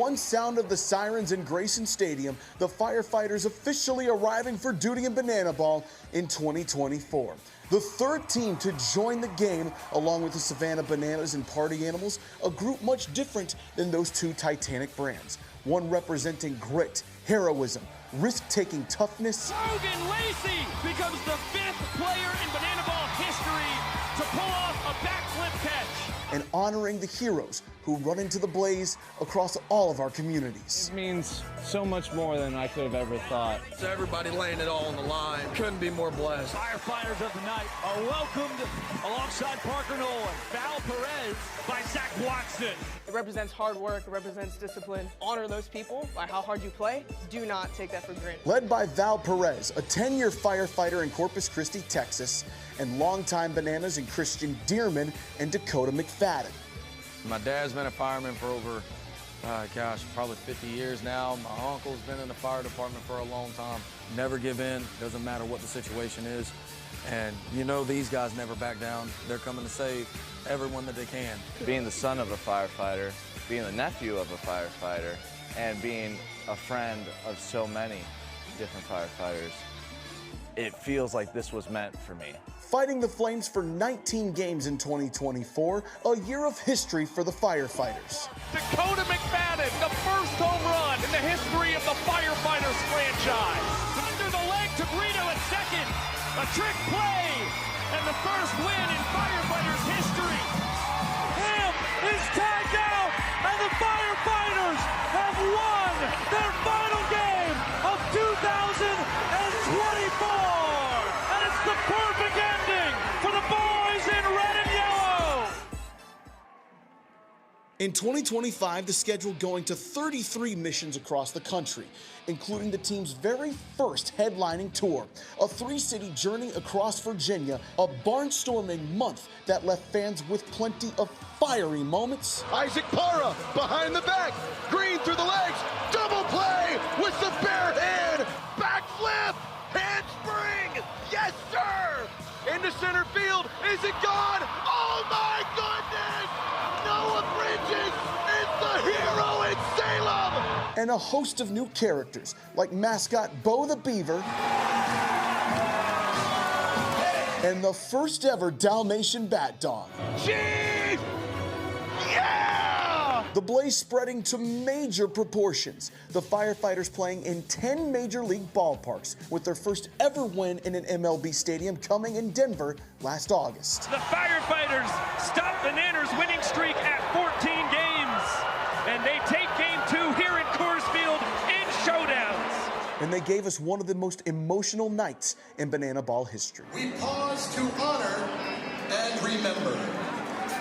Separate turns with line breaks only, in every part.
one sound of the sirens in Grayson Stadium, the Firefighters officially arriving for duty in Banana Ball in 2024. The third team to join the game, along with the Savannah Bananas and Party Animals, a group much different than those two Titanic brands. One representing grit, heroism, risk-taking toughness.
Logan Lacey becomes the 5th player in Banana Ball history to pull off a backflip catch.
And honoring the heroes who run into the blaze across all of our communities.
It means so much more than I could have ever thought.
To everybody laying it all on the line, couldn't be more blessed.
Firefighters of the night are welcomed alongside Parker Nolan, Val Perez by Zach Watson.
It represents hard work, it represents discipline. Honor those people by how hard you play. Do not take that for granted.
Led by Val Perez, a 10-year firefighter in Corpus Christi, Texas, and longtime Bananas and Christian Dearman and Dakota McFadden.
My dad's been a fireman for over, probably 50 years now. My uncle's been in the fire department for a long time. Never give in, doesn't matter what the situation is. And you know these guys never back down. They're coming to save everyone that they can.
Being the son of a firefighter, being the nephew of a firefighter, and being a friend of so many different firefighters, it feels like this was meant for me.
Fighting the flames for 19 games in 2024, a year of history for the Firefighters.
Dakota McFadden, the first home run in the history of the Firefighters franchise. Under the leg to Brito at second. A trick play, and the first win in Firefighters history. Ham is tagged out, and the Firefighters have won their final game of 2024. And it's the perfect ending for the boys in red and yellow.
In 2025, the schedule going to 33 missions across the country, including the team's very first headlining tour, a 3-city journey across Virginia, a barnstorming month that left fans with plenty of fiery moments.
Isaac Para behind the back, Green through the legs, double play with the bare hand, backflip, handspring, yes sir! Into center field, is it gone? Oh my goodness! Noah Bridges is the hero in Salem!
And a host of new characters, like mascot Bo the Beaver, and the first ever Dalmatian Bat Dog.
Chief! Yeah!
The blaze spreading to major proportions. The Firefighters playing in 10 major league ballparks, with their first ever win in an MLB stadium coming in Denver last August.
The Firefighters stop the Nanners' winning streak at 14 games, and they take game 2 here in Coors Field in showdowns.
And they gave us one of the most emotional nights in Banana Ball history.
We pause to honor and remember,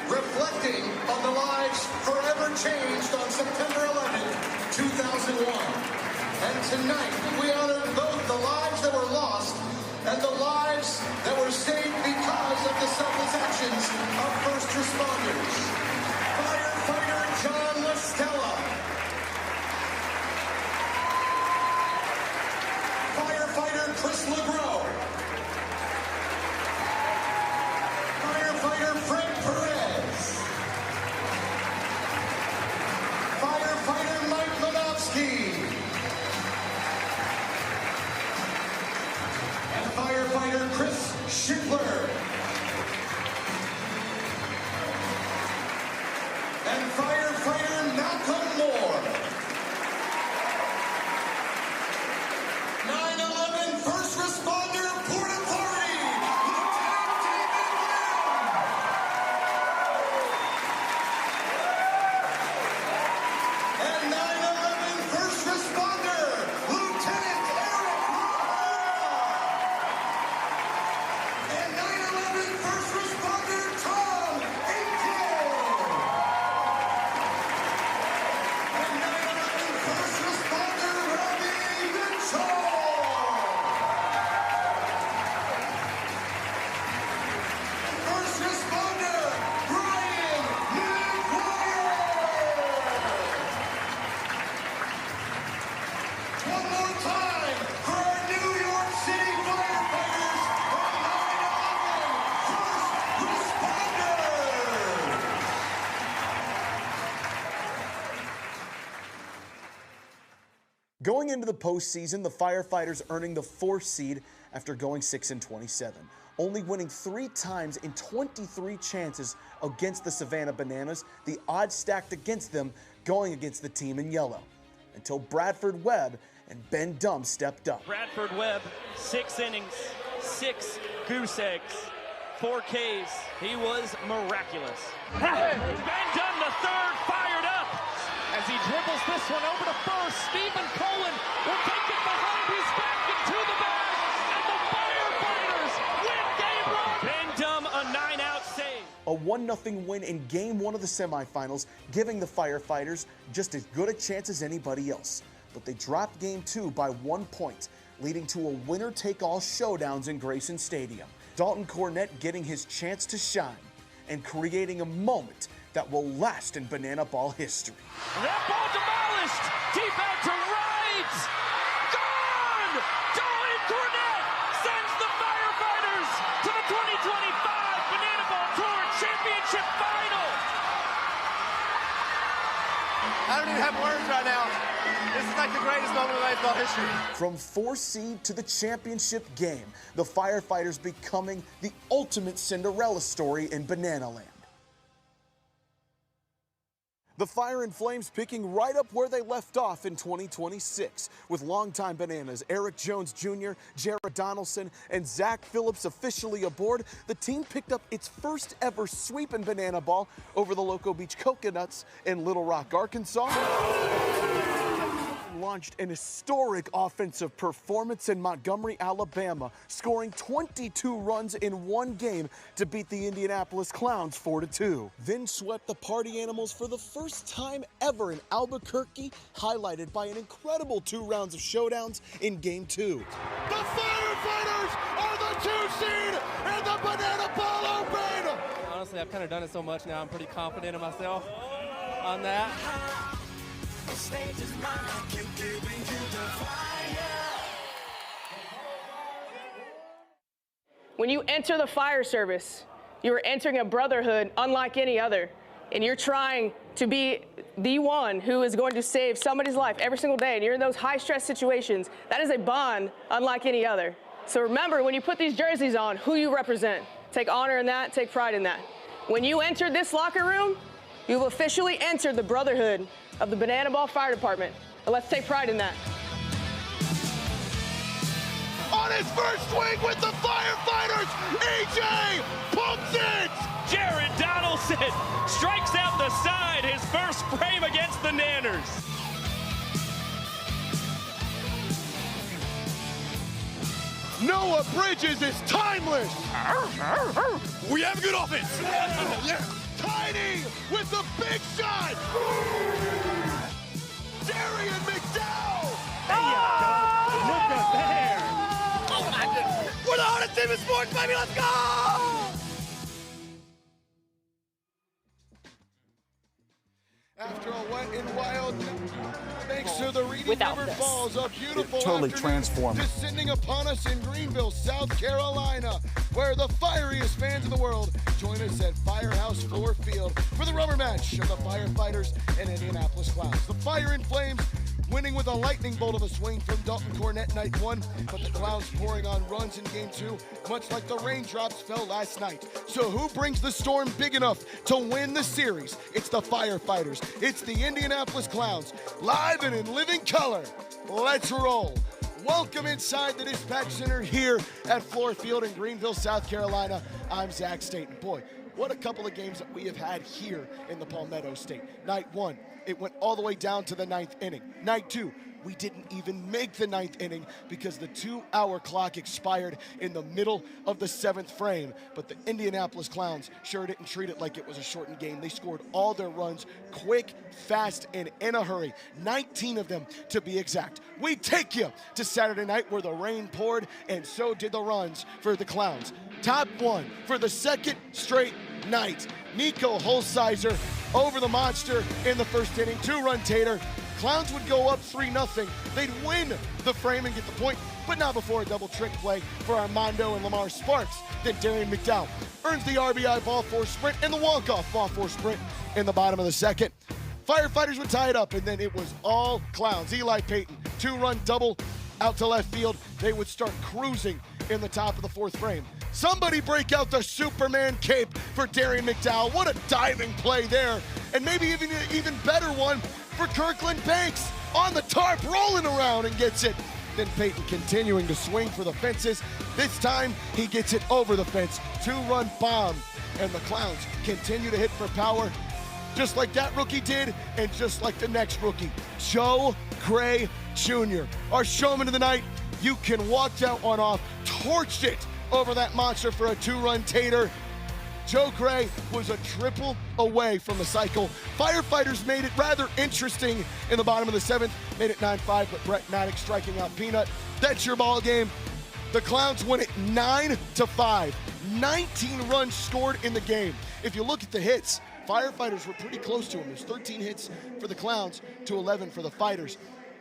reflecting on the lives forever changed on September 11th, 2001. And tonight, we honor both the lives that were lost and the lives that were saved because of the selfless actions of first responders. Firefighter John Listella. Firefighter Chris LeGros. Firefighter Fred Perez. Firefighter Mike Manovsky. And firefighter Chris Schindler. And firefighter Malcolm Moore. 9/11 first responder porta party. Lieutenant David Lim. And 9/11 first responder Lieutenant Eric Rivera. And 9/11 first responder Tom Aiken. And
Going into the postseason, the Firefighters earning the 4th seed after going 6-27, only winning 3 times in 23 chances against the Savannah Bananas, the odds stacked against them going against the team in yellow, until Bradford Webb and Ben Dumb stepped up.
Bradford Webb, 6 innings, 6 goose eggs, 4 Ks. He was miraculous. Ben Dumb, the third, fired up as he dribbles this one over to first. Stephen Colin will take it behind his back into the bag, and the Firefighters win game 1. Ben Dumb, a 9-out save.
A 1-0 win in Game 1 of the semifinals, giving the Firefighters just as good a chance as anybody else. But they dropped Game 2 by 1 point, leading to a winner-take-all showdowns in Grayson Stadium. Dalton Cornett getting his chance to shine and creating a moment that will last in banana ball history.
That ball demolished, deep out to right, gone! Dalton Cornett sends the Firefighters to the 2025 Banana Ball Tour Championship Final.
I don't even have words right now. This is like the greatest moment of baseball history.
From 4th seed to the championship game, the Firefighters becoming the ultimate Cinderella story in Banana Land. The Fire and Flames picking right up where they left off in 2026, with longtime Bananas Eric Jones Jr., Jared Donaldson, and Zach Phillips officially aboard. The team picked up its first ever sweep in Banana Ball over the Loco Beach Coconuts in Little Rock, Arkansas. Launched an historic offensive performance in Montgomery, Alabama, scoring 22 runs in 1 game to beat the Indianapolis Clowns 4-2. Then swept the Party Animals for the first time ever in Albuquerque, highlighted by an incredible 2 rounds of showdowns in Game 2.
The Firefighters are the 2 seed and the Banana Ball Open!
Honestly, I've kind of done it so much now, I'm pretty confident in myself on that.
When you enter the fire service, you're entering a brotherhood unlike any other, and you're trying to be the one who is going to save somebody's life every single day, and you're in those high-stress situations. That is a bond unlike any other. So remember, when you put these jerseys on, who you represent. Take honor in that, take pride in that. When you enter this locker room, you've officially entered the brotherhood of the Banana Ball Fire Department. And let's take pride in that.
On his first swing with the Firefighters, EJ pumps it!
Jared Donaldson strikes out the side, his first frame against the Nanners.
Noah Bridges is timeless!
We have a good offense.
Yeah. Tiny with the big shot! Darian McDowell!
Look at there!
Oh my goodness. We're the hardest team in sports, baby. Let's go!
After a wet and wild thanks to the Reedy River Falls, a beautiful
totally
afternoon
transformed.
descending upon us in Greenville, South Carolina, where the fieriest fans in the world join us at Firehouse Floor Field for the rubber match of the Firefighters and Indianapolis Clowns. The Fire and Flames winning with a lightning bolt of a swing from Dalton Cornett night 1, but the Clowns pouring on runs in Game 2, much like the raindrops fell last night. So who brings the storm big enough to win the series? It's the Firefighters. It's the Indianapolis Clowns, live and in living color. Let's roll. Welcome inside the Dispatch Center here at Floor Field in Greenville, South Carolina. I'm Zach Staten. Boy, what a couple of games that we have had here in the Palmetto State. Night 1, it went all the way down to the 9th inning. Night 2, we didn't even make the 9th inning because the 2-hour clock expired in the middle of the 7th frame. But the Indianapolis Clowns sure didn't treat it like it was a shortened game. They scored all their runs quick, fast, and in a hurry. 19 of them to be exact. We take you to Saturday night where the rain poured, and so did the runs for the Clowns. Top 1 for the 2nd straight night. Nico Holsizer over the monster in the 1st inning. 2-run tater. Clowns would go up 3-0. They'd win the frame and get the point, but not before a double trick play for Armando and Lamar Sparks. Then Darian McDowell earns the RBI ball 4 sprint and the walk-off ball 4 sprint in the bottom of the 2nd. Firefighters would tie it up, and then it was all Clowns. Eli Payton
two-run double out to left field. They would start cruising in the top of the fourth frame. Somebody break out the Superman cape for Darren McDowell. What a diving play there. And maybe even better one for Kirkland Banks on the tarp, rolling around and gets it. Then Peyton continuing to swing for the fences. This time he gets it over the fence. Two-run bomb. And the Clowns continue to hit for power, just like that rookie did, and just like the next rookie, Joe Gray Jr. Our showman of the night. You can walk that one off, torched it over that monster for a two-run tater. Joe Gray was a triple away from the cycle. Firefighters made it rather interesting in the bottom of the seventh, made it 9-5, but Brett Maddox striking out Peanut. That's your ball game. The Clowns win it 9-5. 19 runs scored in the game. If you look at the hits, Firefighters were pretty close to them. There's 13 hits for the Clowns to 11 for the Fighters.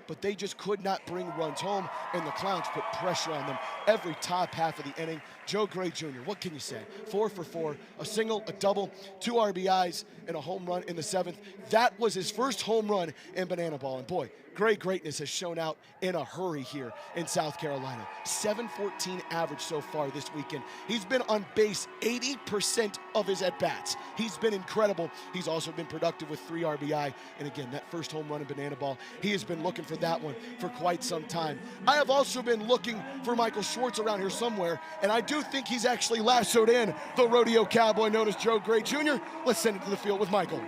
But they just could not bring runs home, and the Clowns put pressure on them every top half of the inning. Joe Gray Jr., what can you say? 4 for 4, a single, a double, 2 RBIs, and a home run in the seventh. That was his first home run in Banana Ball, and boy, Gray greatness has shown out in a hurry here in South Carolina. 714 average so far this weekend. He's been on base 80% of his at-bats. He's been incredible. He's also been productive with 3 RBI. And again, that first home run in Banana Ball, he has been looking for that one for quite some time. I have also been looking for Michael Schwartz around here somewhere, and I do think he's actually lassoed in the rodeo cowboy known as Joe Gray Jr. Let's send it to the field with Michael.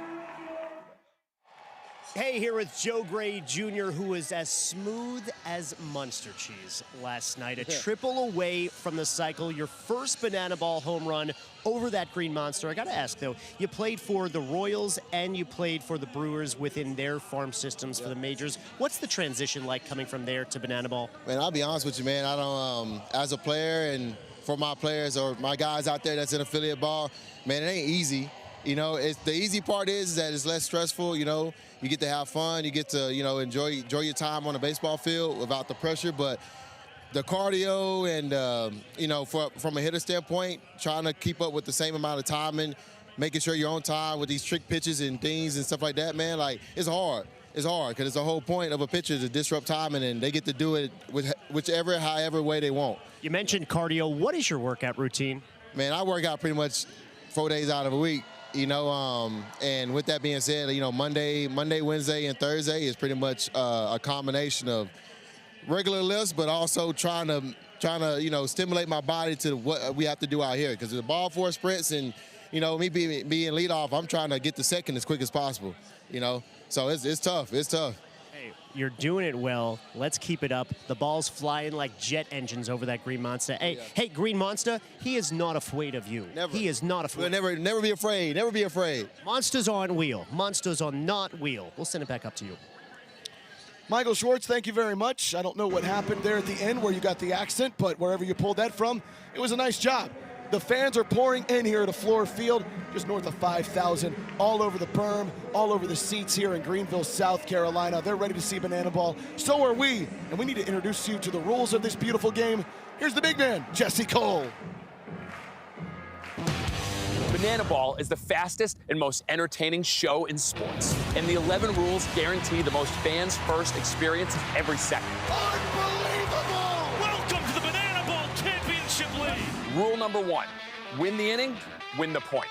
Hey, here with Joe Gray Jr., who was as smooth as Munster cheese last night. A triple away from the cycle, your first Banana Ball home run over that green monster. I got to ask, though, you played for the Royals and you played for the Brewers within their farm systems for the majors. What's the transition like coming from there to Banana Ball?
Man, I'll be honest with you, man. I don't, as a player and for my players or my guys out there that's in affiliate ball, man, it ain't easy. You know, the easy part is that it's less stressful. You know, you get to have fun. You get to, you know, enjoy your time on the baseball field without the pressure. But the cardio and, you know, from a hitter standpoint, trying to keep up with the same amount of timing, making sure you're on time with these trick pitches and things and stuff like that, man, like, it's hard. It's hard because it's the whole point of a pitcher to disrupt timing, and they get to do it with however way they want.
You mentioned cardio. What is your workout routine?
Man, I work out pretty much 4 days out of a week. You know, and with that being said, you know, Monday, Wednesday, and Thursday is pretty much a combination of regular lifts, but also trying to, you know, stimulate my body to what we have to do out here. Because the ball four sprints and, you know, me being leadoff, I'm trying to get to second as quick as possible. You know, so it's tough. It's tough.
You're doing it well. Let's keep it up. The ball's flying like jet engines over that Green Monster. Hey, Green Monster, he is not afraid of you.
Never.
He is not afraid.
We'll never be afraid. Never be afraid.
Monsters on wheel. Monsters on not wheel. We'll send it back up to you.
Michael Schwartz, thank you very much. I don't know what happened there at the end where you got the accent, but wherever you pulled that from, it was a nice job. The fans are pouring in here at a Floor Field, just north of 5,000, all over the berm, all over the seats here in Greenville, South Carolina. They're ready to see Banana Ball. So are we, and we need to introduce you to the rules of this beautiful game. Here's the big man, Jesse Cole.
Banana Ball is the fastest and most entertaining show in sports. And the 11 rules guarantee the most fans-first experience every second.
Unbelievable!
Welcome to the Banana Ball Championship League.
Rule number 1, win the inning, win the point.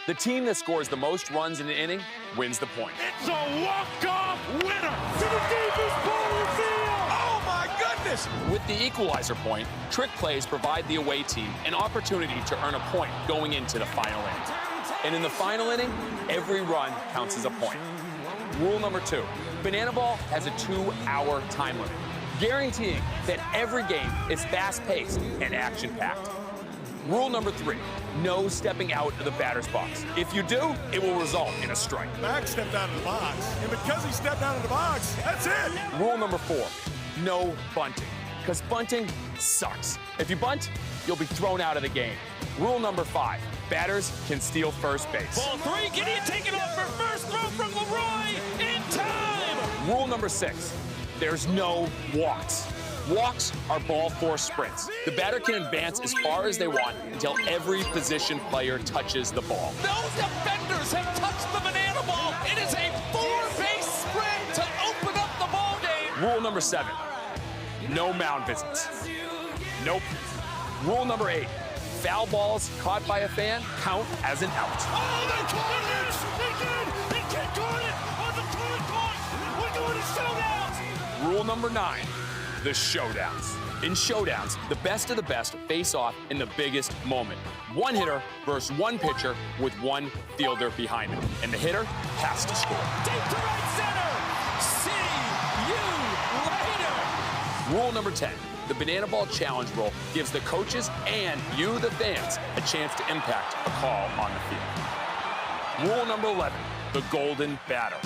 The team that scores the most runs in an inning wins the point.
It's a walk-off winner to the deepest part of the field. Oh, my goodness.
With the equalizer point, trick plays provide the away team an opportunity to earn a point going into the final inning. And in the final inning, every run counts as a point. Rule number 2, Banana Ball has a 2-hour time limit, guaranteeing that every game is fast-paced and action-packed. Rule number 3, no stepping out of the batter's box. If you do, it will result in a strike.
Max stepped out of the box, and because he stepped out of the box, that's it.
Rule number 4, no bunting, because bunting sucks. If you bunt, you'll be thrown out of the game. Rule number 5, batters can steal first base.
Ball 3, Gideon taking off for first, throw from Leroy in time.
Rule number 6, there's no walks. Walks are ball four sprints. The batter can advance as far as they want until every position player touches the ball.
Those defenders have touched the Banana Ball. It is a 4-base sprint to open up the ball game.
Rule number 7, no mound visits. Nope. Rule number 8, foul balls caught by a fan count as an out.
Oh, they caught it! They did! They can't caught it! On the third point! We're doing a showdown!
Rule number 9, the showdowns. In showdowns, the best of the best face off in the biggest moment. One hitter versus one pitcher with one fielder behind him. And the hitter has to score.
Deep to right center. See you later.
Rule number 10, the banana ball challenge rule gives the coaches and you, the fans, a chance to impact a call on the field. Rule number 11, the golden batter.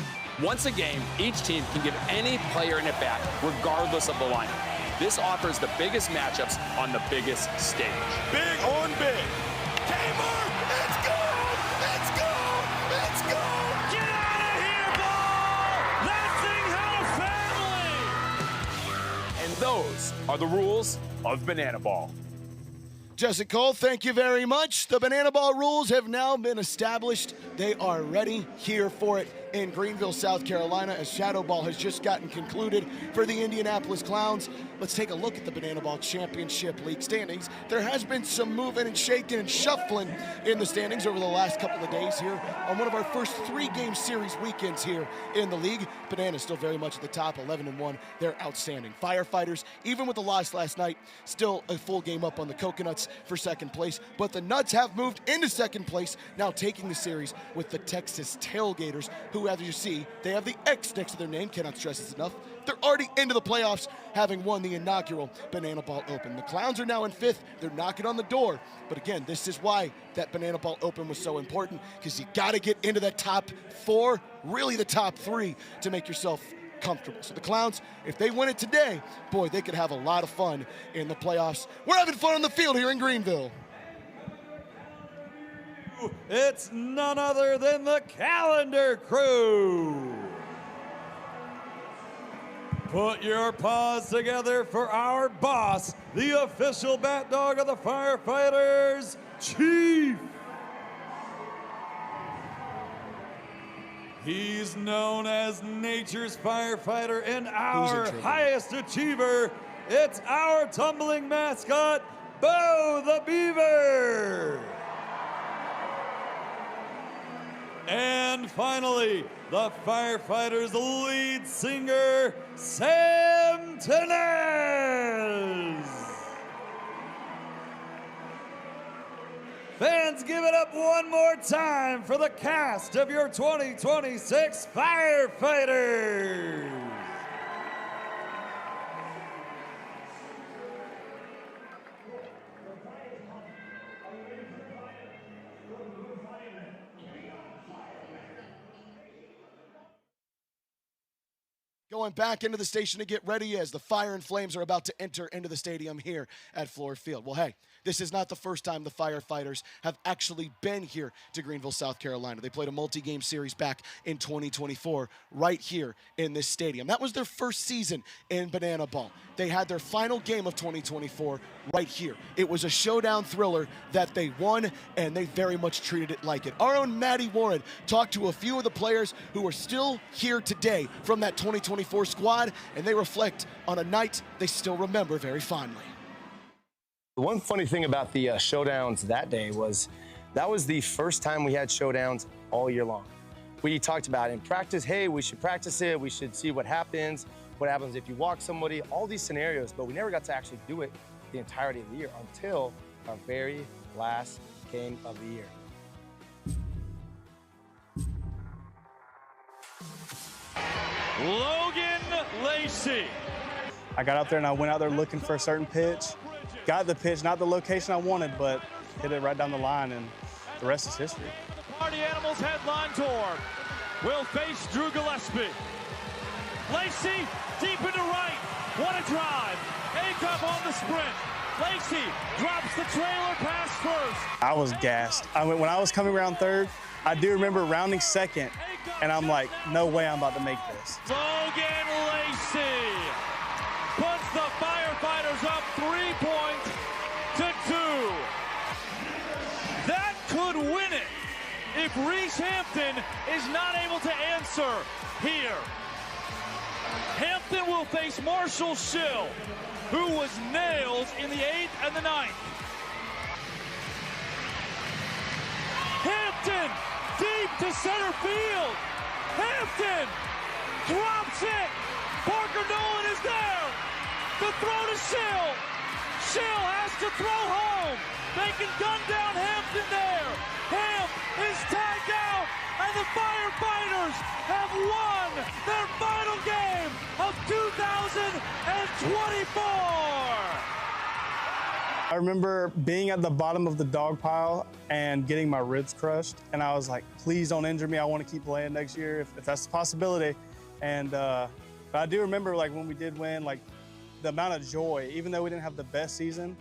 Once a game, each team can give any player an at-bat regardless of the lineup. This offers the biggest matchups on the biggest stage.
Big on big. Gamer, it's gone! It's gone! It's gone!
Get out of here, ball! That thing had a family!
And those are the rules of banana ball.
Jesse Cole, thank you very much. The banana ball rules have now been established. They are ready here for it in Greenville, South Carolina, as Shadow Ball has just gotten concluded for the Indianapolis Clowns. Let's take a look at the Banana Ball Championship League standings. There has been some moving and shaking and shuffling in the standings over the last couple of days here on one of our first 3-game series weekends here in the league. Banana's still very much at the top, 11-1. They're outstanding. Firefighters, even with the loss last night, still a full game up on the Coconuts for second place. But the Nuts have moved into second place, now taking the series with the Texas Tailgaters, who, as you see, they have the X next to their name. Cannot stress this enough. They're already into the playoffs, having won the inaugural Banana Ball Open. The Clowns are now in 5th. They're knocking on the door. But again, this is why that Banana Ball Open was so important, because you got to get into that top 4, really the top 3, to make yourself comfortable. So the Clowns, if they win it today, boy, they could have a lot of fun in the playoffs. We're having fun on the field here in Greenville.
It's none other than the Calendar Crew. Put your paws together for our boss, the official bat dog of the Firefighters, Chief. He's known as nature's firefighter and our highest achiever. It's our tumbling mascot, Bo the Beaver. And finally, the Firefighters' lead singer, Sam Tenez. Fans, give it up one more time for the cast of your 2026 Firefighters.
Going back into the station to get ready as the Fire and Flames are about to enter into the stadium here at Fluor Field. Well, hey, this is not the first time the Firefighters have actually been here to Greenville, South Carolina. They played a multi-game series back in 2024 right here in this stadium. That was their first season in Banana Ball. They had their final game of 2024 right here. It was a showdown thriller that they won, and they very much treated it like it. Our own Maddie Warren talked to a few of the players who are still here today from that 2024 squad, and they reflect on a night they still remember very fondly.
The one funny thing about the showdowns that day was that was the first time we had showdowns all year long. We talked about in practice, hey, we should practice it, we should see what happens if you walk somebody, all these scenarios, but we never got to actually do it the entirety of the year until our very last game of the year.
Logan Lacey.
I got out there and I went out there looking for a certain pitch. Got the pitch, not the location I wanted, but hit it right down the line, and the rest is history.
The Party Animals headline tour will face Drew Gillespie. Lacey deep into right. What a drive. A-Cup on the sprint. Lacey drops the trailer pass first.
I was gassed. When I was coming around third, I do remember rounding second, and I'm like, no way I'm about to make this.
Logan Lacey puts the Firefighters up 3-2. That could win it if Reese Hampton is not able to answer here. Hampton
Hampton will face Marshall Schill, who was nails in the 8th and the 9th. Hampton deep to center field. Hampton drops it. Parker Nolan is there. The throw to Schill. Schill has to throw home. They can gun down Hampton there. Hamp is tagged out, and the Firefighters have won their final game of 2024.
I remember being at the bottom of the dog pile and getting my ribs crushed, and I was like, please don't injure me. I want to keep playing next year if that's a possibility. And but I do remember, like, when we did win, like, the amount of joy, even though we didn't have the best season,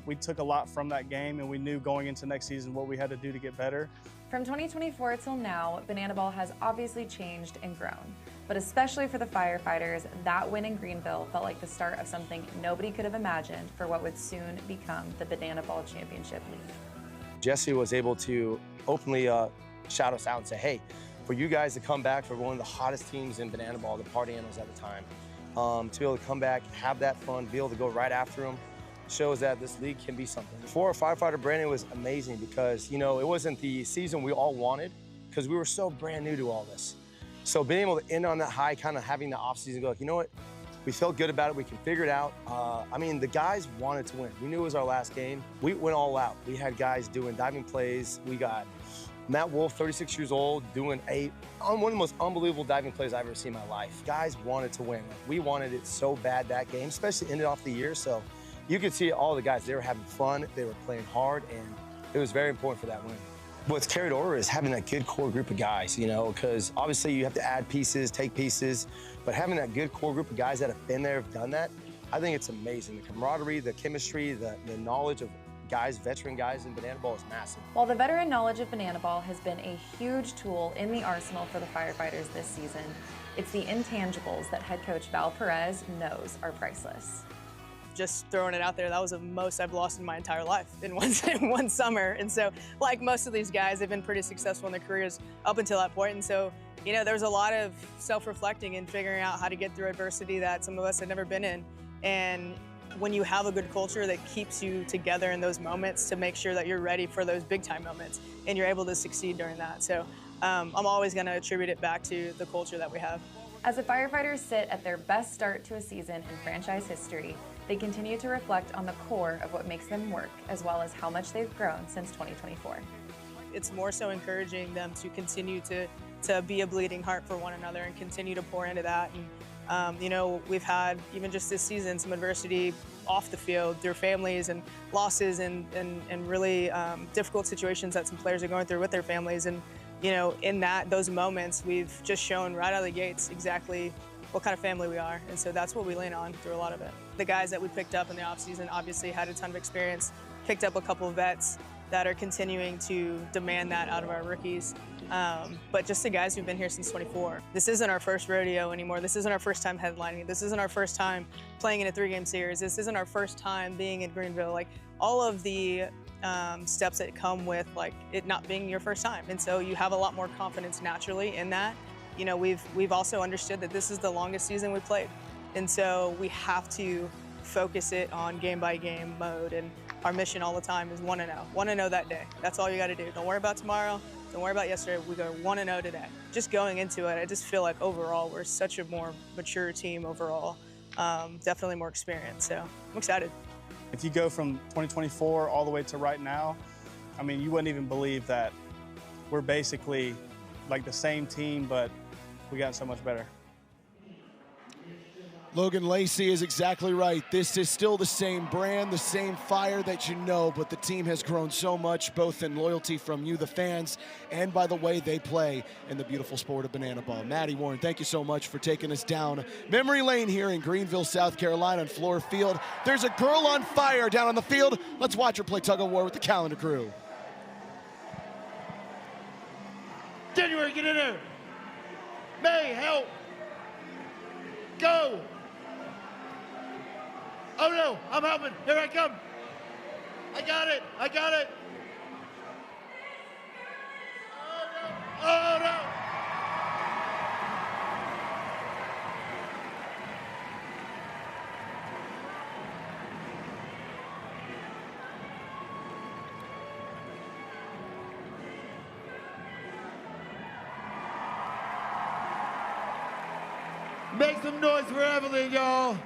we took a lot from that game, and we knew going into next season what we had to do to get better.
From 2024 till now, Banana Ball has obviously changed and grown. But especially for the Firefighters, that win in Greenville felt like the start of something nobody could have imagined for what would soon become the Banana Ball Championship League.
Jesse was able to openly shout us out and say, hey, for you guys to come back for one of the hottest teams in Banana Ball, the Party Animals at the time, to be able to come back, have that fun, be able to go right after them, shows that this league can be something. For a firefighter, Brandon, was amazing because, you know, it wasn't the season we all wanted because we were so brand new to all this. So being able to end on that high, kind of having the offseason go, like, you know what, we felt good about it, we can figure it out. I mean, the guys wanted to win. We knew it was our last game. We went all out. We had guys doing diving plays. We got Matt Wolf, 36 years old, doing one of the most unbelievable diving plays I've ever seen in my life. Guys wanted to win. Like, we wanted it so bad that game, especially ended off the year. So you could see all the guys, they were having fun, they were playing hard, and it was very important for that win. What's carried over is having that good core group of guys, you know, because obviously you have to add pieces, take pieces, but having that good core group of guys that have been there, have done that, I think it's amazing. The camaraderie, the chemistry, the knowledge of guys, veteran guys in Banana Ball is massive.
While the veteran knowledge of Banana Ball has been a huge tool in the arsenal for the Firefighters this season, it's the intangibles that head coach Val Perez knows are priceless.
Just throwing it out there, that was the most I've lost in my entire life in one summer. And so, like most of these guys, they've been pretty successful in their careers up until that point. And so, you know, there's a lot of self-reflecting and figuring out how to get through adversity that some of us had never been in. And when you have a good culture that keeps you together in those moments to make sure that you're ready for those big time moments and you're able to succeed during that. So I'm always going to attribute it back to the culture that we have.
As the Firefighters sit at their best start to a season in franchise history, they continue to reflect on the core of what makes them work, as well as how much they've grown since 2024.
It's more so encouraging them to continue to be a bleeding heart for one another and continue to pour into that. And you know, we've had, even just this season, some adversity off the field through families and losses and really difficult situations that some players are going through with their families. And you know, in those moments, we've just shown right out of the gates exactly what kind of family we are. And so that's what we lean on through a lot of it. The guys that we picked up in the offseason obviously had a ton of experience, picked up a couple of vets that are continuing to demand that out of our rookies. But just the guys who've been here since 24. This isn't our first rodeo anymore. This isn't our first time headlining. This isn't our first time playing in a 3-game series. This isn't our first time being in Greenville. Like, all of the steps that come with, like, it not being your first time. And so you have a lot more confidence naturally in that. You know, we've also understood that this is the longest season we've played. And so we have to focus it on game-by-game mode. And our mission all the time is 1-0. 1-0 that day. That's all you got to do. Don't worry about tomorrow. Don't worry about yesterday. We go 1-0 today. Just going into it, I just feel like overall we're such a more mature team overall. Definitely more experienced. So I'm excited.
If you go from 2024 all the way to right now, I mean, you wouldn't even believe that we're basically like the same team, but we got so much better.
Logan Lacey is exactly right. This is still the same brand, the same fire that you know, but the team has grown so much, both in loyalty from you, the fans, and by the way they play in the beautiful sport of Banana Ball. Maddie Warren, thank you so much for taking us down memory lane here in Greenville, South Carolina on Floor Field. There's a girl on fire down on the field. Let's watch her play tug of war with the calendar crew.
January, get in there. May, help. Go. Oh no, I'm helping. Here I come. I got it. I got it. Oh no. Oh Make some noise for Evelyn, y'all.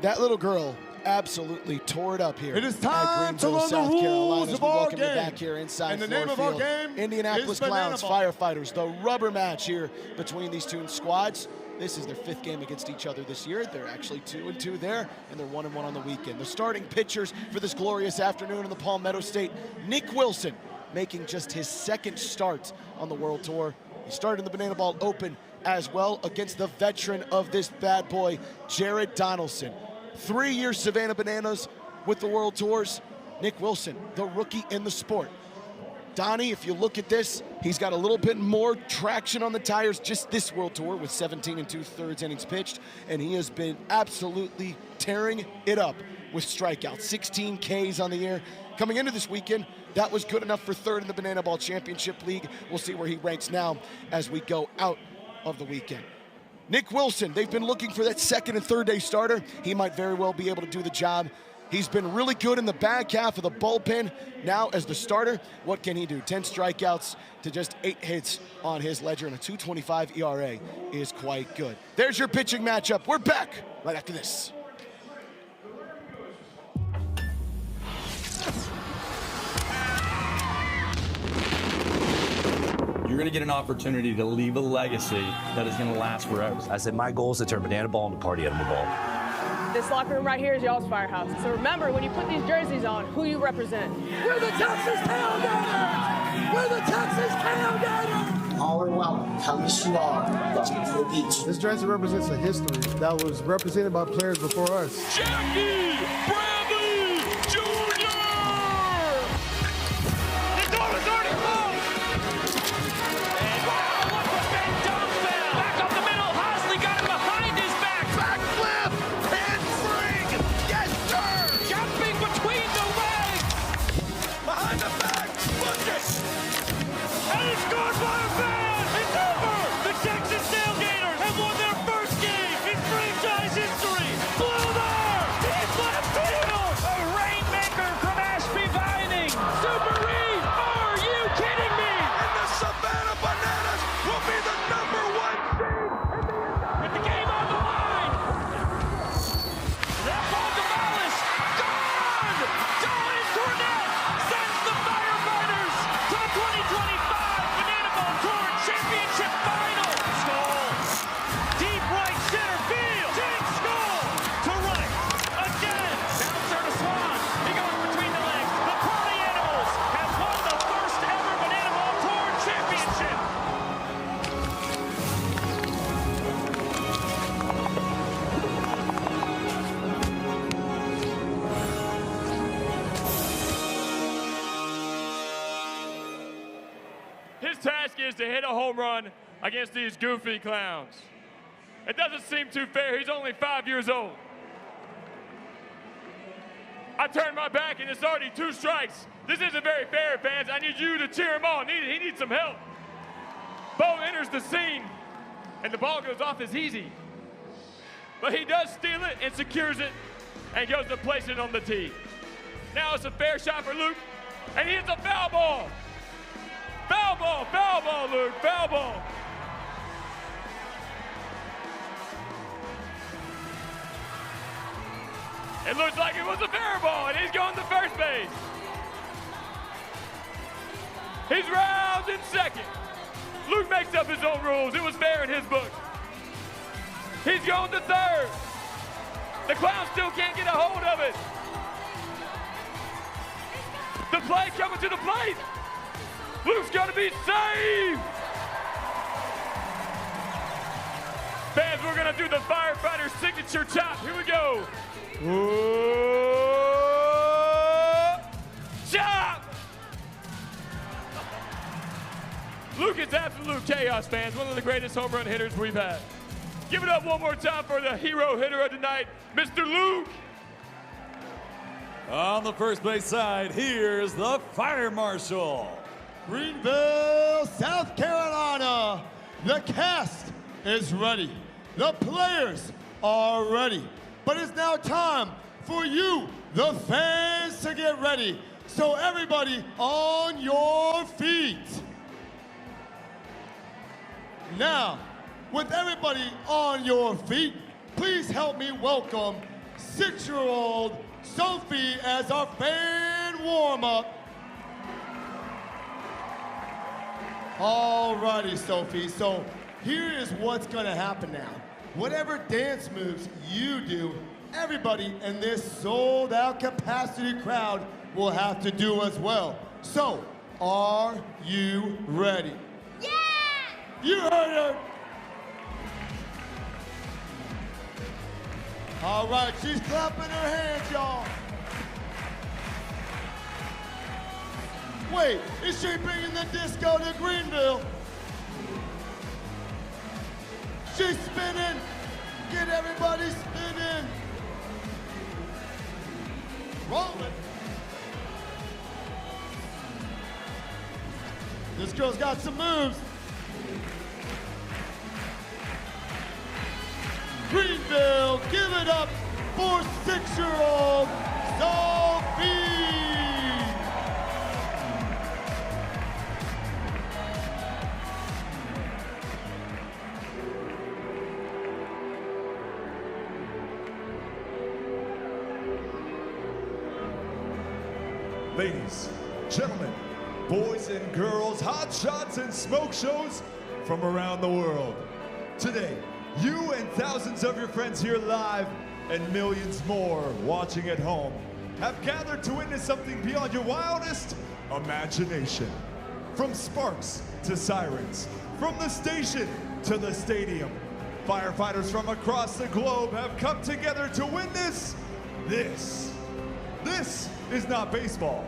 That little girl absolutely tore it up here.
It is time to learn the rules of our game.
Back here inside
and the name of our game
Indianapolis
is
Clowns,
Banana
Firefighters. The rubber match here between these two squads. This is their 5th game against each other this year. They're actually 2-2 there, and they're 1-1 on the weekend. The starting pitchers for this glorious afternoon in the Palmetto State, Nick Wilson, making just his 2nd start on the World Tour. He started in the Banana Ball Open as well against the veteran of this bad boy, Jared Donaldson. 3-year Savannah Bananas with the World Tours. Nick Wilson, the rookie in the sport. Donnie, if you look at this, he's got a little bit more traction on the tires just this World Tour with 17 2/3 innings pitched, and he has been absolutely tearing it up with strikeouts, 16 Ks on the year. Coming into this weekend, that was good enough for 3rd in the Banana Ball Championship League. We'll see where he ranks now as we go out of the weekend. Nick Wilson, they've been looking for that 2nd and 3rd day starter. He might very well be able to do the job. He's been really good in the back half of the bullpen. Now as the starter, what can he do? 10 strikeouts to just 8 hits on his ledger, and a 2.25 ERA is quite good. There's your pitching matchup. We're back right after this.
You're going to get an opportunity to leave a legacy that is going to last forever. I said my goal is to turn Banana Ball into Party Animal Ball.
This locker room right here is y'all's firehouse. So remember, when you put these jerseys on, who you represent.
We're the Texas Tailgaters! We're the Texas Tailgaters!
All in welcome. Come as you are. Welcome to the beach.
This jersey represents a history that was represented by players before us.
Jackie Bradley Jr. The door is already closed. And wow, look what Ben Dunn found. Back up the middle. Hosley got him behind his back. Backflip. Handspring. Yes, sir. Jumping between the legs. Behind the back. Bunting. And it's scored by a fan. It's over. The Texas Tailgaters have won their first game in franchise history. Blue there. Deep left field. A rainmaker from Ashby Vining. Super Reed. Are you kidding me? And the Savannah Bananas will be the #1 seed with the game on the line. That ball to Vallis. Gone. Dalton Cornett sends the Firefighters to the 2025 Banana Ball Tour Championship Final. Skull. Deep right center field. Jake Skull to right. Again. Bouncer to Swan. He goes between the legs. The Party Animals have won the first ever Banana Ball Tour Championship.
His task is to hit a home run against these goofy clowns. It doesn't seem too fair. He's only 5 years old. I turned my back and it's already 2 strikes. This isn't very fair, fans. I need you to cheer him on. He needs some help. Bo enters the scene and the ball goes off as easy. But he does steal it and secures it and goes to place it on the tee. Now it's a fair shot for Luke, and he hits a foul ball. Foul ball, Luke, foul ball. It looks like it was a fair ball, and he's going to first base. He's round in second. Luke makes up his own rules. It was fair in his book. He's going to third. The Clowns still can't get a hold of it. The play coming to the plate. Luke's going to be saved. Fans, we're going to do the Firefighter signature chop. Here we go. Whoa. Chop! Luke is absolute chaos, fans. One of the greatest home run hitters we've had. Give it up one more time for the hero hitter of the night, Mr. Luke.
On the first base side, here's the fire marshal.
Greenville, South Carolina. The cast is ready. The players are ready. But it's now time for you, the fans, to get ready. So everybody on your feet. Now, with everybody on your feet, please help me welcome 6-year-old Sophie as our fan warm-up. Alrighty, Sophie, so here is what's gonna happen now. Whatever dance moves you do, everybody in this sold-out capacity crowd will have to do as well. So, are you ready?
Yeah!
You heard her! All right, she's clapping her hands, y'all. Wait, is she bringing the disco to Greenville? She's spinning. Get everybody spinning. Rolling. This girl's got some moves. Greenville, give it up for 6-year-old Sophie.
Ladies, gentlemen, boys and girls, hot shots and smoke shows from around the world. Today, you and thousands of your friends here live and millions more watching at home have gathered to witness something beyond your wildest imagination. From sparks to sirens, from the station to the stadium, firefighters from across the globe have come together to witness this. This is not baseball.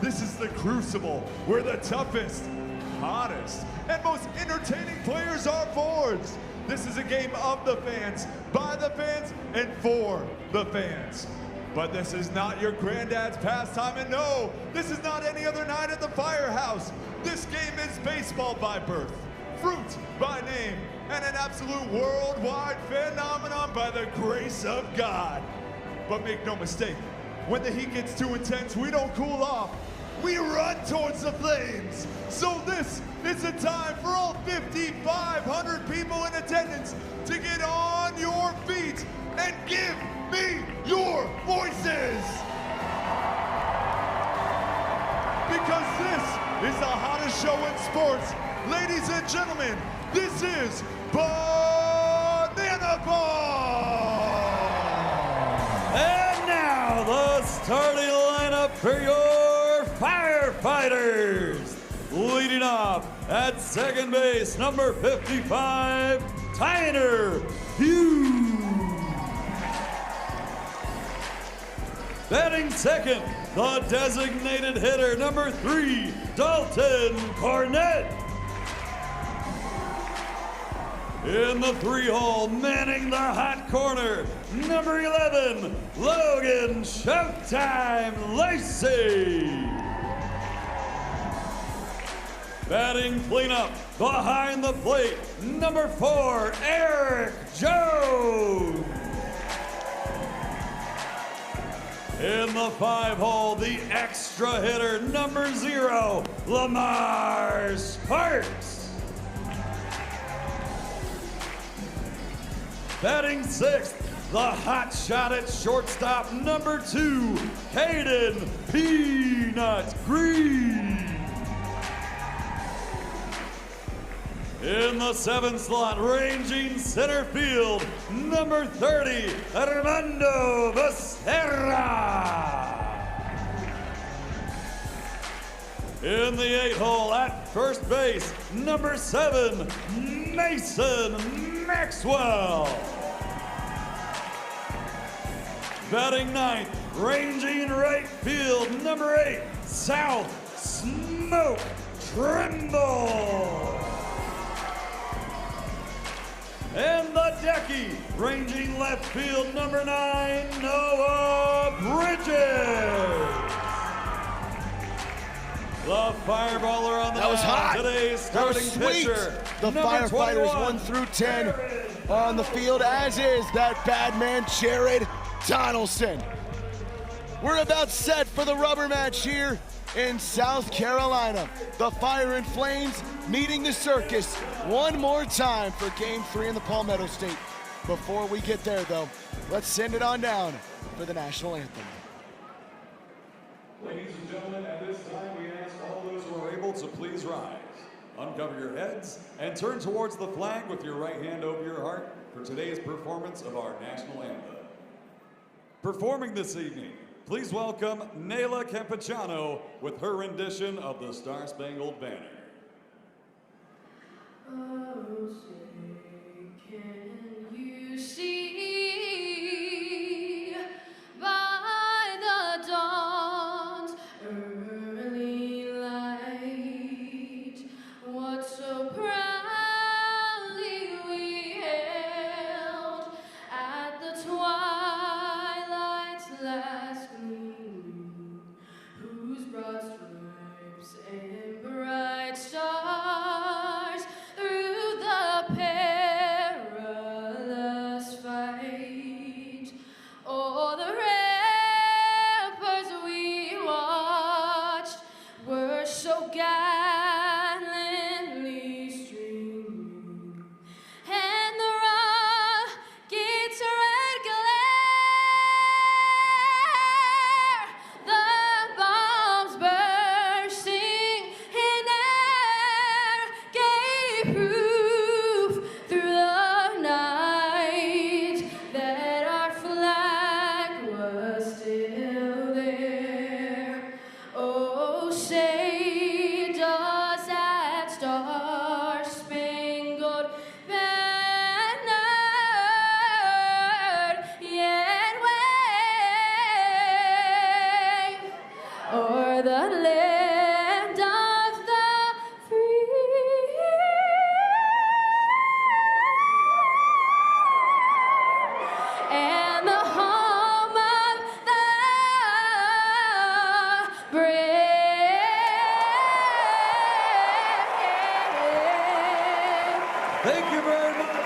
This is the crucible where the toughest, hottest, and most entertaining players are forged. This is a game of the fans, by the fans, and for the fans. But this is not your granddad's pastime, and no, this is not any other night at the firehouse. This game is baseball by birth, fruit by name, and an absolute worldwide phenomenon by the grace of God. But make no mistake, when the heat gets too intense, we don't cool off. We run towards the flames. So this is a time for all 5,500 people in attendance to get on your feet and give me your voices. Because this is the hottest show in sports. Ladies and gentlemen, this is Banana Ball.
And now the starting lineup for your Firefighters. Leading off at second base, number 55, Tyner Hughes. Batting second, the designated hitter, number 3, Dalton Cornett. In the 3-hole, manning the hot corner, number 11, Logan Showtime Lacey. Batting cleanup, behind the plate, number 4, Eric Jones. In the 5-hole, the extra hitter, number 0, Lamar Sparks. Batting 6th, the hot shot at shortstop, number 2, Caden Peanut Green. In the 7th slot, ranging center field, number 30, Armando Becerra. In the 8-hole, at first base, number 7, Mason Maxwell. Batting 9th, ranging right field, number 8, South Smoke Trimble. And the decky, ranging left field, number 9, Noah Bridges. The fireballer on the mound, today's starting pitcher,
The Firefighters 1 through 10 on the field, as is that bad man, Jared Donaldson. We're about set for the rubber match here in South Carolina. The Fire and Flames meeting the Circus one more time for Game 3 in the Palmetto State. Before we get there, though, let's send it on down for the national anthem.
Ladies and gentlemen, at this time, we ask all those who are able to please rise. Uncover your heads and turn towards the flag with your right hand over your heart for today's performance of our national anthem. Performing this evening, please welcome Nayla Campechano with her rendition of the Star-Spangled Banner.
Oh, say, can you see by the dawn's early light what so proudly we held at the twilight's last gleam, whose broad stripes and bright stars through the perilous fight o'er the ramparts we watched were so gallantly streaming, and the rocket's red glare, the bombs bursting in air, gave proof through the night that our flag was still there. Oh, say does that star-spangled banner yet wave o'er the land of the free, and the home of the brave.
Thank you very much.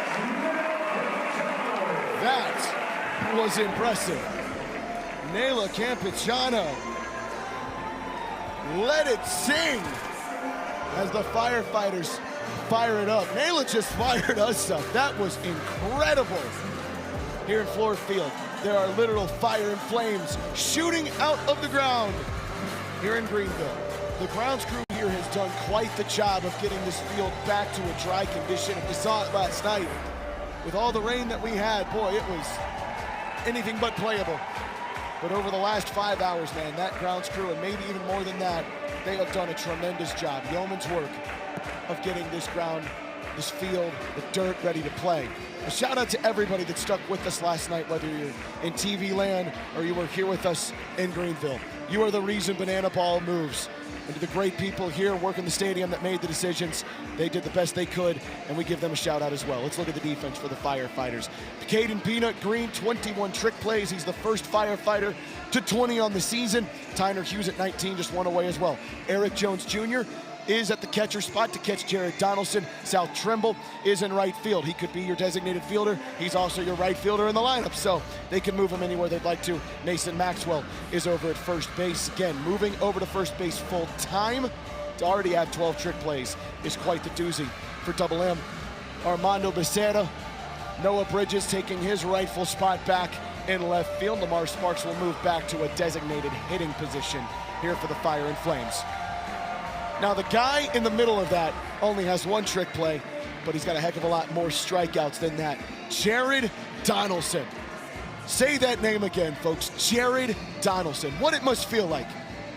That was impressive. Nayla Campechano. Let it sing as the Firefighters fire it up. Nayla just fired us up. That was incredible. Here in Ford Field, there are literal fire and flames shooting out of the ground here in Greenville. The grounds crew here has done quite the job of getting this field back to a dry condition. If you saw it last night, with all the rain that we had, boy, it was anything but playable. But over the last 5 hours, man, that grounds crew, and maybe even more than that, they have done a tremendous job, yeoman's work, of getting this ground, this field, the dirt ready to play. A shout out to everybody that stuck with us last night, whether you're in TV land or you were here with us in Greenville. You are the reason Banana Ball moves. And to the great people here working the stadium that made the decisions, they did the best they could, and we give them a shout out as well. Let's look at the defense for the Firefighters. Caden Peanut Green, 21 trick plays. He's the first Firefighter to 20 on the season. Tyner Hughes at 19, just one away as well. Eric Jones Jr. is at the catcher spot to catch Jared Donaldson. Sal Trimble is in right field. He could be your designated fielder. He's also your right fielder in the lineup, so they can move him anywhere they'd like to. Mason Maxwell is over at first base. Again, moving over to first base full time to already have 12 trick plays is quite the doozy for Double M. Armando Becerra, Noah Bridges taking his rightful spot back in left field. Lamar Sparks will move back to a designated hitting position here for the Fire and Flames. Now the guy in the middle of that only has one trick play, but he's got a heck of a lot more strikeouts than that. Jared Donaldson. Say that name again, folks. Jared Donaldson. What it must feel like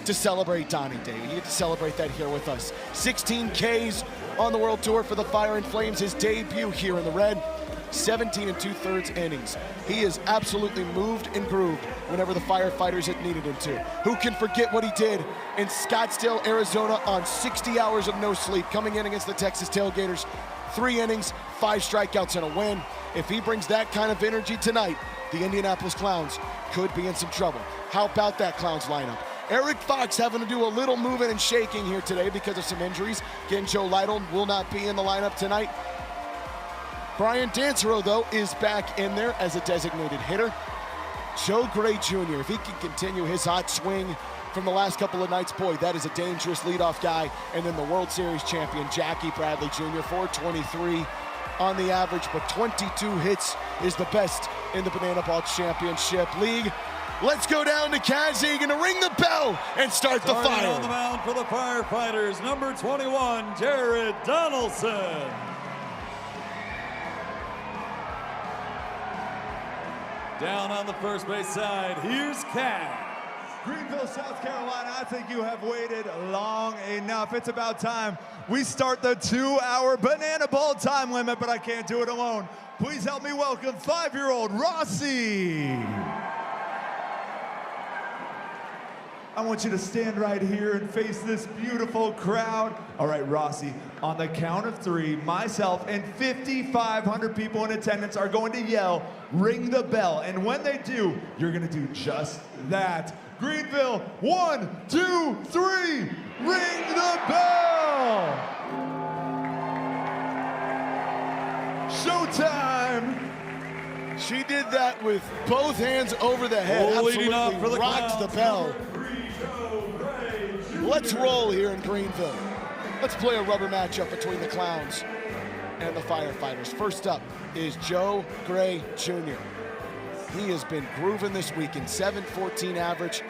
to celebrate Donnie Day. You get to celebrate that here with us. 16 Ks on the World Tour for the Fire and Flames. His debut here in the red. 17 2/3 innings. He has absolutely moved and grooved whenever the Firefighters had needed him to. Who can forget what he did in Scottsdale, Arizona on 60 hours of no sleep, coming in against the Texas Tailgaters. 3 innings, 5 strikeouts and a win. If he brings that kind of energy tonight, the Indianapolis Clowns could be in some trouble. How about that Clowns lineup? Eric Fox having to do a little moving and shaking here today because of some injuries. Again, Joe Lytle will not be in the lineup tonight. Brian Dancero, though, is back in there as a designated hitter. Joe Gray Jr., if he can continue his hot swing from the last couple of nights, boy, that is a dangerous leadoff guy. And then the World Series champion, Jackie Bradley Jr., 423 on the average, but 22 hits is the best in the Banana Ball Championship League. Let's go down to Kaz Egan to ring the bell and start the fire.
On the mound for the Firefighters, number 21, Jared Donaldson. Down on the first base side, here's Kaz.
Greenville, South Carolina, I think you have waited long enough. It's about time we start the 2-hour Banana Ball time limit, but I can't do it alone. Please help me welcome 5-year-old Rossi. I want you to stand right here and face this beautiful crowd. All right, Rossi, on the count of 3, myself and 5,500 people in attendance are going to yell, ring the bell. And when they do, you're gonna do just that. Greenville, 1, 2, 3, ring the bell! Showtime!
She did that with both hands over the head.
Leading off for the
rocked the bell. Let's roll here in Greenville. Let's play a rubber matchup between the Clowns and the Firefighters. First up is Joe Gray Jr. He has been grooving this weekend, 7.14 average,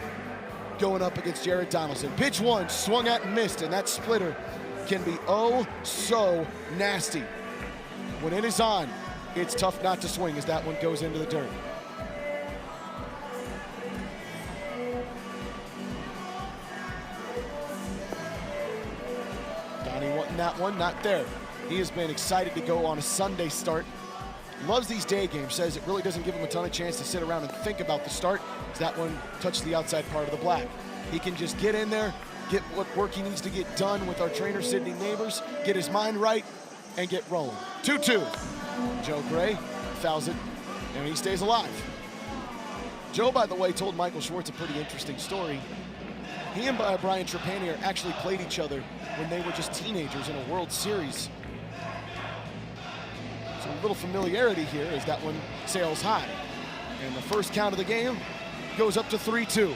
going up against Jared Donaldson. Pitch 1, swung at and missed, and that splitter can be oh so nasty. When it is on, it's tough not to swing as that one goes into the dirt. Donnie wanting that one, not there. He has been excited to go on a Sunday start. Loves these day games, says it really doesn't give him a ton of chance to sit around and think about the start, as that one touched the outside part of the black. He can just get in there, get what work he needs to get done with our trainer, Sydney Neighbors, get his mind right, and get rolling. 2-2. Joe Gray fouls it, and he stays alive. Joe, by the way, told Michael Schwartz a pretty interesting story. He and Brian Trepanier actually played each other when they were just teenagers in a World Series. So a little familiarity here as that one sails high. And the first count of the game goes up to 3-2.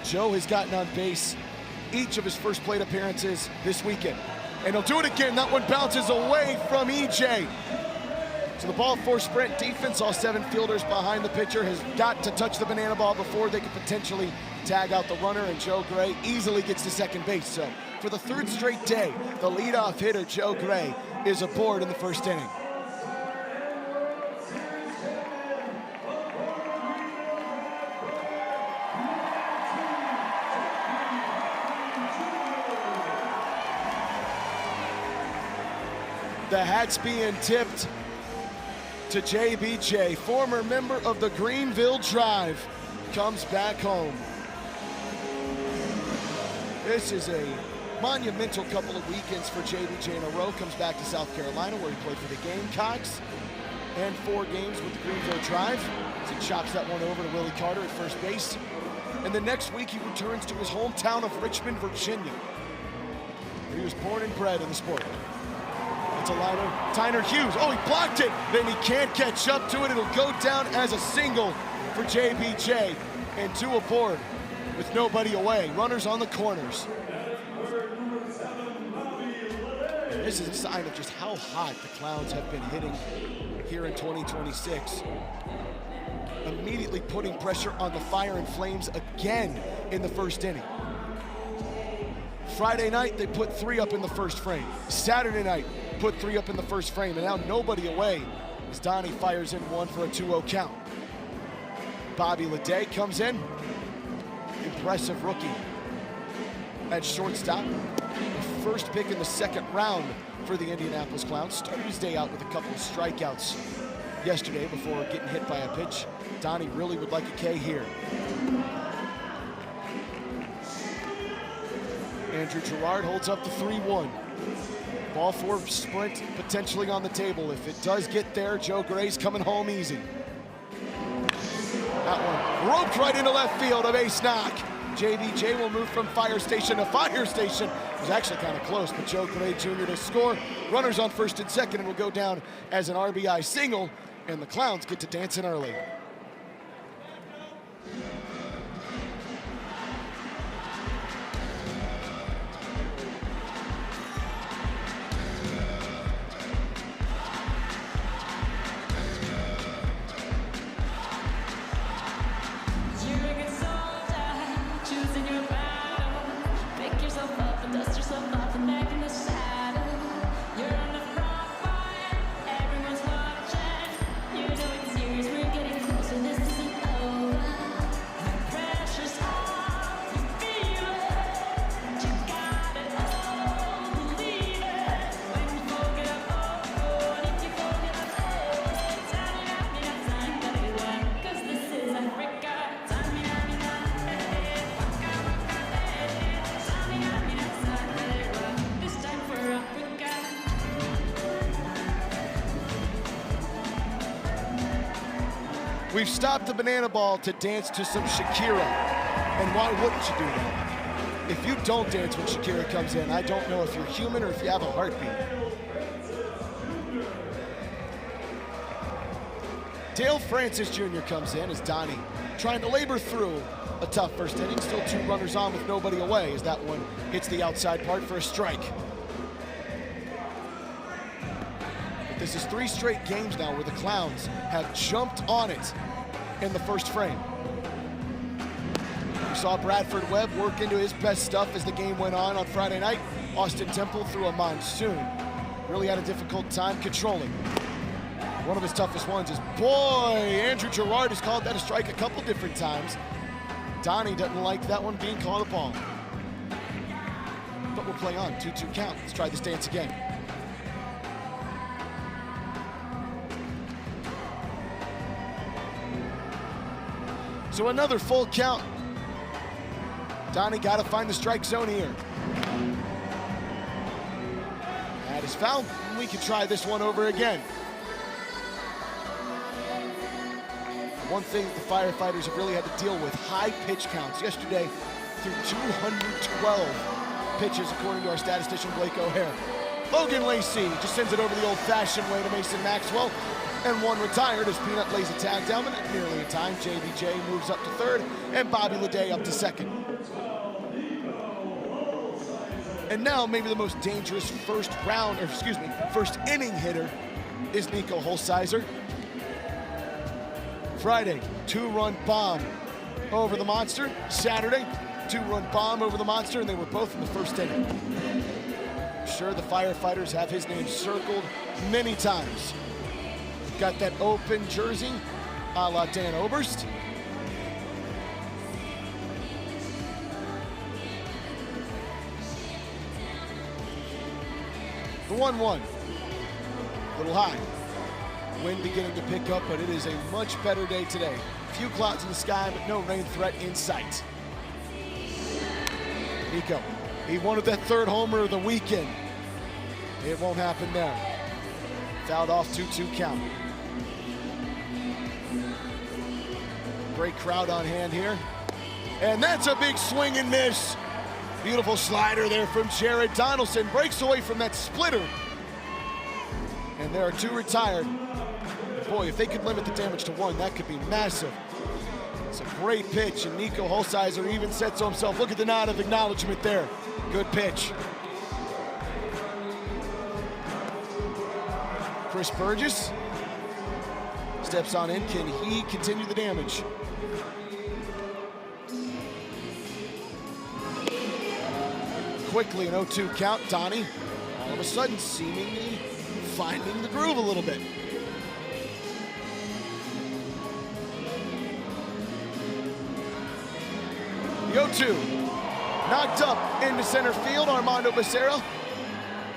Joe has gotten on base each of his first plate appearances this weekend. And he'll do it again. That one bounces away from EJ. So the ball 4 sprint defense, all 7 fielders behind the pitcher, has got to touch the banana ball before they could potentially tag out the runner, and Joe Gray easily gets to second base. So for the 3rd straight day, the leadoff hitter, Joe Gray, is aboard in the first inning. The hat's being tipped to JBJ, former member of the Greenville Drive, comes back home. This is a monumental couple of weekends for JBJ in a row. Comes back to South Carolina where he played for the Gamecocks and 4 games with the Greenville Drive. So he chops that one over to Willie Carter at first base. And the next week he returns to his hometown of Richmond, Virginia, where he was born and bred in the sport. It's a liner, Tyner Hughes. Oh, he blocked it. Then he can't catch up to it. It'll go down as a single for JBJ. And 2 aboard with nobody away. Runners on the corners. And this is a sign of just how hot the Clowns have been hitting here in 2026. Immediately putting pressure on the Fire and Flames again in the first inning. Friday night, they put 3 up in the first frame. Saturday night, put 3 up in the first frame, and now nobody away as Donnie fires in one for a 2-0 count. Bobby Leday comes in. Impressive rookie at shortstop. The first pick in the 2nd round for the Indianapolis Clowns. Started his day out with a couple of strikeouts yesterday before getting hit by a pitch. Donnie really would like a K here. Andrew Gerard holds up the 3-1. Ball 4 sprint potentially on the table. If it does get there, Joe Gray's coming home easy. That one roped right into left field, a base knock. JBJ will move from fire station to fire station. It was actually kind of close, but Joe Gray Jr. to score. Runners on first and second, and will go down as an RBI single. and the Clowns get to dance in early. We've stopped the banana ball to dance to some Shakira. And why wouldn't you do that? If you don't dance when Shakira comes in, I don't know if you're human or if you have a heartbeat. Dale Francis Jr. comes in as Donnie trying to labor through a tough first inning. Still 2 runners on with nobody away as that one hits the outside part for a strike. This is 3 straight games now where the Clowns have jumped on it in the first frame. We saw Bradford Webb work into his best stuff as the game went on Friday night. Austin Temple threw a monsoon. Really had a difficult time controlling. One of his toughest ones is, boy, Andrew Gerard has called that a strike a couple different times. Donnie doesn't like that one being called a ball. But we'll play on, 2-2 count. Let's try this dance again. So another full count. Donnie got to find the strike zone here. That is foul. We can try this one over again. One thing that the Firefighters have really had to deal with, high pitch counts. Yesterday, through 212 pitches, according to our statistician, Blake O'Hare. Logan Lacey just sends it over the old-fashioned way to Mason Maxwell. And one retired as Peanut lays a tag down, but not nearly in time. JBJ moves up to third, and Bobby Leday up to second. And now maybe the most dangerous first inning hitter is Nico Holsizer. Friday, 2-run bomb over the Monster. Saturday, 2-run bomb over the Monster, and they were both in the first inning. I'm sure the Firefighters have his name circled many times. Got that open jersey, a la Dan Oberst. The 1-1, a little high. Wind beginning to pick up, but it is a much better day today. Few clouds in the sky, but no rain threat in sight. Nico, he wanted that 3rd homer of the weekend. It won't happen there. Fouled off, 2-2 count. Great crowd on hand here. And that's a big swing and miss. Beautiful slider there from Jared Donaldson. Breaks away from that splitter. And there are 2 retired. Boy, if they could limit the damage to 1, that could be massive. It's a great pitch, and Nico Holsizer even said to himself, look at the nod of acknowledgement there. Good pitch. Chris Burgess steps on in. Can he continue the damage? Quickly, an 0-2 count. Donnie, all of a sudden, seemingly finding the groove a little bit. The 0-2, knocked up into center field. Armando Becerra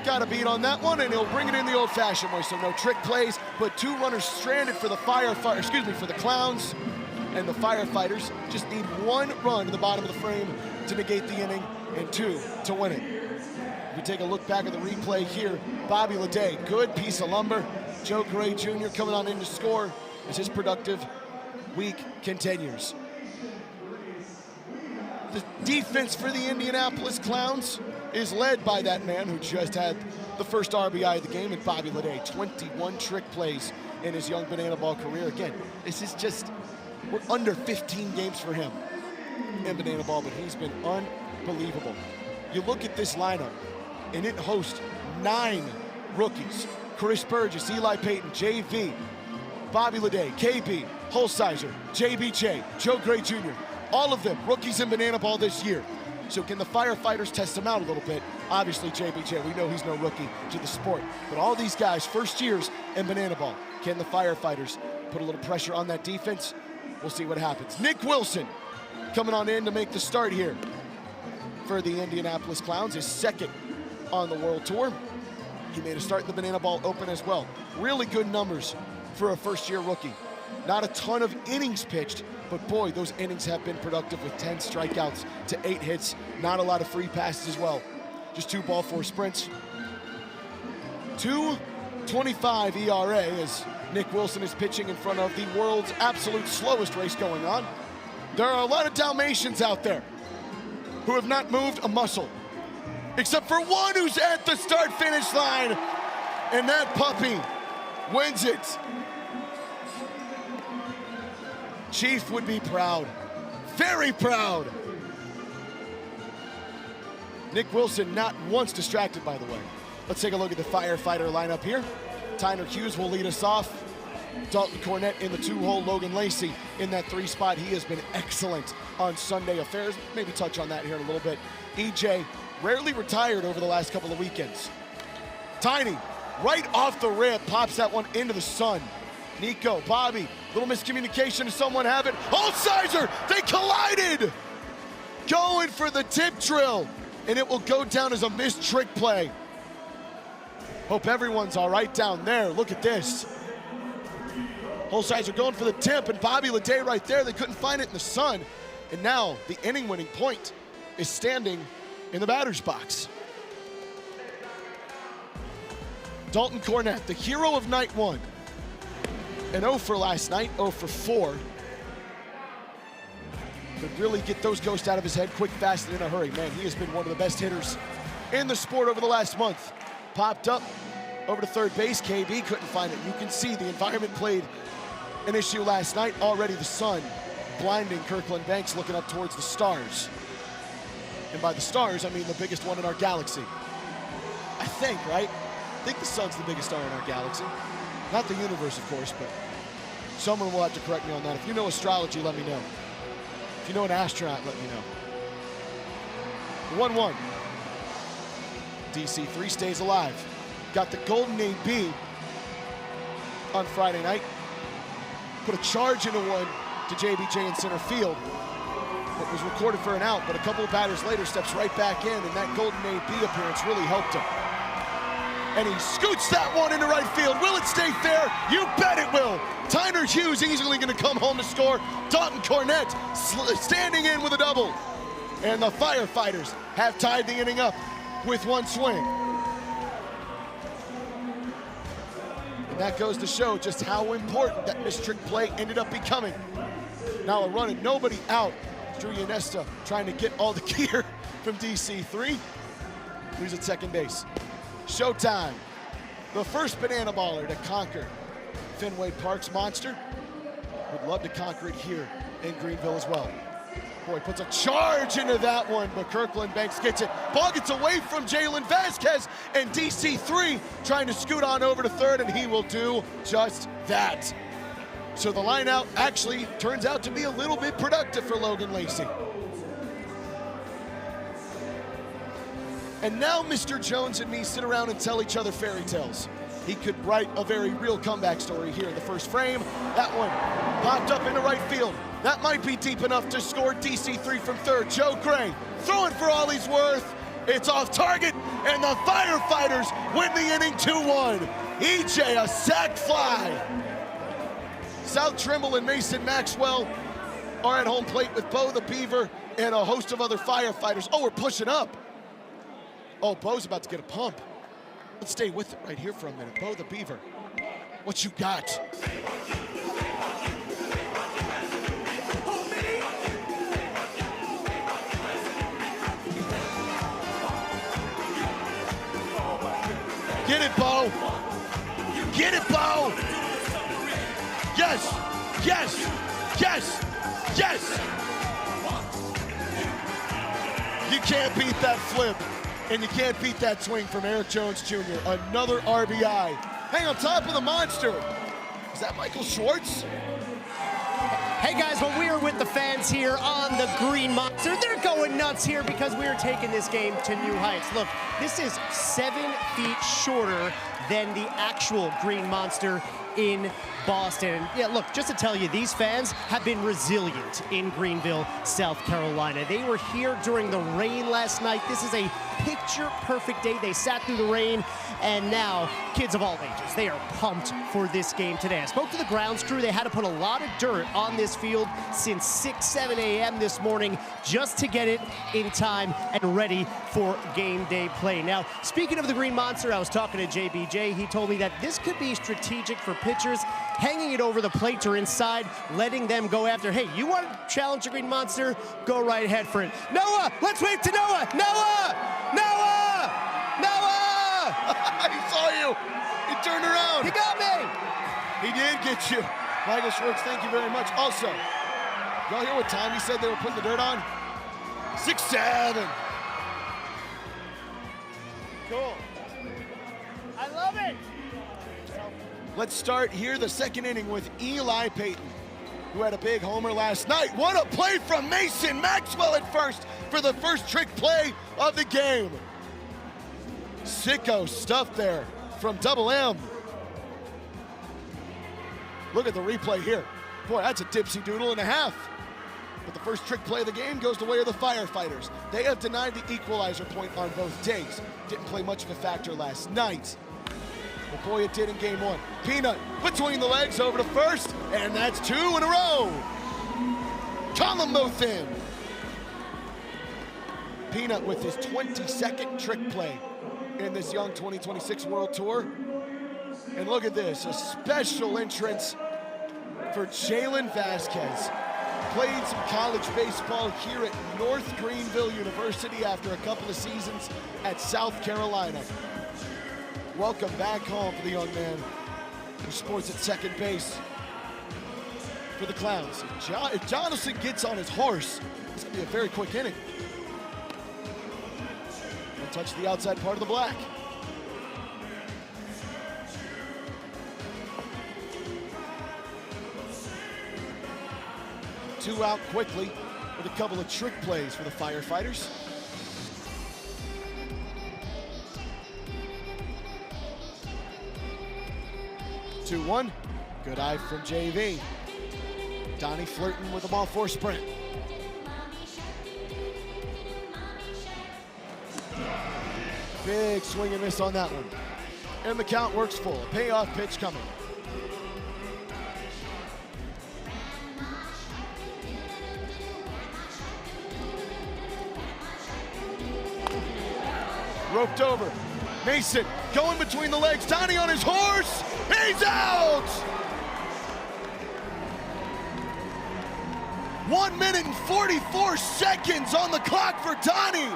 got a beat on that one, and he'll bring it in the old-fashioned way. So no trick plays, but 2 runners stranded for the for the Clowns, and the Firefighters just need 1 run to the bottom of the frame to negate the inning, and 2 to win it. If we take a look back at the replay here, Bobby Leday, good piece of lumber. Joe Gray Jr. coming on in to score as his productive week continues. The defense for the Indianapolis Clowns is led by that man who just had the first RBI of the game in Bobby Leday. 21 trick plays in his young banana ball career. Again, this is just, we're under 15 games for him in banana ball, but he's been unbelievable. You look at this lineup, and it hosts 9 rookies. Chris Burgess, Eli Payton, JV, Bobby Leday, KB, Holsizer, JBJ, Joe Gray Jr., all of them rookies in banana ball this year. So can the Firefighters test them out a little bit? Obviously, JBJ, we know he's no rookie to the sport. But all these guys, first years in banana ball. Can the Firefighters put a little pressure on that defense? We'll see what happens. Nick Wilson coming on in to make the start here for the Indianapolis Clowns, his second on the World Tour. He made a start in the banana ball open as well. Really good numbers for a first-year rookie. Not a ton of innings pitched, but boy, those innings have been productive with 10 strikeouts to 8 hits. Not a lot of free passes as well. Just 2 ball 4 sprints. 2.25 ERA as Nick Wilson is pitching in front of the world's absolute slowest race going on. There are a lot of Dalmatians out there who have not moved a muscle, except for one who's at the start-finish line, and that puppy wins it. Chief would be proud, very proud. Nick Wilson not once distracted, by the way. Let's take a look at the Firefighter lineup here. Tyner Hughes will lead us off. Dalton Cornett in the 2-hole, Logan Lacey in that 3 spot. He has been excellent on Sunday affairs. Maybe touch on that here in a little bit. EJ rarely retired over the last couple of weekends. Tiny, right off the rip, pops that one into the sun. Nico, Bobby, little miscommunication. Does someone have it? Holsizer, they collided! Going for the tip drill, and it will go down as a missed trick play. Hope everyone's all right down there. Look at this. Holsizer going for the tip, and Bobby Leday right there. They couldn't find it in the sun. And now the inning-winning point is standing in the batter's box. Dalton Cornett, the hero of night 1. An 0 for last night, 0 for 4. Could really get those ghosts out of his head quick, fast, and in a hurry. Man, he has been one of the best hitters in the sport over the last month. Popped up over to third base. KB couldn't find it. You can see the environment played an issue last night. Already the sun blinding Kirkland Banks, looking up towards the stars. And by the stars, I mean the biggest one in our galaxy. I think, right? I think the sun's the biggest star in our galaxy. Not the universe, of course, but someone will have to correct me on that. If you know astrology, let me know. If you know an astronaut, let me know. 1-1. DC3 stays alive. Got the Golden AB on Friday night. Put a charge into one to JBJ in center field. It was recorded for an out, but a couple of batters later steps right back in, and that Golden AB appearance really helped him. And he scoots that one into right field. Will it stay fair? You bet it will. Tyner Hughes easily going to come home to score. Dalton Cornett standing in with a double. And the Firefighters have tied the inning up with 1 swing. And that goes to show just how important that missed trick play ended up becoming. Now a run and nobody out. Drew Yanesta trying to get all the gear from DC3. Who's at second base? Showtime. The first banana baller to conquer Fenway Park's monster. Would love to conquer it here in Greenville as well. Boy, puts a charge into that one, but Kirkland Banks gets it. Ball gets away from Jalen Vasquez, and DC3 trying to scoot on over to third, and he will do just that. So the line out actually turns out to be a little bit productive for Logan Lacey. And now Mr. Jones and me sit around and tell each other fairy tales. He could write a very real comeback story here in the first frame. That one popped up into right field. That might be deep enough to score. DC3 from third. Joe Gray throwing for all he's worth. It's off target, and the Firefighters win the inning 2-1. EJ, a sac fly. South Trimble and Mason Maxwell are at home plate with Bo the Beaver and a host of other Firefighters. Oh, we're pushing up. Oh, Bo's about to get a pump. Let's stay with it right here for a minute. Bo the Beaver, what you got? Get it, Bo. Get it, Bo. Yes, yes, yes, yes. You can't beat that flip, and you can't beat that swing from Eric Jones Jr. Another RBI. Hang on top of the monster. Is that Michael Schwartz?
Hey guys, well, we are with the fans here on the Green Monster. They're going nuts here because we are taking this game to new heights. Look, this is 7 feet shorter than the actual Green Monster in Boston. Yeah, look, just to tell you, these fans have been resilient in Greenville, South Carolina. They were here during the rain last night. This is a picture-perfect day. They sat through the rain, and now kids of all ages, they are pumped for this game today. I spoke to the grounds crew. They had to put a lot of dirt on this field since 6, 7 a.m. this morning just to get it in time and ready for game day play. Now, speaking of the Green Monster, I was talking to JBJ. He told me that this could be strategic for pitchers, hanging it over the plate or inside, letting them go after. Hey, you want to challenge the Green Monster? Go right ahead for it. Noah, let's wait to Noah. Noah! Noah! Noah!
He saw you. He turned around.
He got me.
He did get you. Michael Schwartz, thank you very much. Also, y'all hear what time he said they were putting the dirt on? 6-7. Cool.
I love it.
Let's start here the second inning with Eli Payton, who had a big homer last night. What a play from Mason Maxwell at first for the first trick play of the game. Sicko stuff there from Double M. Look at the replay here. Boy, that's a dipsy doodle and a half. But the first trick play of the game goes the way of the Firefighters. They have denied the equalizer point on both days. Didn't play much of a factor last night. But boy, it did in game one. Peanut between the legs over to first, and that's 2 in a row. Call them both in. Peanut with his 22nd trick play in this young 2026 World Tour. And look at this, a special entrance for Jalen Vasquez. Played some college baseball here at North Greenville University after a couple of seasons at South Carolina. Welcome back home for the young man who sports at second base for the Clowns. If Jonathan gets on his horse, it's going to be a very quick inning. And touch the outside part of the black. Two out quickly with a couple of trick plays for the Firefighters. Two, 1. Good eye from JV. Donnie flirting with the ball for sprint. Big swing and miss on that one. And the count works full. Payoff pitch coming. Roped over. Mason going between the legs. Donnie on his horse. He's out! 1 minute and 44 seconds on the clock for Donnie.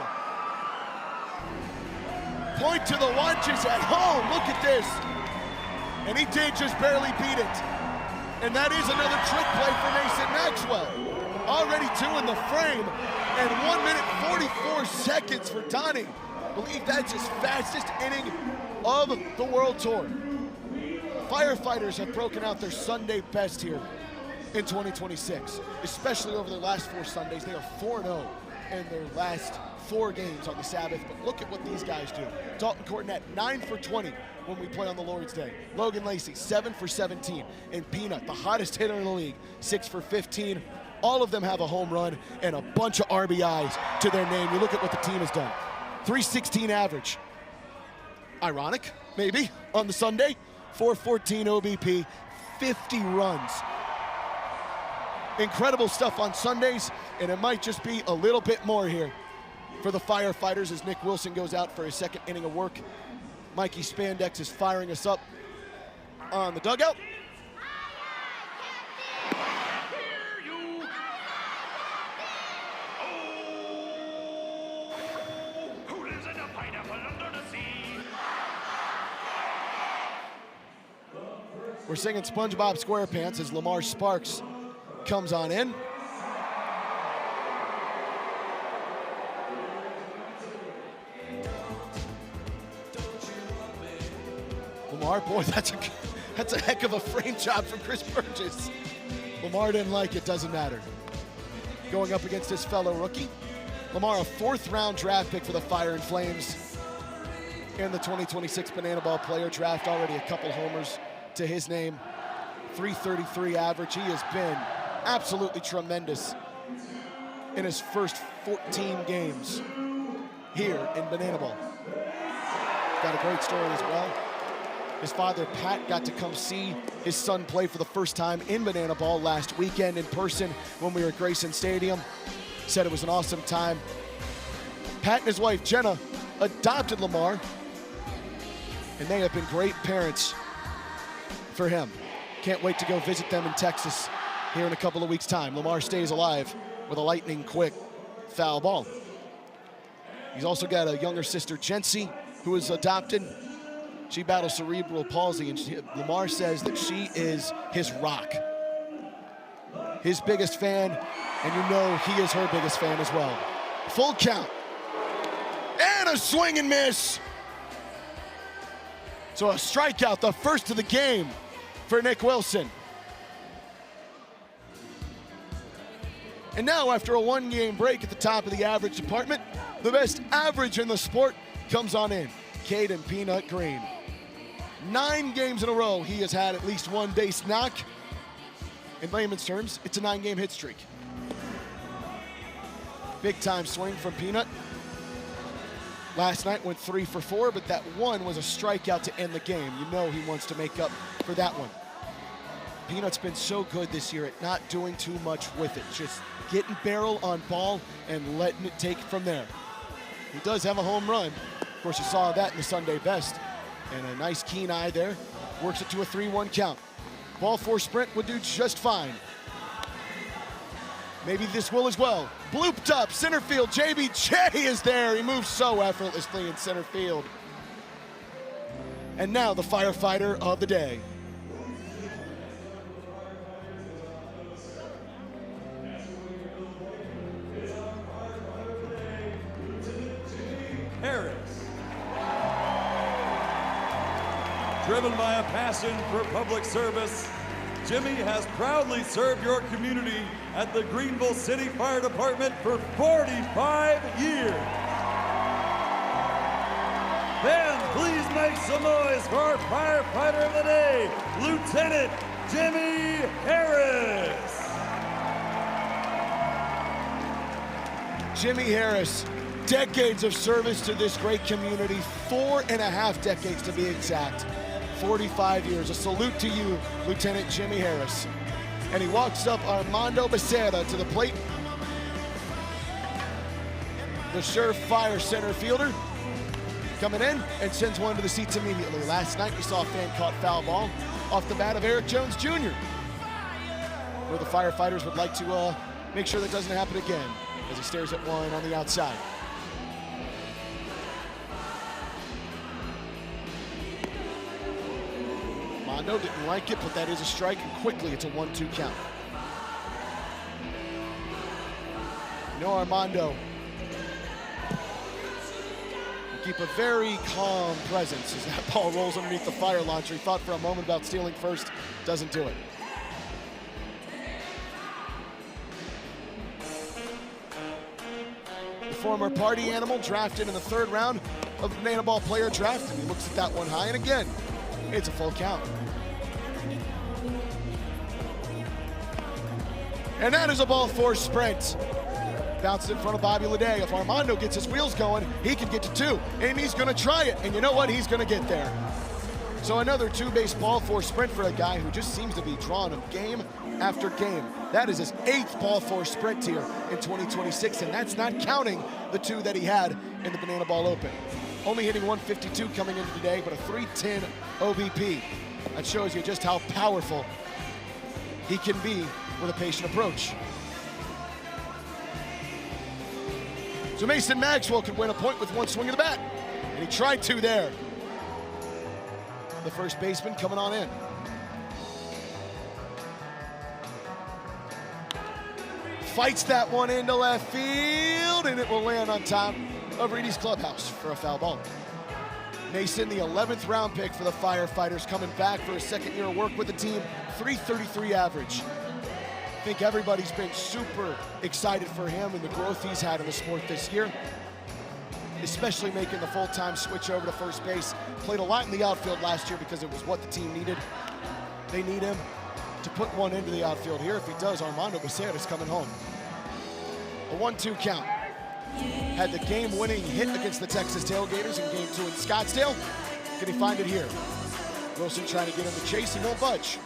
Point to the watches at home. Look at this. And he did just barely beat it. And that is another trick play for Mason Maxwell. Already 2 in the frame. And 1 minute 44 seconds for Donnie. I believe that's his fastest inning of the World Tour. Firefighters have broken out their Sunday best here in 2026, especially over their last 4 Sundays. They are 4-0 in their last 4 games on the Sabbath, but look at what these guys do. Dalton Cornett, 9 for 20 when we play on the Lord's Day. Logan Lacey, 7 for 17. And Peanut, the hottest hitter in the league, 6 for 15. All of them have a home run and a bunch of RBIs to their name. You look at what the team has done. 316 average. Ironic, maybe, on the Sunday. 414 OBP, 50 runs. Incredible stuff on Sundays, and it might just be a little bit more here for the Firefighters as Nick Wilson goes out for his second inning of work. Mikey Spandex is firing us up on the dugout. We're singing SpongeBob SquarePants as Lamar Sparks comes on in. Lamar, boy, that's a heck of a frame job from Chris Burgess. Lamar didn't like it, doesn't matter. Going up against his fellow rookie. Lamar, a 4th-round draft pick for the Fire and Flames in the 2026 Banana Ball Player Draft. Already a couple homers to his name. 333 average. He has been absolutely tremendous in his first 14 games here in Banana Ball. Got a great story as well. His father, Pat, got to come see his son play for the first time in Banana Ball last weekend in person when we were at Grayson Stadium. Said it was an awesome time. Pat and his wife, Jenna, adopted Lamar, and they have been great parents for him. Can't wait to go visit them in Texas here in a couple of weeks' time. Lamar stays alive with a lightning-quick foul ball. He's also got a younger sister, Jency, who is adopted. She battles cerebral palsy, and Lamar says that she is his rock. His biggest fan, and you know he is her biggest fan as well. Full count. And a swing and miss. So a strikeout, the first of the game for Nick Wilson. And now, after a 1-game break at the top of the average department, the best average in the sport comes on in. Caden Peanut Green. 9 games in a row, he has had at least one base knock. In layman's terms, it's a 9-game hit streak. Big time swing from Peanut. Last night went 3 for 4, but that one was a strikeout to end the game. You know he wants to make up for that one. Peanut's been so good this year at not doing too much with it. Just getting barrel on ball and letting it take from there. He does have a home run. Of course, you saw that in the Sunday best. And a nice keen eye there. Works it to a 3-1 count. Ball 4 sprint would do just fine. Maybe this will as well. Blooped up, center field. JBJ is there. He moves so effortlessly in center field. And now the firefighter of the day.
Harris. Driven by a passion for public service, Jimmy has proudly served your community at the Greenville City Fire Department for 45 years. Then please make some noise for our firefighter of the day, Lieutenant Jimmy Harris.
Jimmy Harris, decades of service to this great community, 4.5 decades to be exact. 45 years. A salute to you, Lieutenant Jimmy Harris. And he walks up Armando Becerra to the plate. The surefire center fielder coming in and sends one to the seats immediately. Last night we saw a fan-caught foul ball off the bat of Eric Jones Jr., where the firefighters would like to make sure that doesn't happen again as he stares at one on the outside. Armando didn't like it, but that is a strike, and quickly it's a 1-2 count. You know Armando will keep a very calm presence as that ball rolls underneath the fire launcher. He thought for a moment about stealing first, doesn't do it. The former party animal drafted in the 3rd round of the Banana Ball Player Draft, and he looks at that one high, and again, it's a full count. And that is a ball 4 sprint. Bounced in front of Bobby Leday. If Armando gets his wheels going, he can get to 2. And he's gonna try it. And you know what? He's gonna get there. So another 2-base ball 4 sprint for a guy who just seems to be drawn of game after game. That is his 8th ball 4 sprint here in 2026. And that's not counting the 2 that he had in the Banana Ball Open. Only hitting 152 coming into today, but a 310 OBP. That shows you just how powerful he can be with a patient approach. So Mason Maxwell could win a point with one swing of the bat, and he tried to there. The first baseman coming on in. fights that one into left field, and it will land on top of Reedy's clubhouse for a foul ball. Mason, the 11th round pick for the Firefighters, coming back for his second year of work with the team, 333 average. I think everybody's been super excited for him and the growth he's had in the sport this year, especially making the full-time switch over to first base. Played a lot in the outfield last year because it was what the team needed. They need him to put one into the outfield here. If he does, Armando Becerra's coming home. A 1-2 count. Had the game-winning hit against the Texas Tailgaters in Game 2 in Scottsdale. Can he find it here? Wilson trying to get him to chase. He won't budge.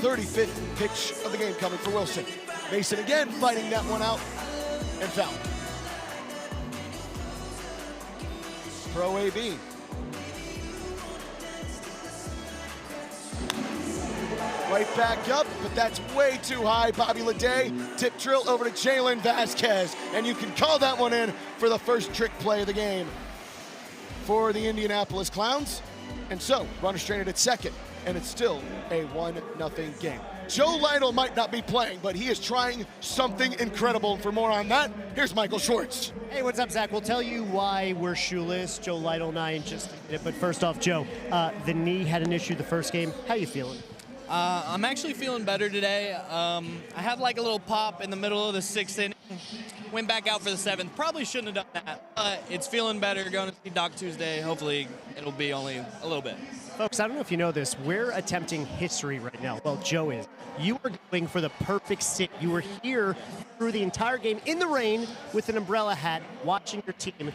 35th pitch of the game coming for Wilson. Mason again fighting that one out and foul. Pro AB. Right back up, but that's way too high. Bobby Leday, tip drill over to Jalen Vasquez, and you can call that one in for the first trick play of the game for the Indianapolis Clowns. And so, runner stranded at second, and it's still a 1-0 game. Joe Lytle might not be playing, but he is trying something incredible. For more on that, here's Michael Schwartz.
Hey, what's up, Zach? We'll tell you why we're shoeless. Joe Lytle and I in just a minute. But first off, Joe, the knee had an issue the first game. How you feeling?
I'm actually feeling better today. I had like a little pop in the middle of the 6th inning. Went back out for the 7th. Probably shouldn't have done that, but it's feeling better. Going to see Doc Tuesday. Hopefully it'll be only a little bit.
Folks, I don't know if you know this. We're attempting history right now. Well, Joe is. You are going for the perfect sit. You were here through the entire game in the rain with an umbrella hat watching your team.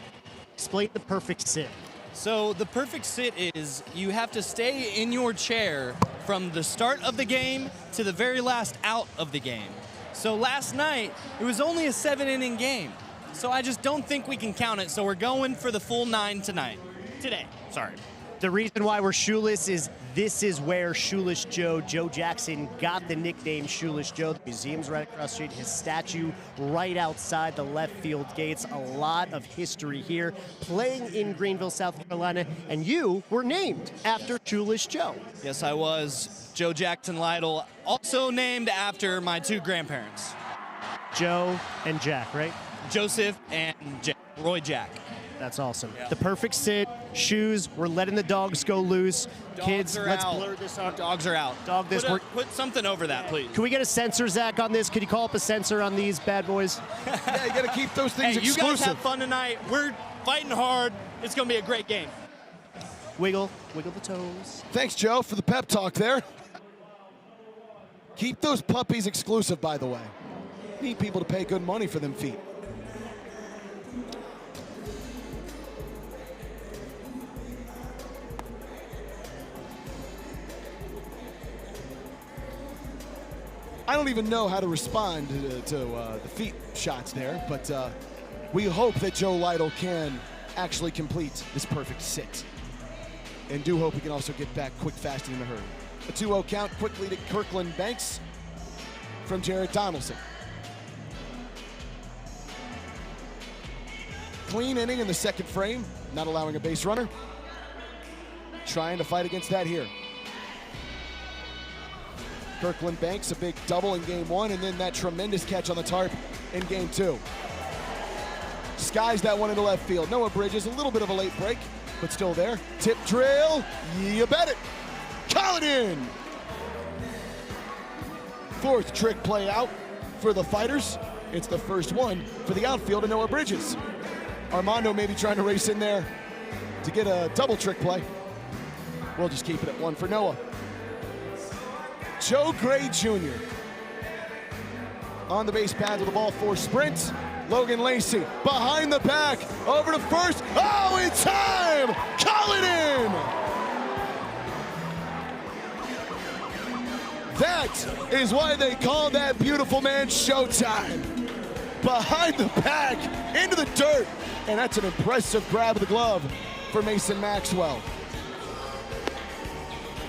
Explain the perfect sit.
So the perfect sit is you have to stay in your chair from the start of the game to the very last out of the game. So last night, it was only a 7-inning game. So I just don't think we can count it. So we're going for the full 9 tonight. Today, sorry.
The reason why we're shoeless is this is where Shoeless Joe, Joe Jackson, got the nickname Shoeless Joe. The museum's right across the street, his statue right outside the left field gates. A lot of history here, playing in Greenville, South Carolina, and you were named after Shoeless Joe.
Yes, I was. Joe Jackson Lytle, also named after my 2 grandparents.
Joe and Jack, right?
Joseph and Jack, Roy Jack.
That's awesome.
Yeah.
The perfect sit, shoes, we're letting the dogs go loose.
Dogs
Kids,
are
let's
out.
blur this up.
Dogs are out.
Dog this.
Put something over that, please.
Can we get a censor, Zach, on this? Could you call up a censor on these bad boys?
Yeah, you got to keep those things
hey,
exclusive.
You guys have fun tonight. We're fighting hard. It's going to be a great game.
Wiggle the toes.
Thanks, Joe, for the pep talk there. Keep those puppies exclusive, by the way. Need people to pay good money for them feet. I don't even know how to respond to the feet shots there, but we hope that Joe Lytle can actually complete this perfect sit. And do hope he can also get back quick, fast, and in a hurry. A 2-0 count quickly to Kirkland Banks from Jared Donaldson. Clean inning in the second frame, not allowing a base runner. Trying to fight against that here. Kirkland Banks, a big double in game 1, and then that tremendous catch on the tarp in game 2. Skies that one into left field. Noah Bridges, a little bit of a late break, but still there. Tip drill, you bet it. Call it in. 4th trick play out for the Fighters. It's the first one for the outfield and Noah Bridges. Armando maybe trying to race in there to get a double trick play. We'll just keep it at 1 for Noah. Joe Gray Jr. on the base pad with the ball 4 sprint. Logan Lacey behind the back, over to first. Oh, in time! Call it in! That is why they call that beautiful man Showtime. Behind the back, into the dirt, and that's an impressive grab of the glove for Mason Maxwell.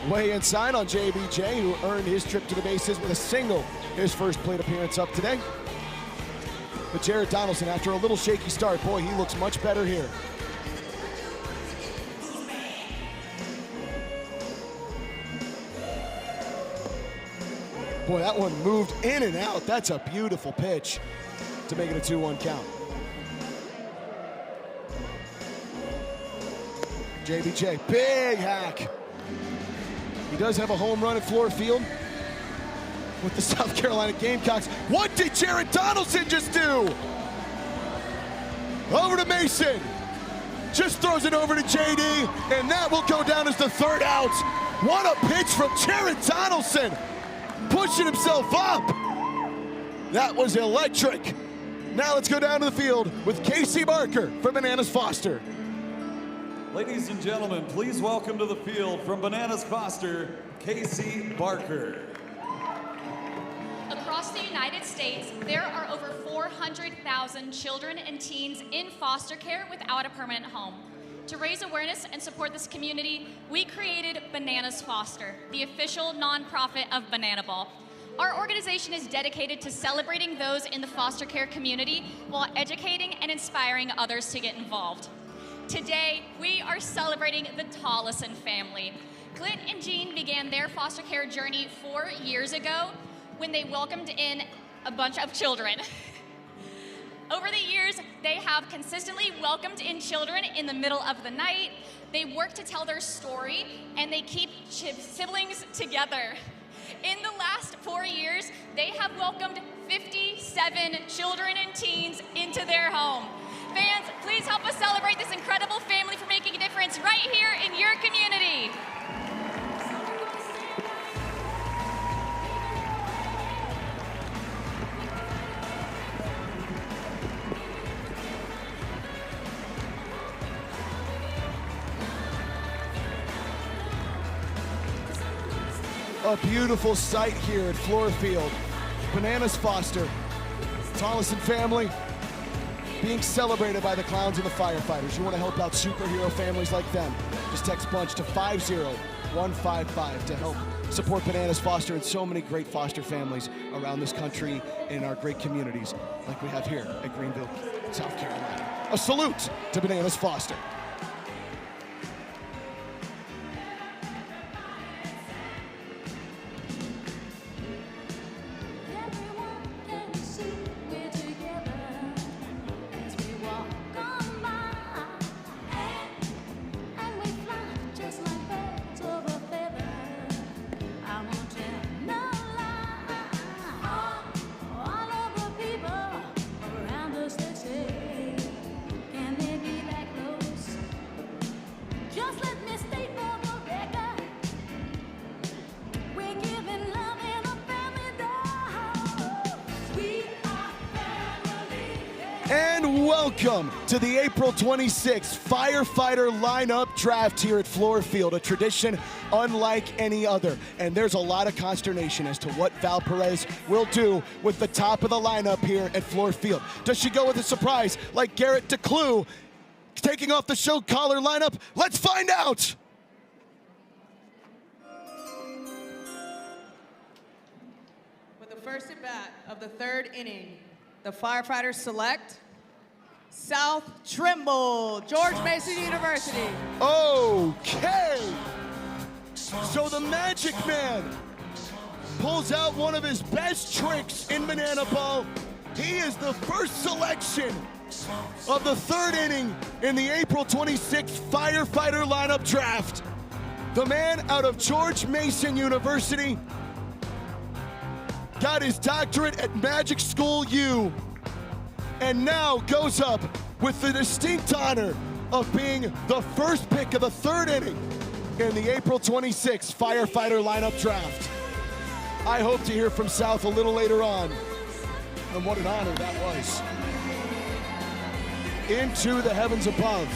Way inside on JBJ, who earned his trip to the bases with a single, his first plate appearance up today. But Jared Donaldson, after a little shaky start, boy, he looks much better here. Boy, that one moved in and out. That's a beautiful pitch to make it a 2-1 count. JBJ, big hack. He does have a home run at Floor Field with the South Carolina Gamecocks. What did Jared Donaldson just do? Over to Mason. Just throws it over to JD, and that will go down as the third out. What a pitch from Jared Donaldson, pushing himself up. That was electric. Now let's go down to the field with Casey Barker from Bananas Foster.
Ladies and gentlemen, please welcome to the field from Bananas Foster, Casey Barker.
Across the United States, there are over 400,000 children and teens in foster care without a permanent home. To raise awareness and support this community, we created Bananas Foster, the official nonprofit of Banana Ball. Our organization is dedicated to celebrating those in the foster care community while educating and inspiring others to get involved. Today, we are celebrating the Tollison family. Clint and Jean began their foster care journey 4 years ago when they welcomed in a bunch of children. Over the years, they have consistently welcomed in children in the middle of the night. They work to tell their story, and they keep siblings together. In the last 4 years, they have welcomed 57 children and teens into their home. Fans, please help us celebrate this incredible family for making a difference right here in your community.
A beautiful sight here at Floor Field. Bananas Foster, Tollison family, being celebrated by the clowns and the firefighters. You want to help out superhero families like them, just text BUNCH to 50155 to help support Bananas Foster and so many great foster families around this country in our great communities like we have here at Greenville, South Carolina. A salute to Bananas Foster. And welcome to the April 26th Firefighter lineup draft here at Floor Field, a tradition unlike any other. And there's a lot of consternation as to what Val Perez will do with the top of the lineup here at Floor Field. Does she go with a surprise like Garrett DeClue taking off the show collar lineup? Let's find out.
With the first at bat of the third inning, the Firefighters select South Trimble, George Mason University.
Okay. So the Magic Man pulls out one of his best tricks in Banana Ball. He is the first selection of the third inning in the April 26th Firefighter lineup draft. The man out of George Mason University got his doctorate at Magic School U, and now goes up with the distinct honor of being the first pick of the third inning in the April 26th Firefighter lineup draft. I hope to hear from South a little later on, and what an honor that was. Into the heavens above.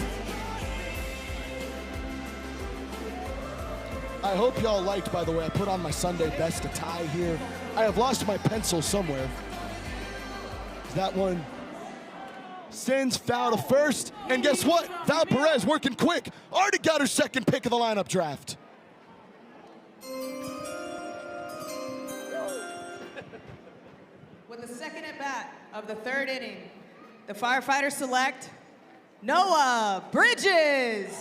I hope y'all liked, by the way, I put on my Sunday best to tie here. I have lost my pencil somewhere. That one sends foul to first, and guess what? Val Perez working quick. Already got her second pick of the lineup draft.
With the second at bat of the third inning, the Firefighters select Noah Bridges.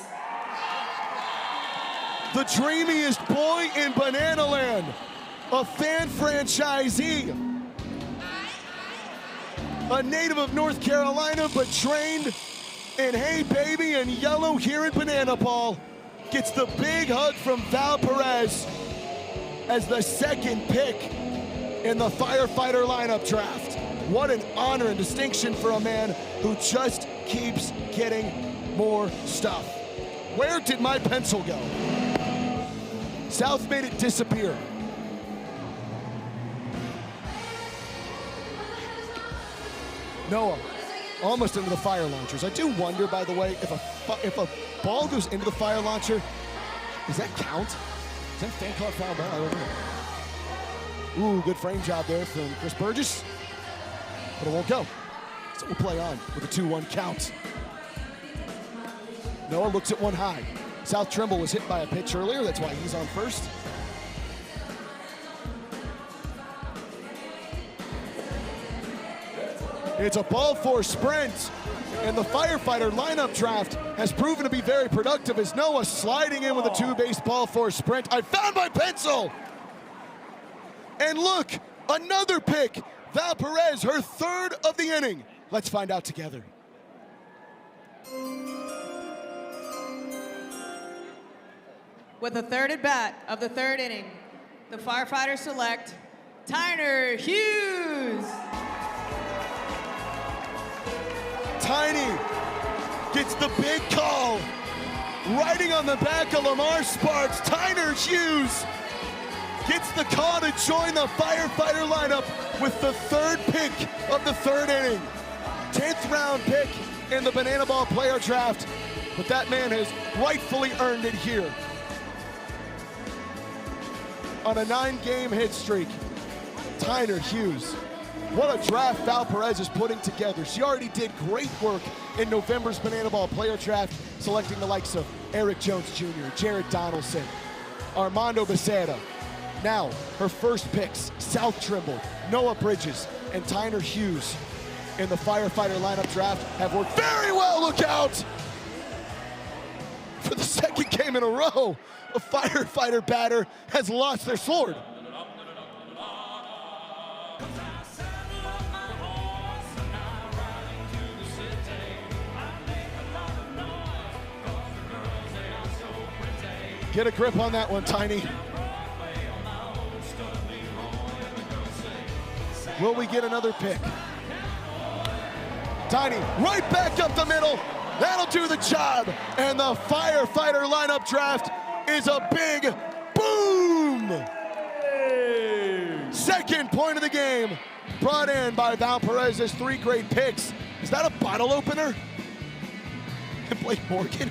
The dreamiest boy in Banana Land. a fan franchisee, a native of North Carolina, but trained in Hey Baby and yellow here in Banana Ball, gets the big hug from Val Perez as the second pick in the Firefighter lineup draft. What an honor and distinction for a man who just keeps getting more stuff. Where did my pencil go? South made it disappear. Noah, almost into the fire launchers. I do wonder, by the way, if a ball goes into the fire launcher, does that count? Is that fan caught foul ball? I don't know. Ooh, good frame job there from Chris Burgess, but it won't go. So we'll play on with a 2-1 count. Noah looks at one high. South Trimble was hit by a pitch earlier, that's why he's on first. It's a ball four sprint, and the Firefighter lineup draft has proven to be very productive as Noah sliding in with a two-base ball four sprint. I found my pencil! And look, another pick. Val Perez, her third of the inning. Let's find out together.
With the third at bat of the third inning, the Firefighters select Tyner Hughes.
Tiny gets the big call. Riding on the back of Lamar Sparks, Tyner Hughes gets the call to join the Firefighter lineup with the third pick of the third inning. 10th round pick in the Banana Ball player draft, but that man has rightfully earned it here. On a 9-game hit streak, Tyner Hughes. What a draft Val Perez is putting together. She already did great work in November's Banana Ball player draft, selecting the likes of Eric Jones Jr., Jared Donaldson, Armando Becerra. Now, her first picks, South Trimble, Noah Bridges, and Tyner Hughes in the Firefighter lineup draft have worked very well. Look out! For the second game in a row, a Firefighter batter has lost their sword. Get a grip on that one, Tiny. Will we get another pick? Tiny, right back up the middle. That'll do the job. And the Firefighter lineup draft is a big boom. Second point of the game, brought in by Val Perez's 3 great picks. Is that a bottle opener? And Blake Morgan?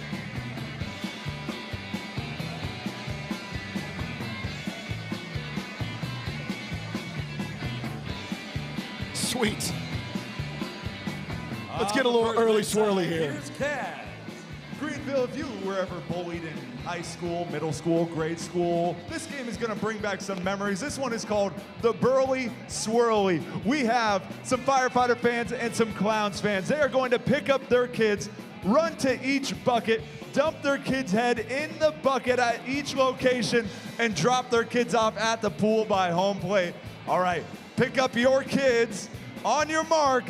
Sweet. Let's get a little early swirly here.
Here's Kaz. Greenville, if you were ever bullied in high school, middle school, grade school, this game is gonna bring back some memories. This one is called the Burly Swirly. We have some Firefighter fans and some Clowns fans. They are going to pick up their kids, run to each bucket, dump their kid's head in the bucket at each location, and drop their kids off at the pool by home plate. All right, pick up your kids. On your mark,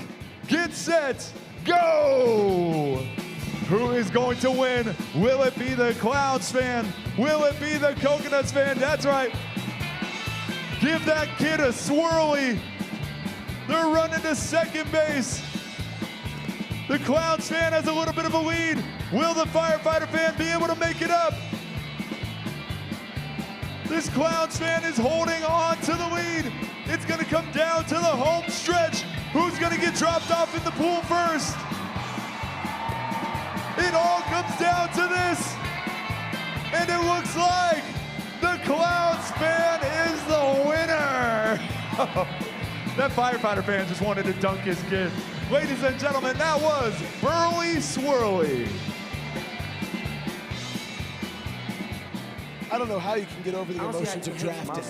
get set, go! Who is going to win? Will it be the Clowns fan? Will it be the Coconuts fan? That's right. Give that kid a swirly. They're running to second base. The Clowns fan has a little bit of a lead. Will the Firefighter fan be able to make it up? This Clowns fan is holding on to the lead. It's gonna come down to the home stretch. Who's gonna get dropped off in the pool first? It all comes down to this. And it looks like the Clowns fan is the winner. That Firefighter fan just wanted to dunk his kid. Ladies and gentlemen, that was Burly Swirly.
I don't know how you can get over the emotions of draft day.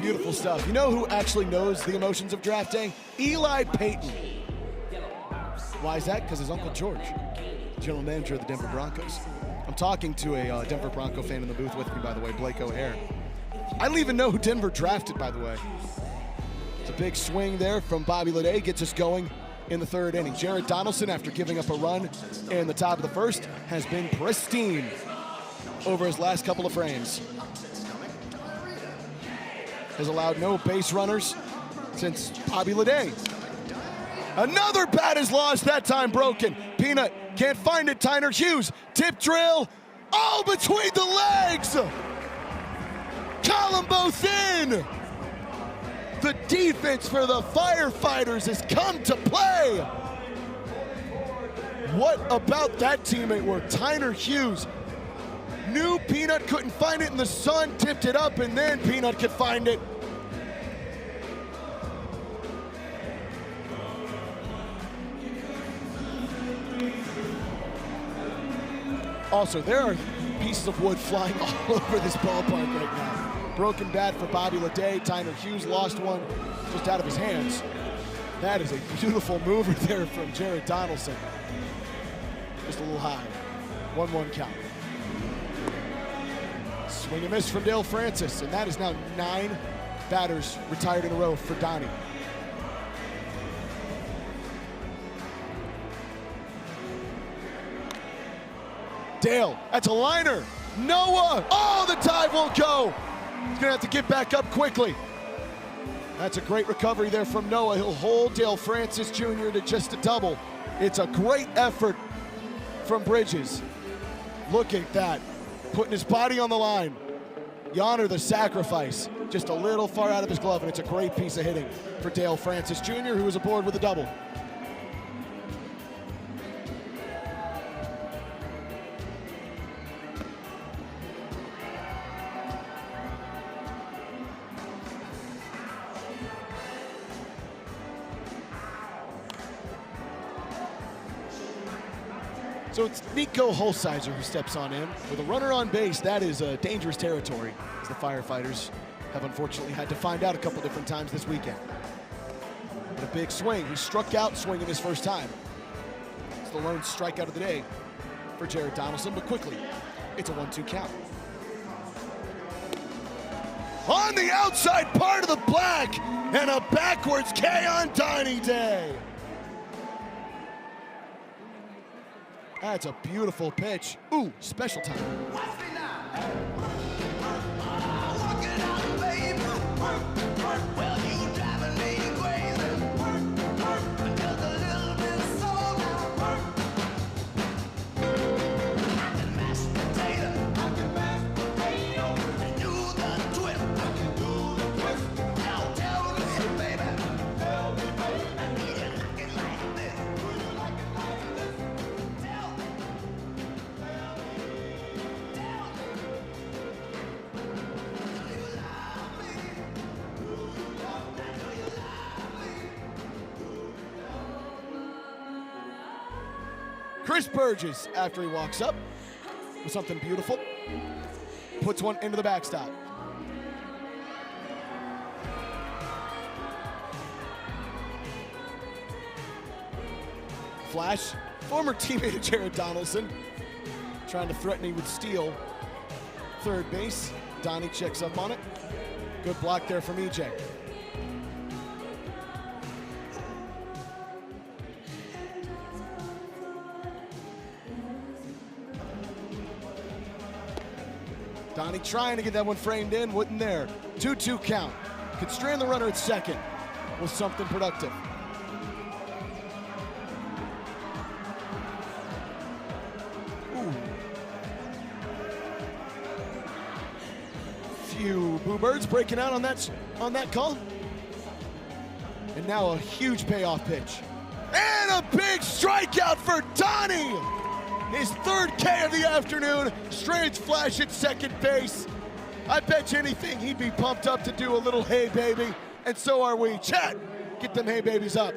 Beautiful stuff. You know who actually knows the emotions of draft day? Eli Payton. Why is that? Because his Uncle George, general manager of the Denver Broncos. I'm talking to a Denver Bronco fan in the booth with me, by the way, Blake O'Hare. I don't even know who Denver drafted, by the way. It's a big swing there from Bobby Lede, gets us going in the third inning. Jared Donaldson, after giving up a run in the top of the first, has been pristine over his last couple of frames. Has allowed no base runners since Bobby Lede. Another bat is lost, that time broken. Peanut can't find it, Tyner Hughes. Tip drill, oh, between the legs! Colombo thin! The defense for the Firefighters has come to play. What about that teammate work? Tyner Hughes knew Peanut couldn't find it in the sun, tipped it up, and then Peanut could find it. Also, there are pieces of wood flying all over this ballpark right now. Broken bat for Bobby Lede. Tyner Hughes lost one just out of his hands. That is a beautiful mover there from Jared Donaldson. Just a little high. 1-1 count. Swing and miss from Dale Francis, and that is now 9 batters retired in a row for Donnie. Dale, that's a liner. Noah, oh, the dive won't go. He's gonna have to get back up quickly. That's a great recovery there from Noah. He'll hold Dale Francis Jr. to just a double. It's a great effort from Bridges. Look at that, putting his body on the line. You honor the sacrifice. Just a little far out of his glove, and it's a great piece of hitting for Dale Francis Jr., who was aboard with a double. So it's Nico Holsizer who steps on in. With a runner on base, that is dangerous territory, as the Firefighters have unfortunately had to find out a couple different times this weekend. But a big swing. He struck out swinging his first time. It's the lone strikeout of the day for Jared Donaldson, but quickly, it's a 1-2 count. On the outside part of the black, and a backwards K on Donnie Day. That's a beautiful pitch. Ooh, special time. Chris Burgess, after he walks up with something beautiful, puts one into the backstop. Flash, former teammate of Jared Donaldson, trying to threaten him with steal. Third base, Donnie checks up on it. Good block there from EJ. Donnie trying to get that one framed in, wouldn't there. 2-2 count. Could strand the runner at second with something productive. Ooh. Few Boo Birds breaking out on that call. And now a huge payoff pitch. And a big strikeout for Donnie! His third K of the afternoon, strange flash at second base. I bet you anything he'd be pumped up to do a little hey baby, and so are we. Chat, get them hey babies up.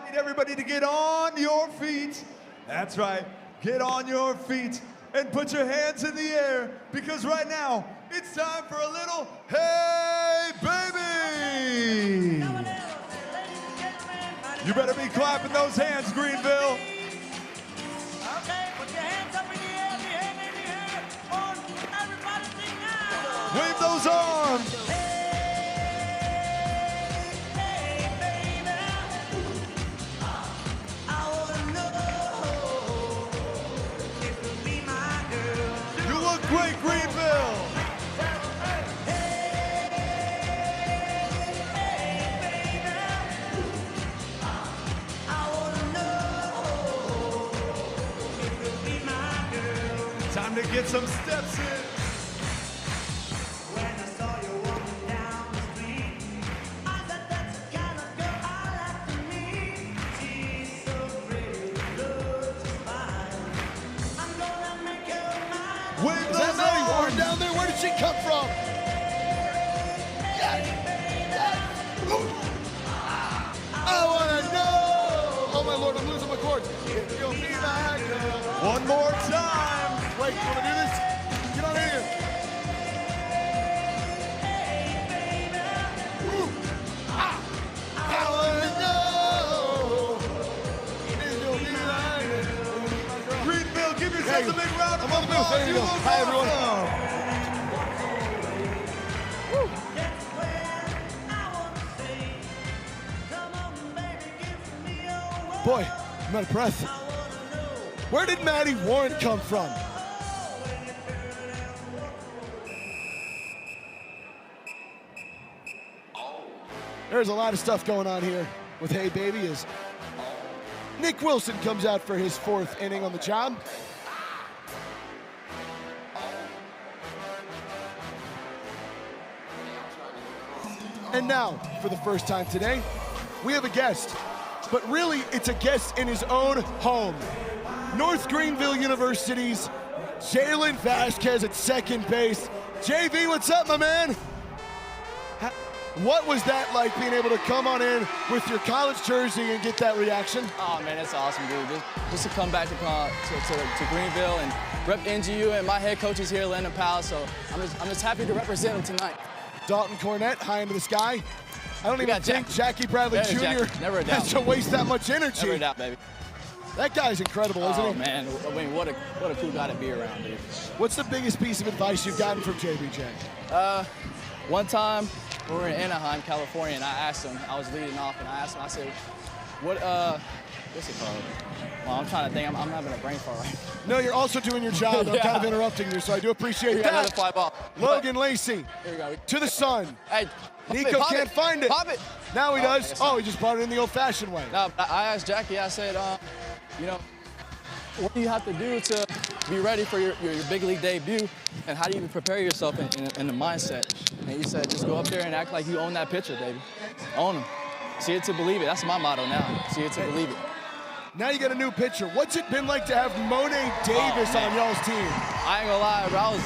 Need everybody to get on your feet. That's right, get on your feet and put your hands in the air, because right now, it's time for a little hey baby. You better be clapping those hands, Greenville.
Okay, put your hands up in the air.
Wave those arms. You look great, Greenville. Time to get some steps in.
Is that Maddie Warren down there? Where did she come from? I wanna know. Oh my Lord, I'm losing my chords. If you'll be my girl.
One more time.
Wait, you wanna do this? Get on in here. I wanna know. If you'll be my girl.
Greenville, give yourselves a big round of
I'm on the move. There you go. Hi, everyone. Boy, I'm out of breath. Where did Maddie Warren come from? There's a lot of stuff going on here with Hey Baby as Nick Wilson comes out for his 4th inning on the job. And now, for the first time today, we have a guest. But really, it's a guest in his own home. North Greenville University's Jalen Vasquez at second base. JV, what's up, my man? What was that like, being able to come on in with your college jersey and get that reaction?
Oh man, that's awesome, dude. Just to come back to Greenville and rep NGU, and my head coach is here, Landon Powell, so I'm just happy to represent him tonight.
Dalton Cornett, high into the sky. I don't even think Jackie Bradley Jr. has to waste that much energy.
Never a doubt, baby.
That guy's incredible, isn't he?
Oh man, I mean, what a cool guy to be around, dude.
What's the biggest piece of advice you've gotten from JBJ?
One time we were in Anaheim, California, and I asked him, I was leading off, and I asked him, I said, what's it called? Well, I'm trying to think, I'm having a brain fart right now.
No, you're also doing your job. I'm kind of interrupting you, so I do appreciate that.
Another fly ball.
Logan Lacey,
Here we go.
to the sun.
Hey,
Nico can't find it.
Pop it.
Now he does. Oh, he just brought it in the old-fashioned way.
No, I asked Jackie, I said, you know, what do you have to do to be ready for your big league debut, and how do you prepare yourself in the mindset? And he said, just go up there and act like you own that pitcher, baby. Own him. See it to believe it. That's my motto now. See it to believe it.
Now you got a new pitcher. What's it been like to have Monet Davis on y'all's team?
I ain't gonna lie, bro.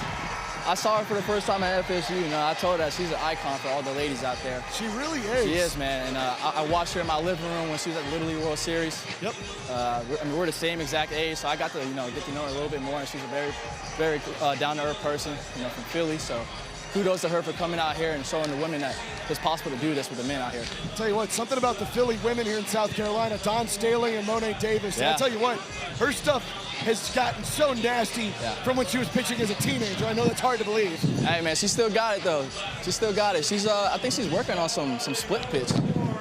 I saw her for the first time at FSU. You know, I told her that she's an icon for all the ladies out there.
She really is.
She is, man. And I watched her in my living room when she was at the Little League World Series.
Yep.
I mean, we're the same exact age, so I got to, get to know her a little bit more. And she's a very, very down-to-earth person, from Philly. So kudos to her for coming out here and showing the women that it's possible to do this with the men out here.
I'll tell you what, something about the Philly women here in South Carolina, Dawn Staley and Monet Davis.
Yeah.
I'll tell you what, her stuff has gotten so nasty from when she was pitching as a teenager. I know that's hard to believe.
Hey, man, she still got it, though. She still got it. She's, I think she's working on some split pitch.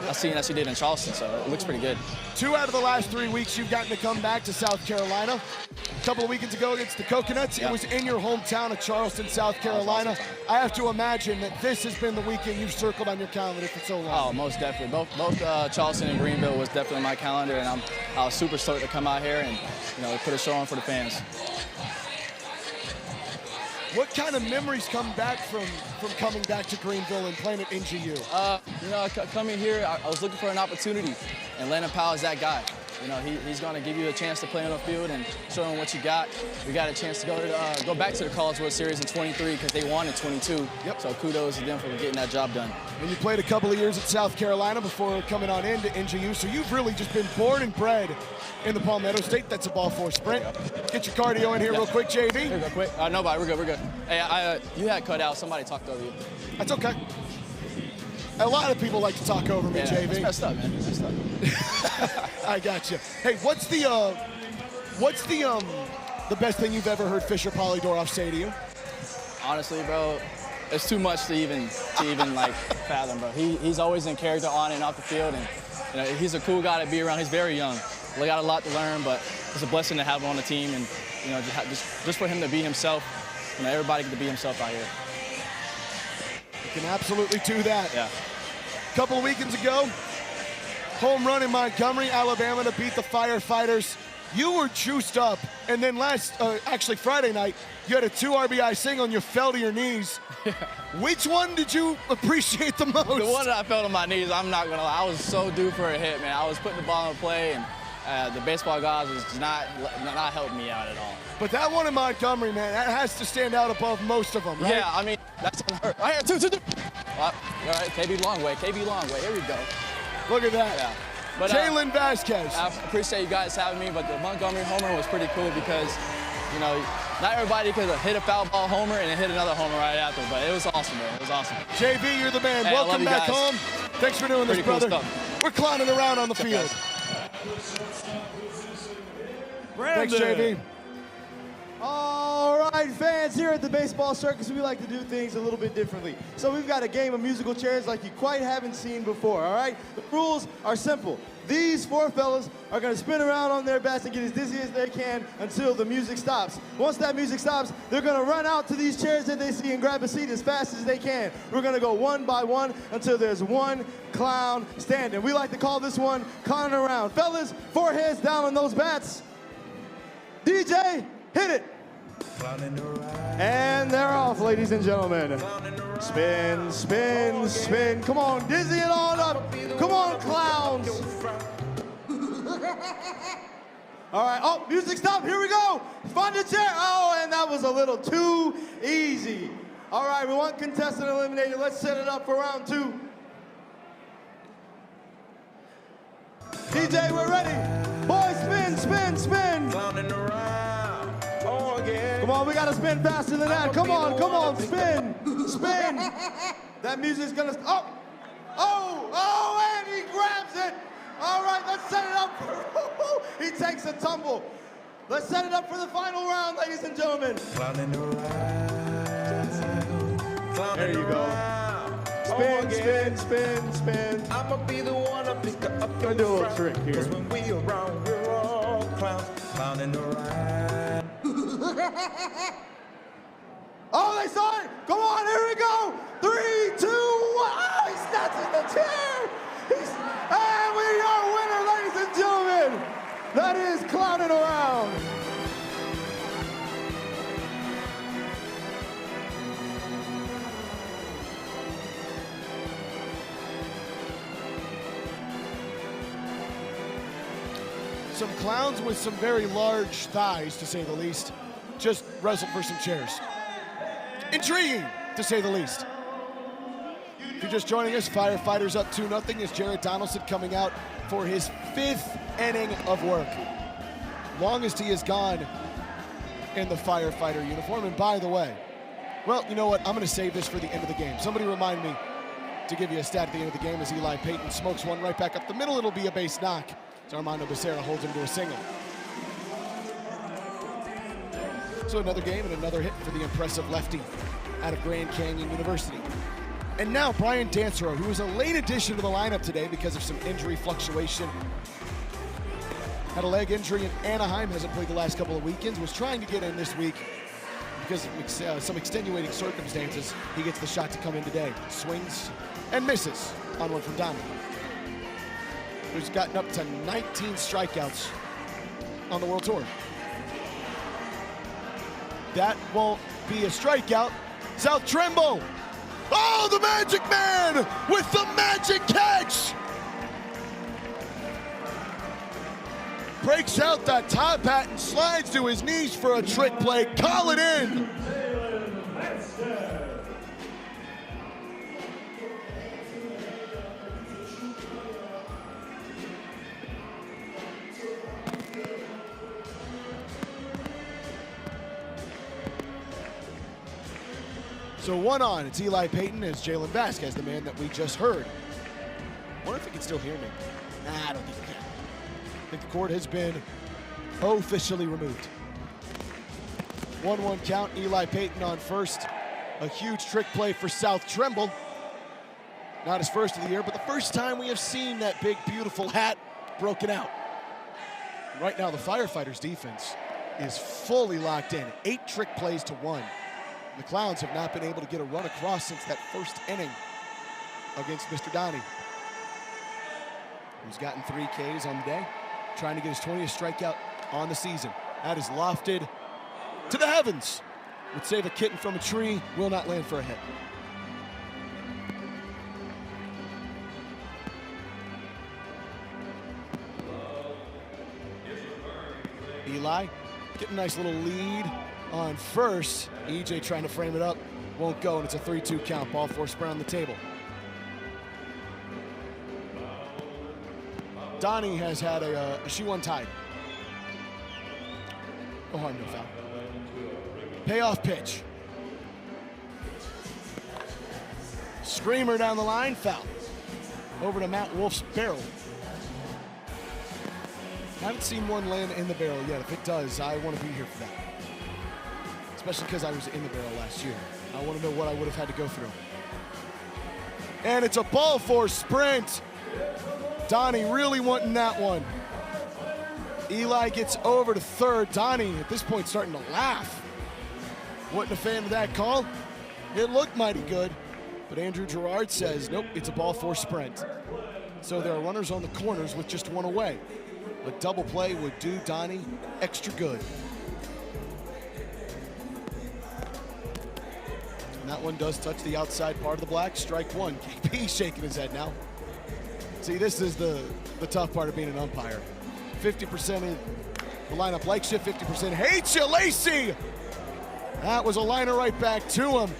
I seen that she did in Charleston, so it looks pretty good.
2 out of the last 3 weeks, you've gotten to come back to South Carolina. A couple of weekends ago against the Coconuts, it was in your hometown of Charleston, South Carolina.
Awesome.
I have to imagine that this has been the weekend you've circled on your calendar for so long.
Oh, most definitely. Both Charleston and Greenville was definitely on my calendar, and I was super stoked to come out here and put a show on for the fans.
What kind of memories come back from coming back to Greenville and playing at NGU?
Coming here, I was looking for an opportunity, and Landon Powell is that guy. He's going to give you a chance to play on the field and show him what you got. We got a chance to go back to the College World Series in 23 because they won in 22.
Yep.
So kudos to them for getting that job done.
And you played a couple of years at South Carolina before coming on into NGU, so you've really just been born and bred in the Palmetto State. That's a ball four sprint. Get your cardio in here real quick, JV.
Here, real quick. Nobody, we're good. Hey, you had cut out. Somebody talked over you.
That's okay. A lot of people like to talk over me, JV.
That's messed up, man. That's messed up.
I got you. Hey, what's the best thing you've ever heard Fisher Polydorov say to you?
Honestly, bro, it's too much to even like fathom, bro. He's always in character on and off the field, and you know, he's a cool guy to be around. He's very young. We got a lot to learn, but it's a blessing to have him on the team, and you know, just for him to be himself. You know, everybody get to be himself out here.
You can absolutely do that.
Yeah.
A couple of weekends ago, home run in Montgomery, Alabama to beat the Firefighters. You were juiced up, and then actually Friday night, you had a 2 RBI single and you fell to your knees. Yeah. Which one did you appreciate the most?
The one that I fell to my knees, I'm not gonna lie, I was so due for a hit, man. I was putting the ball in play, and the baseball guys was not helping me out at all.
But that one in Montgomery, man, that has to stand out above most of them, right?
Yeah, I mean, that's unheard. Right here, two. All right, KB long way, here we go.
Look at that.
Yeah. But,
Jalen Vasquez.
I appreciate you guys having me, but the Montgomery homer was pretty cool because, you know, not everybody could hit a foul ball homer and then hit another homer right after, but it was awesome, man. It was awesome.
JV, you're the man.
Hey,
welcome back
guys.
home. Thanks for doing
pretty
this, brother.
Cool stuff.
We're clowning around on the field. Thanks, JV.
All right, fans, here at the Baseball Circus, we like to do things a little bit differently. So we've got a game of musical chairs like you quite haven't seen before, all right? The rules are simple. These 4 fellas are gonna spin around on their bats and get as dizzy as they can until the music stops. Once that music stops, they're gonna run out to these chairs that they see and grab a seat as fast as they can. We're gonna go one by one until there's one clown standing. We like to call this one clowning around. Fellas, foreheads down on those bats. DJ, hit it. And they're off, ladies and gentlemen. Spin, spin, spin. Come on, dizzy it on up. Come on, clowns. All right, oh, music stop, here we go. Find a chair. Oh, and that was a little too easy. All right, we want contestant eliminated. Let's set it up for round 2. DJ, we're ready. Boys, spin, spin, spin. Come on, we gotta spin faster than that. Come on, spin, spin. That music's gonna, and he grabs it. All right, let's set it up. He takes a tumble. Let's set it up for the final round, ladies and gentlemen. There you go. Spin, spin, spin, spin. I'ma be the one to pick up. Gonna do a little trick here. When we around, we're all clowns, clowning around. Oh, they saw it! Come on, here we go! 3, 2, 1! Oh, he snatches the chair! And we are winner, ladies and gentlemen! That is clowning around.
Some clowns with some very large thighs, to say the least, just wrestled for some chairs. Intriguing, to say the least. If you're just joining us, Firefighters up 2-0 as Jared Donaldson coming out for his 5th inning of work. Longest he has gone in the Firefighter uniform. And by the way, well, you know what? I'm going to save this for the end of the game. Somebody remind me to give you a stat at the end of the game as Eli Payton smokes one right back up the middle. It'll be a base knock. So Armando Becerra holds him to a single. So another game and another hit for the impressive lefty out of Grand Canyon University. And now Brian Dancero, who was a late addition to the lineup today because of some injury fluctuation. Had a leg injury in Anaheim, hasn't played the last couple of weekends, was trying to get in this week because of some extenuating circumstances. He gets the shot to come in today. Swings and misses on one from Donovan, who's gotten up to 19 strikeouts on the World Tour. That won't be a strikeout. South Trimble. Oh, the Magic Man with the magic catch. Breaks out that top hat and slides to his knees for a trick play. Call it in. So 1 on, it's Eli Payton as Jalen Vasquez, the man that we just heard. Wonder if he can still hear me. Nah, I don't think he can. I think the cord has been officially removed. 1-1 count, Eli Payton on first. A huge trick play for South Trimble. Not his first of the year, but the first time we have seen that big, beautiful hat broken out. Right now, the Firefighters defense is fully locked in. 8 trick plays to 1. The Clowns have not been able to get a run across since that first inning against Mr. Donnie, who's gotten 3 Ks on the day, trying to get his 20th strikeout on the season. That is lofted to the heavens. Would save a kitten from a tree, will not land for a hit. Eli getting a nice little lead on first. EJ trying to frame it up, won't go, and it's a 3-2 count. Ball 4 spread on the table. Donnie has had a shoe untied. No harm, no foul. Payoff pitch. Screamer down the line, foul. Over to Matt Wolf's barrel. Haven't seen one land in the barrel yet. If it does, I want to be here for that. Especially because I was in the barrel last year. I want to know what I would have had to go through. And it's a ball 4 sprint. Donnie really wanting that one. Eli gets over to third. Donnie at this point starting to laugh. Wasn't a fan of that call. It looked mighty good, but Andrew Gerard says, nope, it's a ball 4 sprint. So there are runners on the corners with just 1 away. A double play would do Donnie extra good. And that one does touch the outside part of the black. Strike 1. KP shaking his head now. See, this is the tough part of being an umpire. 50% of the lineup likes you, 50% hates you. Lacey! That was a liner right back to him.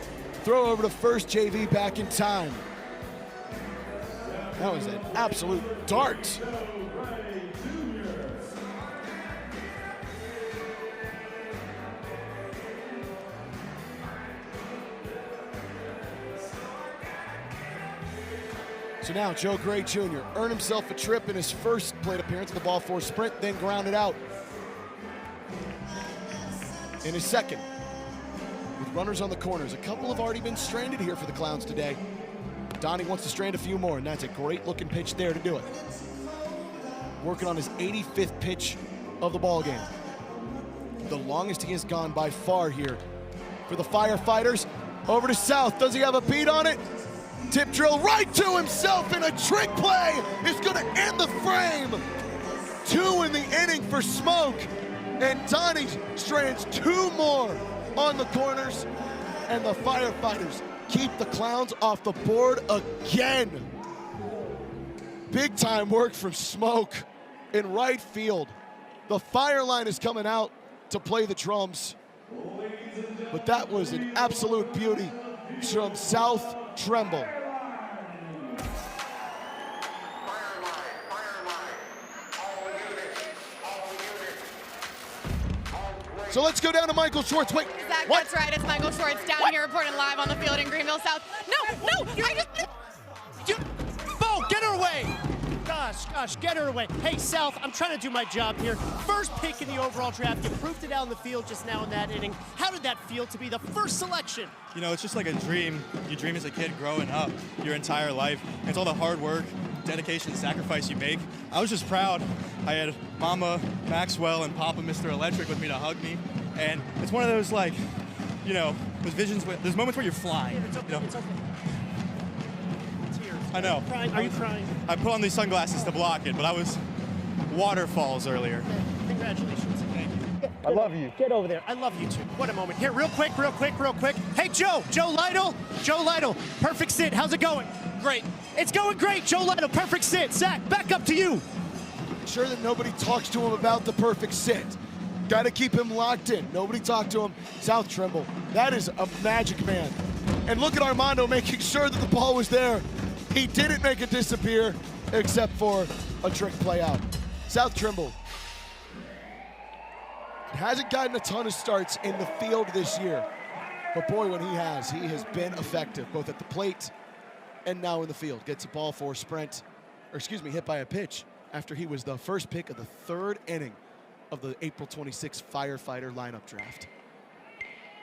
Throw over to first, JV back in time. That was an absolute dart. So now Joe Gray Jr. earned himself a trip in his first plate appearance of the ball 4 sprint, then grounded out in his second. With runners on the corners, a couple have already been stranded here for the Clowns today. Donnie wants to strand a few more, and that's a great looking pitch there to do it. Working on his 85th pitch of the ball game. The longest he has gone by far here for the Firefighters. Over to South, does he have a beat on it? Tip drill right to himself, and a trick play is going to end the frame. 2 in the inning for Smoke, and Donnie strands 2 more on the corners, and the Firefighters keep the Clowns off the board again. Big time work from Smoke in right field. The fire line is coming out to play the drums, but that was an absolute beauty from South Tremble. So let's go down to Michael Schwartz. Wait,
Zach,
what?
that's right. It's Michael Schwartz down here reporting live on the field in Greenville South. No,
Bo, get her away! Gosh, get her away. Hey, South, I'm trying to do my job here. First pick in the overall draft. You proved it out in the field just now in that inning. How did that feel to be the first selection?
You know, it's just like a dream. You dream as a kid growing up your entire life. It's all the hard work, dedication, sacrifice you make. I was just proud. I had Mama Maxwell and Papa Mr. Electric with me to hug me. And it's one of those, like, you know, those visions, there's moments where you're flying.
It's okay,
you know?
it's okay. Tears.
I know.
Are you crying?
I put on these sunglasses to block it, but I was waterfalls earlier.
Congratulations.
Thank you.
I love you. Get over there. I love you too. What a moment. Here, real quick. Hey, Joe Lytle, perfect sit. How's it going? Great. It's going great. Joe Lytle, perfect sit. Zach, back up to you.
Sure that nobody talks to him about the perfect sit. Got to keep him locked in. Nobody talked to him. South Trimble, that is a magic man. And look at Armando making sure that the ball was there. He didn't make it disappear except for a trick play out. South Trimble hasn't gotten a ton of starts in the field this year. But boy, when he has been effective, both at the plate and now in the field. Gets a ball for a sprint, hit by a pitch after he was the first pick of the 3rd inning of the April 26th Firefighter lineup draft.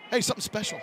Hey, something special.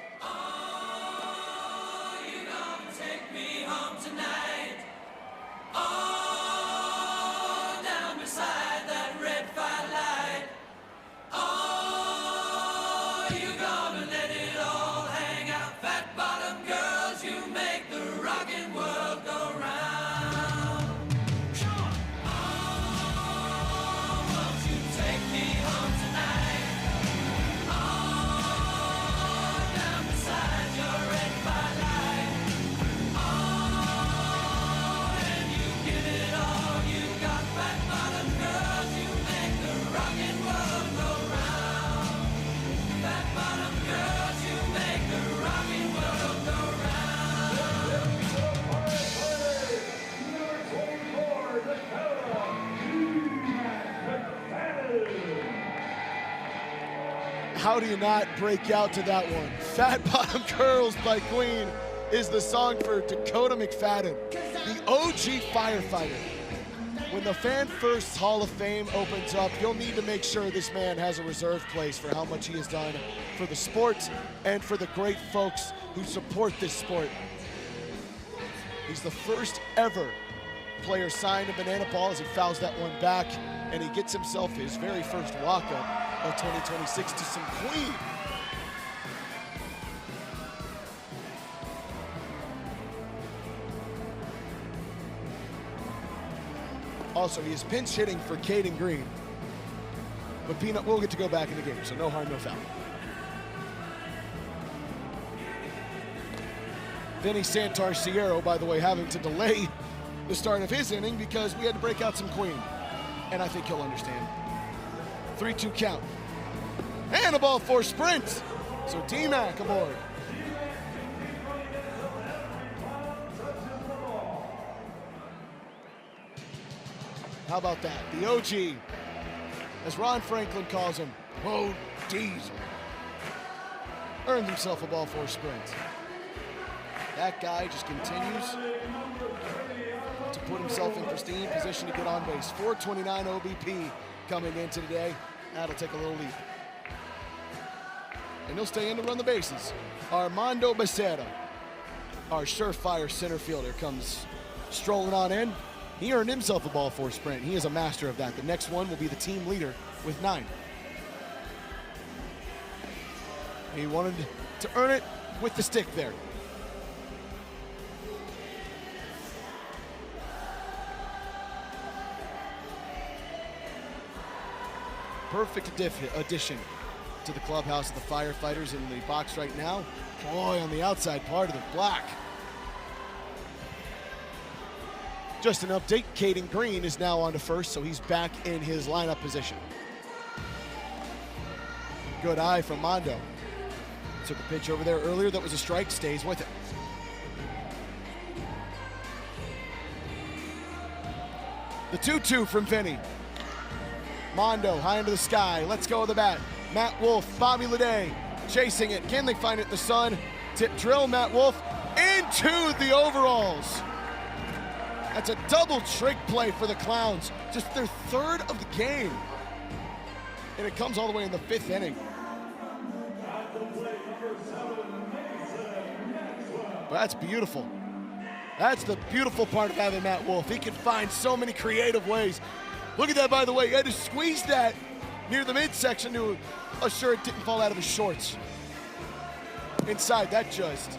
how do you not break out to that one? Fat Bottom Girls by Queen is the song for Dakota McFadden, the OG firefighter. When the Fan First Hall of Fame opens up, you'll need to make sure this man has a reserved place for how much he has done for the sport and for the great folks who support this sport. He's the first ever player signed to Banana Ball as he fouls that one back, and he gets himself his very first walk-up of 2026 to some Queen. Also, he is pinch hitting for Caden Green. But Peanut will get to go back in the game, so no harm, no foul. Vinny Santar-Sierro, by the way, having to delay the start of his inning because we had to break out some Queen. And I think he'll understand. 3-2 count. And a ball for sprint. So D-Mac aboard. How about that? The OG, as Ron Franklin calls him, Bo Diesel, earns himself a ball for sprint. That guy just continues to put himself in pristine position to get on base. 429 OBP coming into today. That'll take a little leap. And he'll stay in to run the bases. Armando Becerra, our surefire center fielder, comes strolling on in. He earned himself a ball for sprint. He is a master of that. The next one will be the team leader with 9. He wanted to earn it with the stick there. Perfect addition to the clubhouse of the Firefighters in the box right now. Boy, on the outside part of the black. Just an update, Caden Green is now on to first, so he's back in his lineup position. Good eye from Mondo. Took a pitch over there earlier that was a strike, stays with it. The 2-2 from Vinny. Mondo high into the sky, let's go with the bat. Matt Wolf, Bobby Leday chasing it. Can they find it in the sun? Tip drill, Matt Wolf into the overalls. That's a double trick play for the Clowns. Just their 3rd of the game. And it comes all the way in the 5th inning. But that's beautiful. That's the beautiful part of having Matt Wolf. He can find so many creative ways. Look at that, by the way. He had to squeeze that near the midsection to assure it didn't fall out of his shorts. Inside, that just.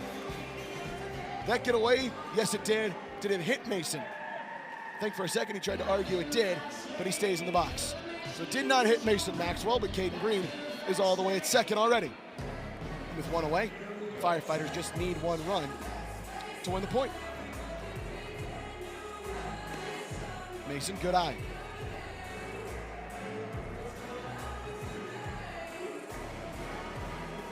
That get away? Yes, it did. Did it hit Mason? I think for a second he tried to argue it did, but he stays in the box. So it did not hit Mason Maxwell, but Caden Green is all the way at second already. With 1 away, Firefighters just need 1 run to win the point. Mason, good eye.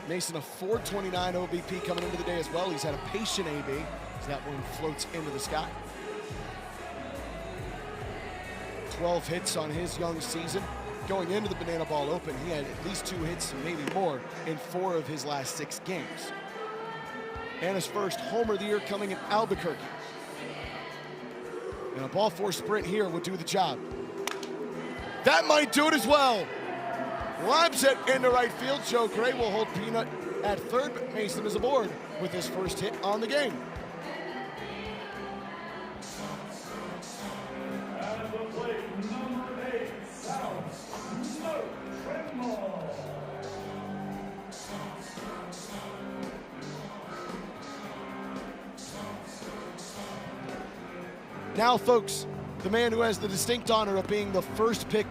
Mason, a 429 OBP coming into the day as well. He's had a patient AB. That one floats into the sky. 12 hits on his young season. Going into the Banana Ball Open, he had at least 2 hits, maybe more, in 4 of his last 6 games. And his first homer of the year coming in Albuquerque. And a ball for sprint here would do the job. That might do it as well. Lobs it into right field. Joe Gray will hold Peanut at third, but Mason is aboard with his first hit on the game. Now, folks, the man who has the distinct honor of being the first pick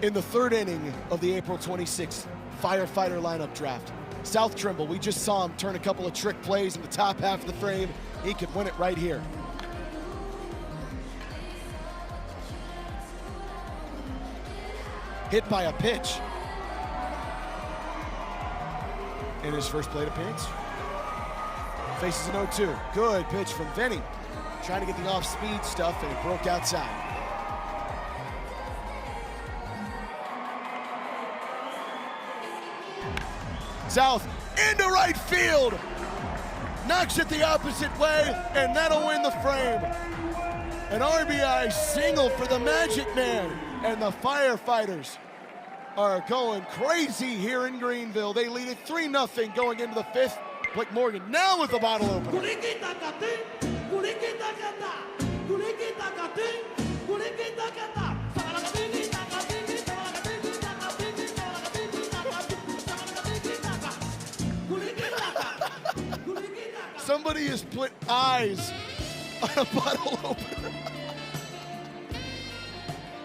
in the 3rd inning of the April 26th Firefighter lineup draft. South Trimble, we just saw him turn a couple of trick plays in the top half of the frame. He could win it right here. Hit by a pitch in his first plate appearance. Faces an 0-2. Good pitch from Vinny. Trying to get the off-speed stuff, and it broke outside. South into right field. Knocks it the opposite way, and that'll win the frame. An RBI single for the Magic Man, and the Firefighters are going crazy here in Greenville. They lead it 3-0 going into the 5th. Blake Morgan now with the bottle opener. Somebody has put eyes on a bottle opener.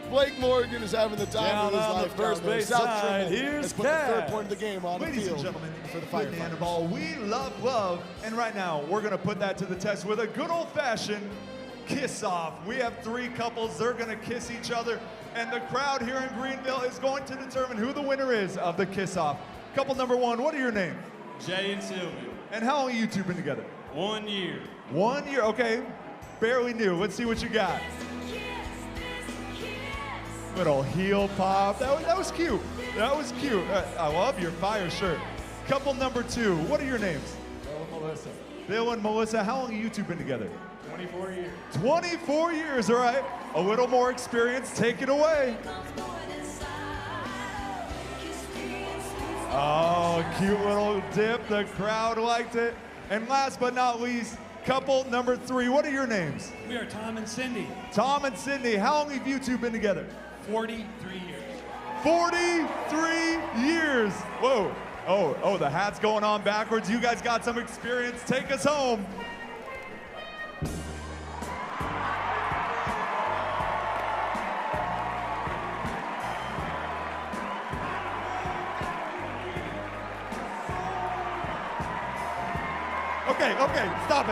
Blake Morgan is having the time of his life.
The first base side, here's
put the 3rd point of the game on
Ladies
the field
and gentlemen,
for the
Banana
Firefighters.
Ball, we love, and right now we're gonna put that to the test with a good old-fashioned kiss-off. We have 3 couples, they're gonna kiss each other, and the crowd here in Greenville is going to determine who the winner is of the kiss-off. Couple number 1, what are your names?
Jay and Sylvie.
And how long have you two been together?
1 year.
1 year, okay. Barely new. Let's see what you got. Little heel pop. That was cute. That was cute. I love your fire shirt. Couple number 2. What are your names?
Bill and Melissa.
Bill and Melissa. How long have you two been together?
24 years.
24 years, all right. A little more experience. Take it away. Oh, cute little dip. The crowd liked it. And last but not least, couple number 3. What are your names?
We are Tom and Cindy.
Tom and Cindy. How long have you two been together?
43 years.
43 years. Whoa. Oh, the hat's going on backwards. You guys got some experience. Take us home. Okay, stop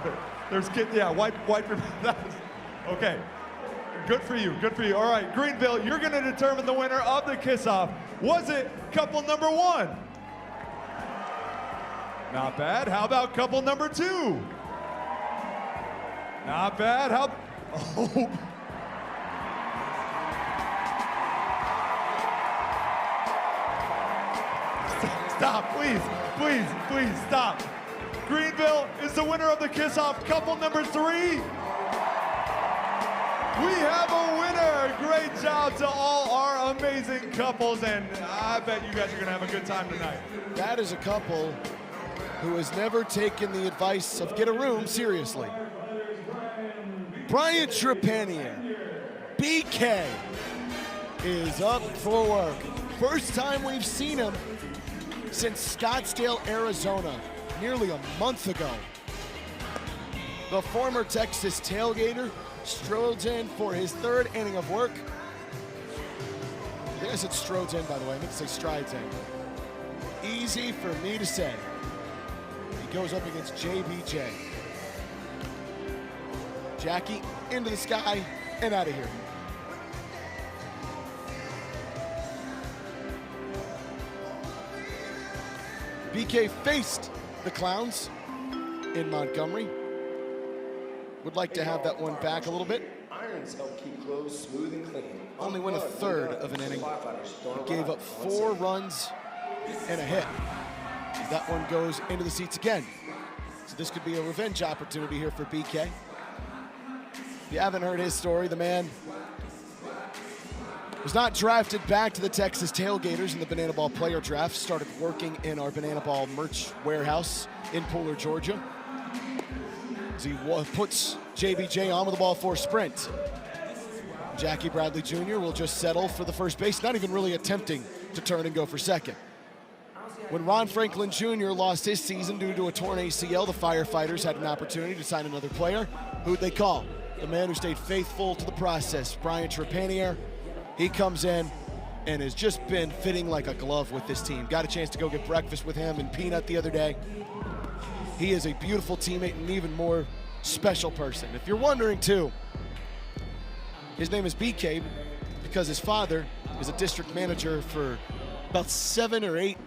it. There's kid, yeah, wipe your, that was, okay. Good for you. All right, Greenville, you're gonna determine the winner of the kiss-off. Was it couple number 1? Not bad. How about couple number 2? Not bad. Oh. Stop, please, stop. Greenville is the winner of the kiss-off. Couple number 3. We have a winner. Great job to all our amazing couples, and I bet you guys are gonna have a good time tonight.
That is a couple who has never taken the advice of get a room seriously. Brian Trepanier, BK, is up for work. First time we've seen him since Scottsdale, Arizona, nearly a month ago. The former Texas tailgater strolled in for his 3rd inning of work. I think I said strolled in, by the way. I meant to say strides in. Easy for me to say. He goes up against JBJ. Jackie into the sky and out of here. BK faced the Clowns in Montgomery. Would like to have that one back a little bit.
Irons help keep clothes smooth and clean.
Only went a 1/3 of an inning. He gave up 4 runs and a hit. That one goes into the seats again. So this could be a revenge opportunity here for BK. If you haven't heard his story, the man was not drafted back to the Texas Tailgaters in the Banana Ball player draft. Started working in our Banana Ball merch warehouse in Pooler, Georgia. As he puts JBJ on with the ball for a sprint. Jackie Bradley Jr. will just settle for the first base, not even really attempting to turn and go for second. When Ron Franklin Jr. lost his season due to a torn ACL, the Firefighters had an opportunity to sign another player. Who'd they call? The man who stayed faithful to the process, Brian Trepanier. He comes in and has just been fitting like a glove with this team. Got a chance to go get breakfast with him and Peanut the other day. He is a beautiful teammate and an even more special person. If you're wondering too, his name is BK because his father is a district manager for about 7 or 8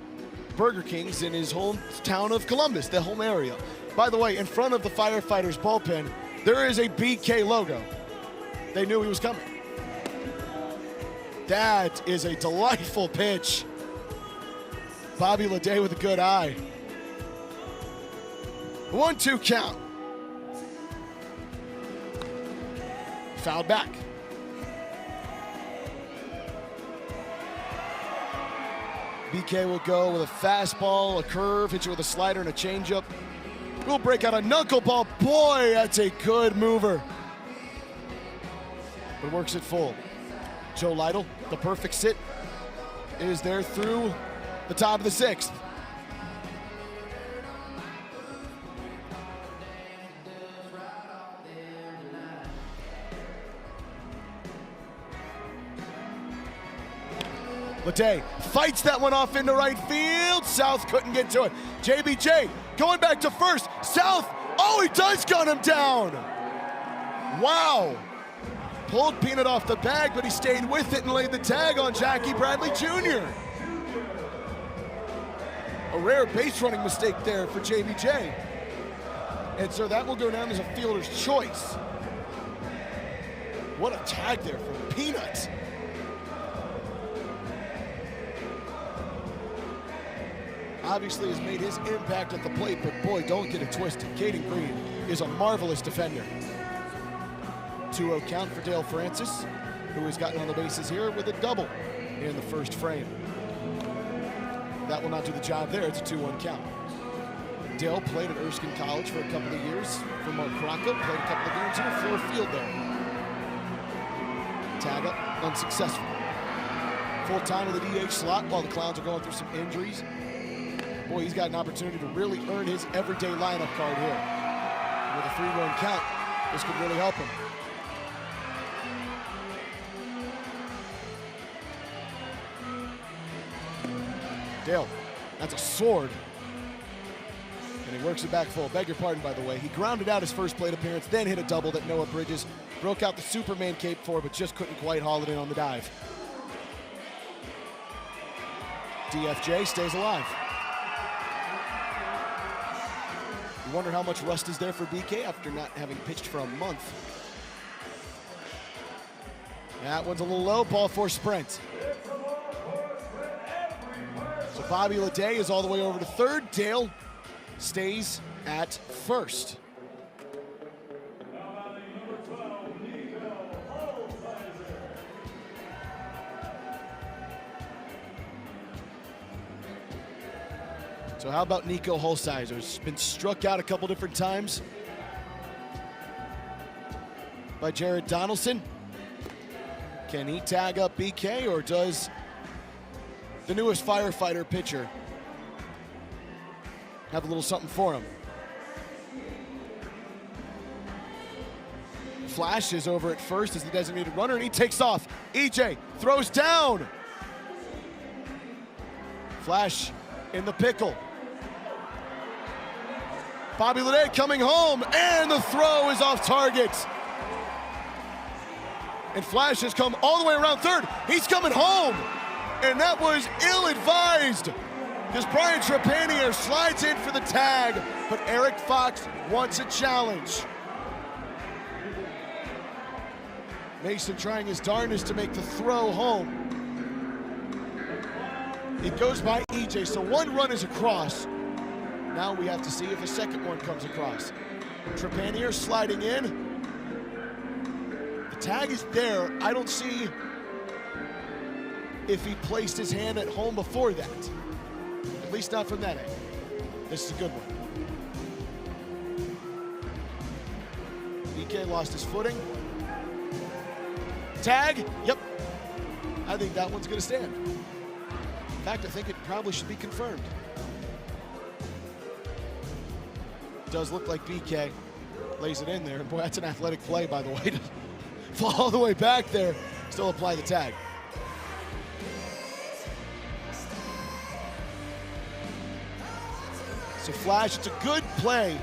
Burger Kings in his hometown of Columbus, the home area. By the way, in front of the Firefighters bullpen, there is a BK logo. They knew he was coming. That is a delightful pitch. Bobby Leday with a good eye. 1-2 count. Fouled back. BK will go with a fastball, a curve, hit you with a slider and a changeup. We'll break out a knuckleball. Boy, that's a good mover. But works it full. Joe Lytle, the perfect sit, is there through the top of the 6th. Leday fights that one off into right field. South couldn't get to it. JBJ going back to first. South, oh, he does gun him down. Wow. Pulled Peanut off the bag, but he stayed with it and laid the tag on Jackie Bradley Jr. A rare base running mistake there for JBJ. And so that will go down as a fielder's choice. What a tag there from Peanut. Obviously has made his impact at the plate, but boy, don't get it twisted. Caden Green is a marvelous defender. 2-0 count for Dale Francis, who has gotten on the bases here with a double in the first frame. That will not do the job there. It's a 2-1 count. Dale played at Erskine College for a couple of years for Mark Crocco, played a couple of games in a floor field there. Tag up, unsuccessful. Full time in the DH slot while the Clowns are going through some injuries. Boy, he's got an opportunity to really earn his everyday lineup card here. With a 3-1 count, this could really help him. Dale, that's a sword. And he works it back full. Beg your pardon, by the way. He grounded out his first plate appearance, then hit a double that Noah Bridges broke out the Superman cape for, but just couldn't quite haul it in on the dive. DFJ stays alive. You wonder how much rust is there for BK after not having pitched for a month. That one's a little low, ball 4 sprint. So Bobby Leday is all the way over to third. Dale stays at first. So how about Nico Holsizer? He's been struck out a couple different times by Jared Donaldson. Can he tag up BK, or does the newest firefighter pitcher have a little something for him? Flash is over at first as the designated runner, and he takes off. EJ throws down. Flash in the pickle. Bobby Leday coming home, and the throw is off target. And Flash has come all the way around third. He's coming home, and that was ill-advised because Brian Trepanier slides in for the tag, but Eric Fox wants a challenge. Mason trying his darndest to make the throw home. It goes by EJ, so one run is across. Now we have to see if a second one comes across. Trepanier sliding in. The tag is there. I don't see if he placed his hand at home before that. At least not from that angle. This is a good one. BK lost his footing. Tag, yep. I think that one's gonna stand. In fact, I think it probably should be confirmed. Does look like BK lays it in there. Boy, that's an athletic play, by the way, to fall all the way back there, still apply the tag. So Flash, it's a good play.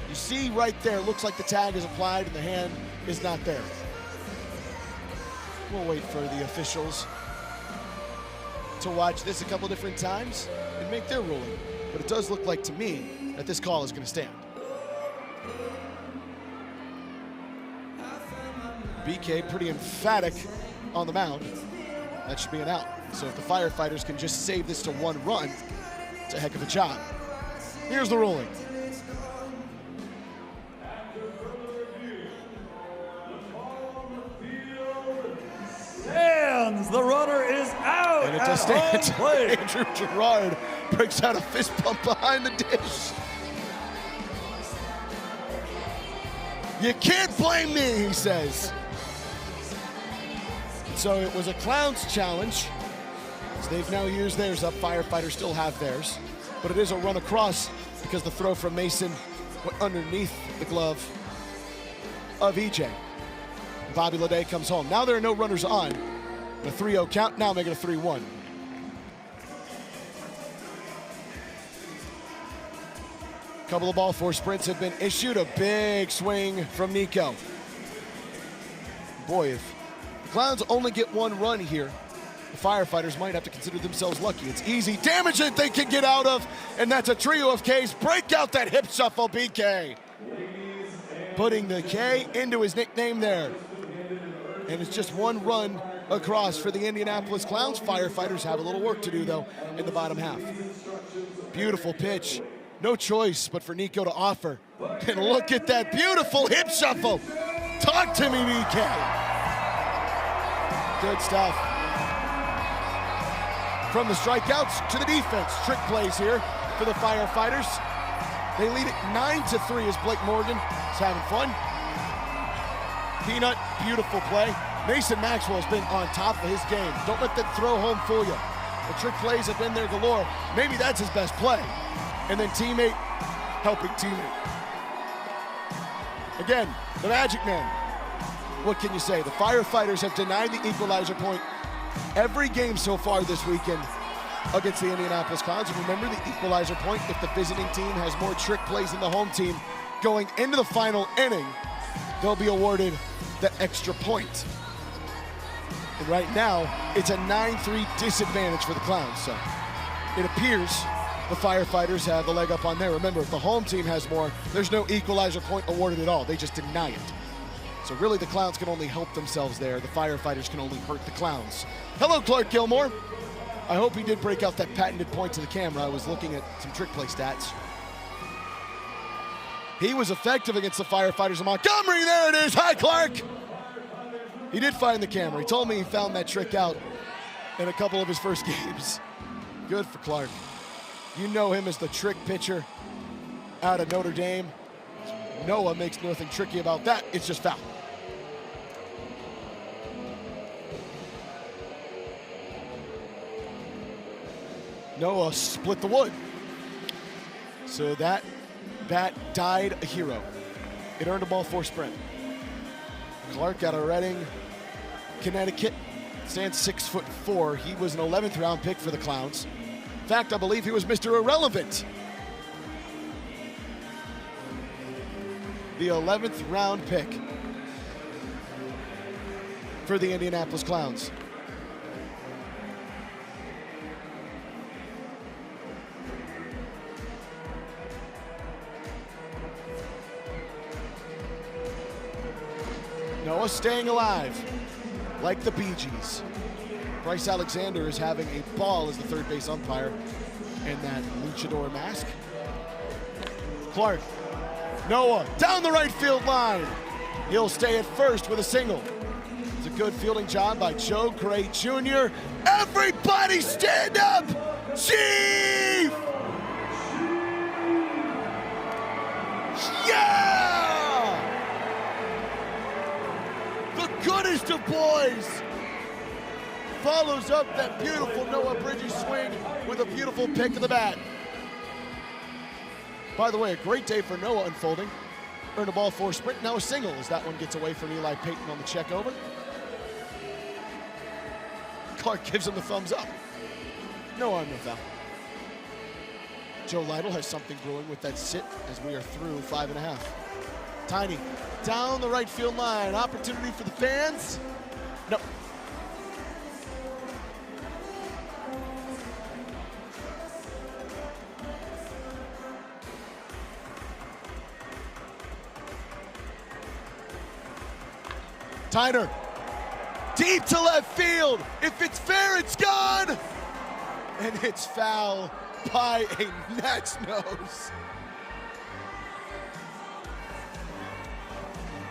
You see right there, looks like the tag is applied and the hand is not there. We'll wait for the officials to watch this a couple different times and make their ruling. But it does look like to me that this call is going to stand. BK pretty emphatic on the mound. That should be an out. So if the Firefighters can just save this to 1 run, it's a heck of a job. Here's the ruling.
Stands. The runner is out.
And it's a stand. Andrew Gerard breaks out a fist pump behind the dish. You can't blame me, he says. So it was a Clowns challenge. So they've now used theirs up. Firefighters still have theirs. But it is a run across because the throw from Mason went underneath the glove of EJ. Bobby Leday comes home. Now there are no runners on. A 3-0 count, now make it a 3-1. Couple of ball four sprints have been issued. A big swing from Nico. Boy, if the Clowns only get 1 run here, the Firefighters might have to consider themselves lucky. It's easy damage that they can get out of, and that's a trio of Ks. Break out that hip shuffle, BK. Putting the K into his nickname there. And it's just 1 run across for the Indianapolis Clowns. Firefighters have a little work to do, though, in the bottom half. Beautiful pitch. No choice but for Nico to offer. And look at that beautiful hip shuffle. Talk to me, BK. Good stuff. From the strikeouts to the defense. Trick plays here for the Firefighters. They lead it 9-3 as Blake Morgan is having fun. Peanut, beautiful play. Mason Maxwell has been on top of his game. Don't let that throw home fool you. The trick plays have been there galore. Maybe that's his best play. And then teammate helping teammate. Again, the Magic Man. What can you say? The Firefighters have denied the equalizer point every game so far this weekend against the Indianapolis Clowns. And remember the equalizer point, if the visiting team has more trick plays than the home team going into the final inning, they'll be awarded the extra point. And right now, it's a 9-3 disadvantage for the Clowns. So it appears the Firefighters have the leg up on there. Remember, if the home team has more, there's no equalizer point awarded at all. They just deny it. So really, the Clowns can only help themselves there. The Firefighters can only hurt the Clowns. Hello, Clark Gilmore. I hope he did break out that patented point to the camera. I was looking at some trick play stats. He was effective against the Firefighters in Montgomery. There it is. Hi, Clark. He did find the camera. He told me he found that trick out in a couple of his first games. Good for Clark. You know him as the trick pitcher out of Notre Dame. Noah makes nothing tricky about that. It's just foul. Noah split the wood. So that bat died a hero. It earned a ball four sprint. Clark out of Reading, Connecticut, stands 6'4". He was an 11th round pick for the Clowns. In fact, I believe he was Mr. Irrelevant. The 11th round pick for the Indianapolis Clowns. Noah staying alive, like the Bee Gees. Bryce Alexander is having a ball as the third base umpire in that luchador mask. Clark, Noah, down the right field line. He'll stay at first with a single. It's a good fielding job by Joe Gray Jr. Everybody stand up! Chief! Yeah! The goodest of boys follows up that beautiful Noah Bridges swing with a beautiful pick of the bat. By the way, a great day for Noah unfolding. Earned a ball four sprint, now a single as that one gets away from Eli Payton on the check over. Clark gives him the thumbs up. No arm, no foul. Joe Lytle has something brewing with that sit as we are through 5.5. Tiny, down the right field line. Opportunity for the fans. No. Tyner, Deep to left field. If it's fair, it's gone. And it's foul by a gnat's nose.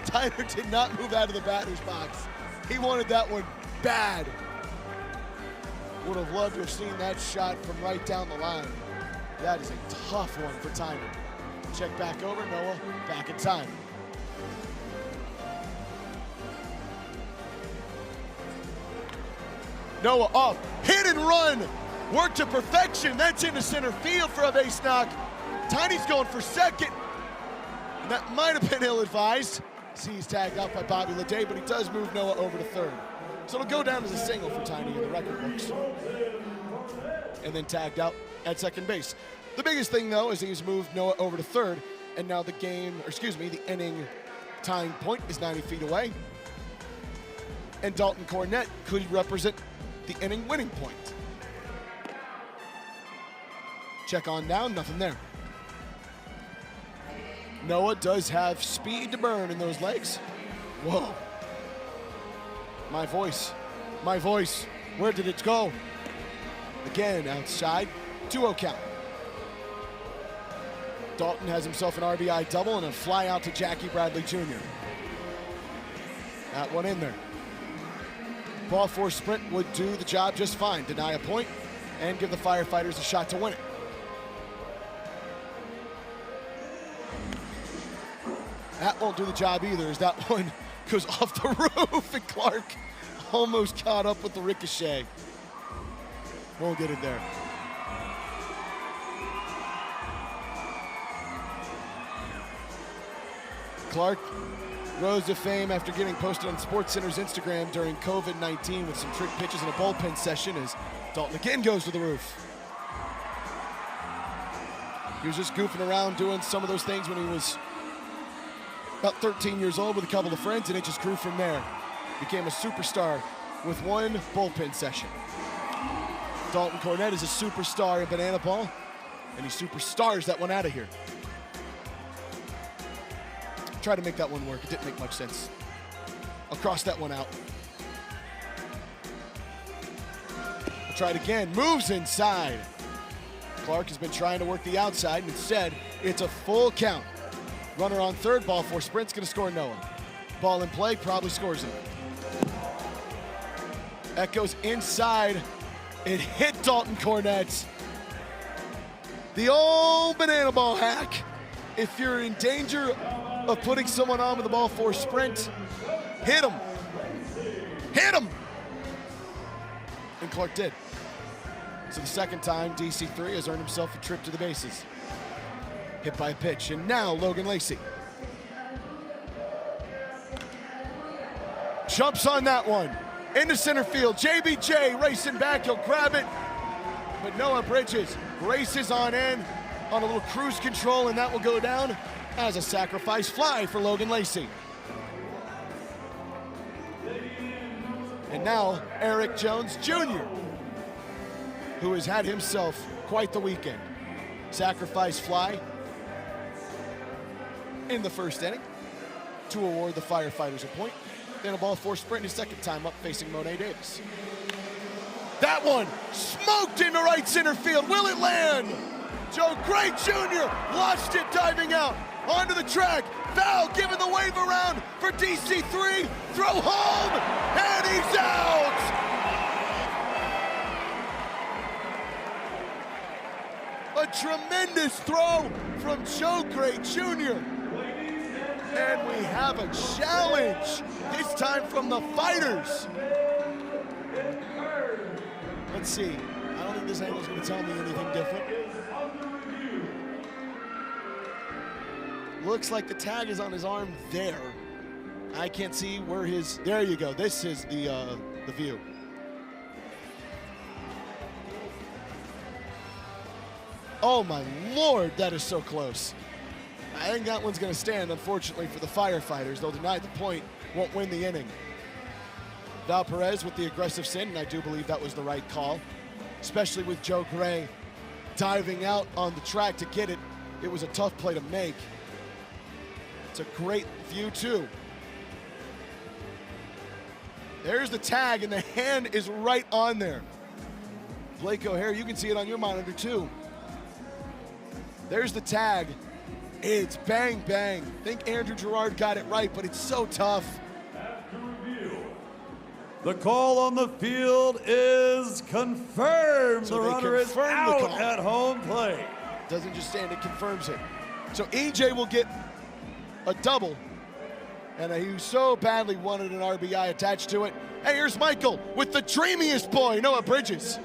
Tyler did not move out of the batter's box. He wanted that one bad. Would have loved to have seen that shot from right down the line. That is a tough one for Tyler. Check back over, Noah, back in time. Noah off, hit and run. Work to perfection, that's into center field for a base knock. Tiny's going for second. And that might have been ill-advised. See, he's tagged out by Bobby Leday, but he does move Noah over to third. So it'll go down as a single for Tiny in the record books. And then tagged out at second base. The biggest thing, though, is he's moved Noah over to third, and now the the inning tying point is 90 feet away. And Dalton Cornett could represent the inning winning point. Check on down, nothing there. Noah does have speed to burn in those legs. Whoa. My voice, where did it go? Again, outside, 2-0 count. Dalton has himself an RBI double and a fly out to Jackie Bradley Jr. That one in there. Ball four sprint would do the job just fine. Deny a point and give the Firefighters a shot to win it. That won't do the job either, as that one goes off the roof and Clark almost caught up with the ricochet. Won't get it there. Clark rose to fame after getting posted on SportsCenter's Instagram during COVID-19 with some trick pitches in a bullpen session as Dalton again goes to the roof. He was just goofing around doing some of those things when he was about 13 years old with a couple of friends, and it just grew from there. Became a superstar with one bullpen session. Dalton Cornett is a superstar in Banana Ball, and he superstars that one out of here. Try to make that one work. It didn't make much sense. I'll cross that one out. I'll try it again. Moves inside. Clark has been trying to work the outside, and instead, it's a full count. Runner on third, ball four sprint's gonna score Noah. Ball in play, probably scores him. That goes inside. It hit Dalton Cornett. The old Banana Ball hack. If you're in danger of putting someone on with the ball four sprint, hit him. Hit him! And Clark did. So the second time, DC3 has earned himself a trip to the bases. Hit by a pitch, and now Logan Lacey. Jumps on that one. Into center field, JBJ racing back, he'll grab it. But Noah Bridges races on in on a little cruise control, and that will go down as a sacrifice fly for Logan Lacey. And now Eric Jones Jr., who has had himself quite the weekend. Sacrifice fly in the first inning to award the Firefighters a point. Then a ball four sprint his second time up facing Monet Davis. That one smoked into right center field. Will it land? Joe Gray Jr. watched it diving out onto the track. Foul, giving the wave around for DC3. Throw home, and he's out. A tremendous throw from Joe Gray Jr. And we have a challenge, this time from the Fighters. Let's see. I don't think this angle's going to tell me anything different. Looks like the tag is on his arm there. I can't see where his, there you go. This is the view. Oh my Lord, that is so close. I think that one's gonna stand, unfortunately, for the Firefighters. They'll deny the point, won't win the inning. Val Perez with the aggressive sin, and I do believe that was the right call, especially with Joe Gray diving out on the track to get it. It was a tough play to make. It's a great view, too. There's the tag, and the hand is right on there. Blake O'Hare, you can see it on your monitor too. There's the tag. It's bang, bang. I think Andrew Gerard got it right, but it's so tough.
The call on the field is confirmed.
So
the runner is out at home plate.
Doesn't just stand, it confirms it. So EJ will get a double. And he so badly wanted an RBI attached to it. Hey, here's Michael with the dreamiest boy, Noah Bridges.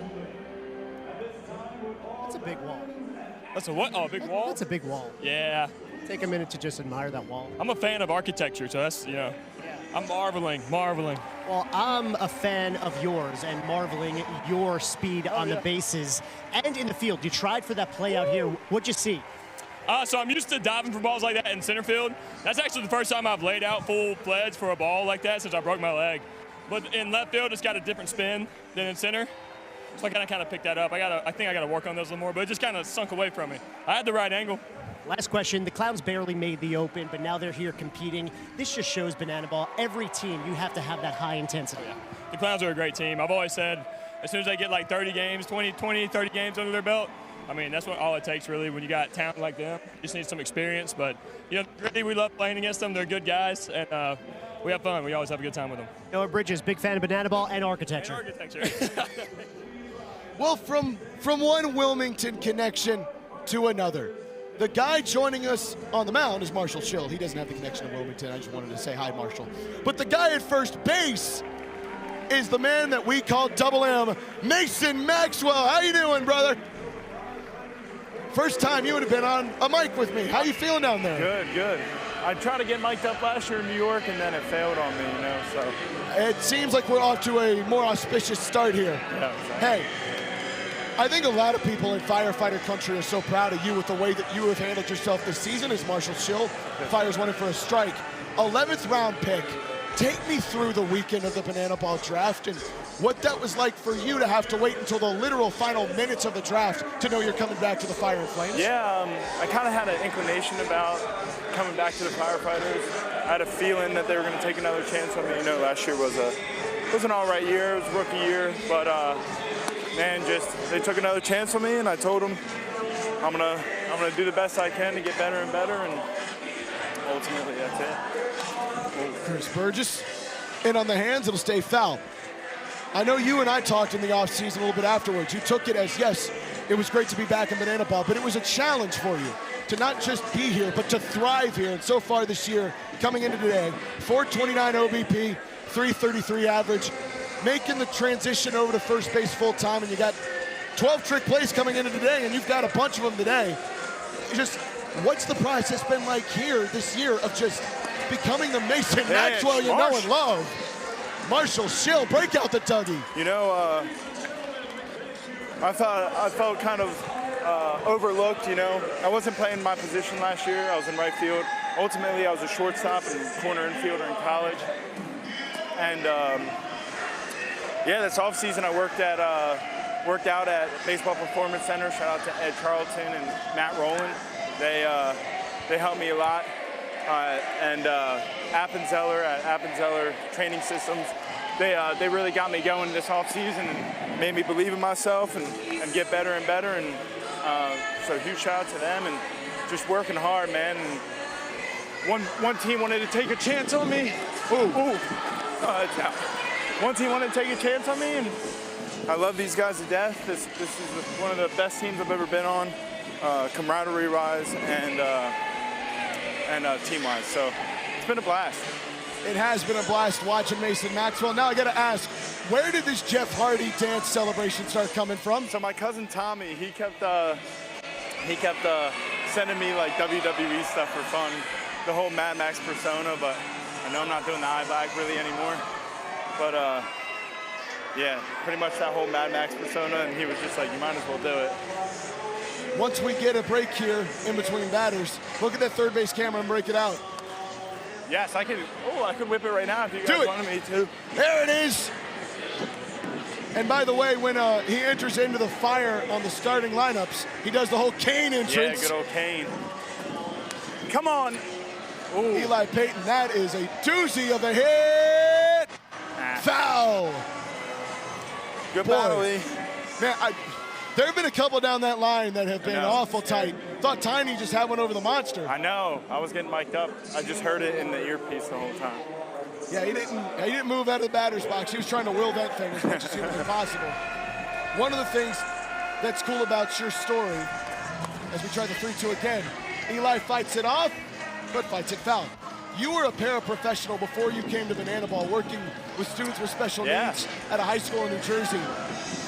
That's a big wall.
That's a what? Oh, a big wall?
That's a big wall.
Yeah.
Take a minute to just admire that wall.
I'm a fan of architecture, so that's, you know, I'm marveling.
Well, I'm a fan of yours and marveling your speed on the bases and in the field. You tried for that play out here. What'd you see?
So I'm used to diving for balls like that in center field. That's actually the first time I've laid out full-fledged for a ball like that since I broke my leg. But in left field, it's got a different spin than in center. So I kind of picked that up. I think I got to work on those a little more, but it just kind of sunk away from me. I had the right angle.
Last question. The Clowns barely made the Open, but now they're here competing. This just shows Banana Ball. Every team, you have to have that high intensity.
Yeah. The Clowns are a great team. I've always said, as soon as they get like 30 games, 20, 30 games under their belt, I mean, that's all it takes, really, when you got talent like them. You just need some experience. But, you know, really, we love playing against them. They're good guys, and we have fun. We always have a good time with them.
Noah Bridges, big fan of Banana Ball and architecture.
And architecture.
Well, from one Wilmington connection to another. The guy joining us on the mound is Marshall Schill. He doesn't have the connection to Wilmington. I just wanted to say hi, Marshall. But the guy at first base is the man that we call Double M, Mason Maxwell. How you doing, brother? First time you would have been on a mic with me. How you feeling down there?
Good. I tried to get mic'd up last year in New York, and then it failed on me, you know, so.
It seems like we're off to a more auspicious start here.
Yeah, exactly.
Hey, I think a lot of people in firefighter country are so proud of you with the way that you have handled yourself this season as Marshall Schill fires one in for a strike. 11th round pick. Take me through the weekend of the Banana Ball draft and what that was like for you to have to wait until the literal final minutes of the draft to know you're coming back to the Fire and Flames.
Yeah, I kind of had an inclination about coming back to the Firefighters. I had a feeling that they were going to take another chance on me. You know, last year was an all right year. It was a rookie year, but man, they took another chance on me, and I told them I'm gonna do the best I can to get better and better, and ultimately that's it.
Chris Burgess in on the hands, it'll stay foul. I know you and I talked in the offseason a little bit afterwards. You took it as, yes, it was great to be back in Banana Ball, but it was a challenge for you to not just be here, but to thrive here. And so far this year, coming into today, 429 OBP, 333 average, making the transition over to first base full time, and you got 12 trick plays coming into today, and you've got a bunch of them today. Just what's the process been like here this year of just becoming the Mason Maxwell you know and love? Marshall Schill, break out the Dougie.
You know, I felt kind of overlooked, you know. I wasn't playing my position last year. I was in right field. Ultimately, I was a shortstop and corner infielder in college. And yeah, this offseason I worked out at Baseball Performance Center. Shout out to Ed Charlton and Matt Rowland. They helped me a lot. And Appenzeller at Appenzeller Training Systems, they really got me going this offseason and made me believe in myself and get better and better. And so huge shout out to them and just working hard, man. And one team wanted to take a chance on me. One team wanted to take a chance on me, and I love these guys to death. This is one of the best teams I've ever been on, camaraderie-wise and team-wise. So it's been a blast.
It has been a blast watching Mason Maxwell. Now I got to ask, where did this Jeff Hardy dance celebration start coming from?
So my cousin Tommy, he kept sending me like WWE stuff for fun, the whole Mad Max persona. But I know I'm not doing the eye bag really anymore. But yeah, pretty much that whole Mad Max persona, and he was just like, you might as well do it.
Once we get a break here in between batters, look at that third base camera and break it out.
Yes, I could whip it right now if you guys wanted me to.
There it is. And by the way, when he enters into the Fire on the starting lineups, he does the whole Kane entrance.
Yeah, good old Kane. Come on.
Ooh. Eli Payton, that is a doozy of a hit. Foul.
Good
Boy.
battle, Lee.
Man, there have been a couple down that line that have been awful tight. Thought Tiny just had one over the monster.
I know. I was getting mic'd up. I just heard it in the earpiece the whole time.
Yeah, he didn't move out of the batter's box. He was trying to will that thing as much as humanly possible. One of the things that's cool about your story, as we try the 3-2 again, Eli fights it off, but fights it foul. You were a paraprofessional before you came to Banana Ball, working with students with special needs at a high school in New Jersey.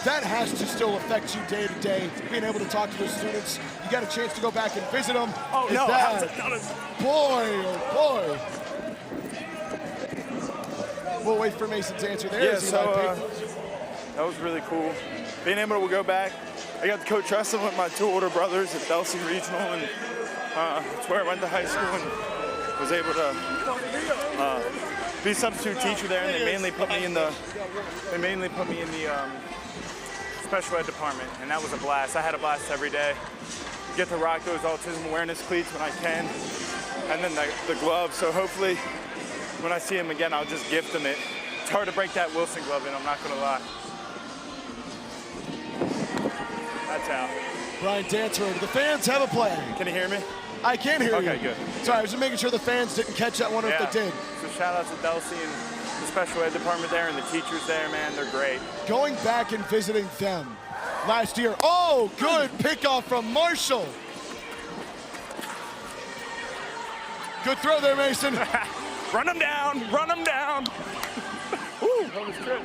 That has to still affect you day to day, being able to talk to those students. You got a chance to go back and visit them.
Oh, no.
Boy, oh, boy. We'll wait for Mason to answer there.
Yeah, so that was really cool. Being able to go back, I got to coach wrestling with my 2 older brothers at Belsey Regional, and it's where I went to high school and was able to be a substitute teacher there, and they mainly put me in the special ed department, and that was a blast. I had a blast every day. Get to rock those autism awareness cleats when I can, and then the gloves. So hopefully, when I see him again, I'll just gift him it. It's hard to break that Wilson glove in, I'm not gonna lie. That's out.
Brian Dancer, the fans have a play.
Can you hear me?
I can hear you.
Okay, good.
Sorry, I was just making sure the fans didn't catch that one if they did.
So shout out to Belsey and the special ed department there and the teachers there, man, they're great.
Going back and visiting them last year. Oh, good pickoff from Marshall. Good throw there, Mason.
Run him down, run him down. Ooh, that was good.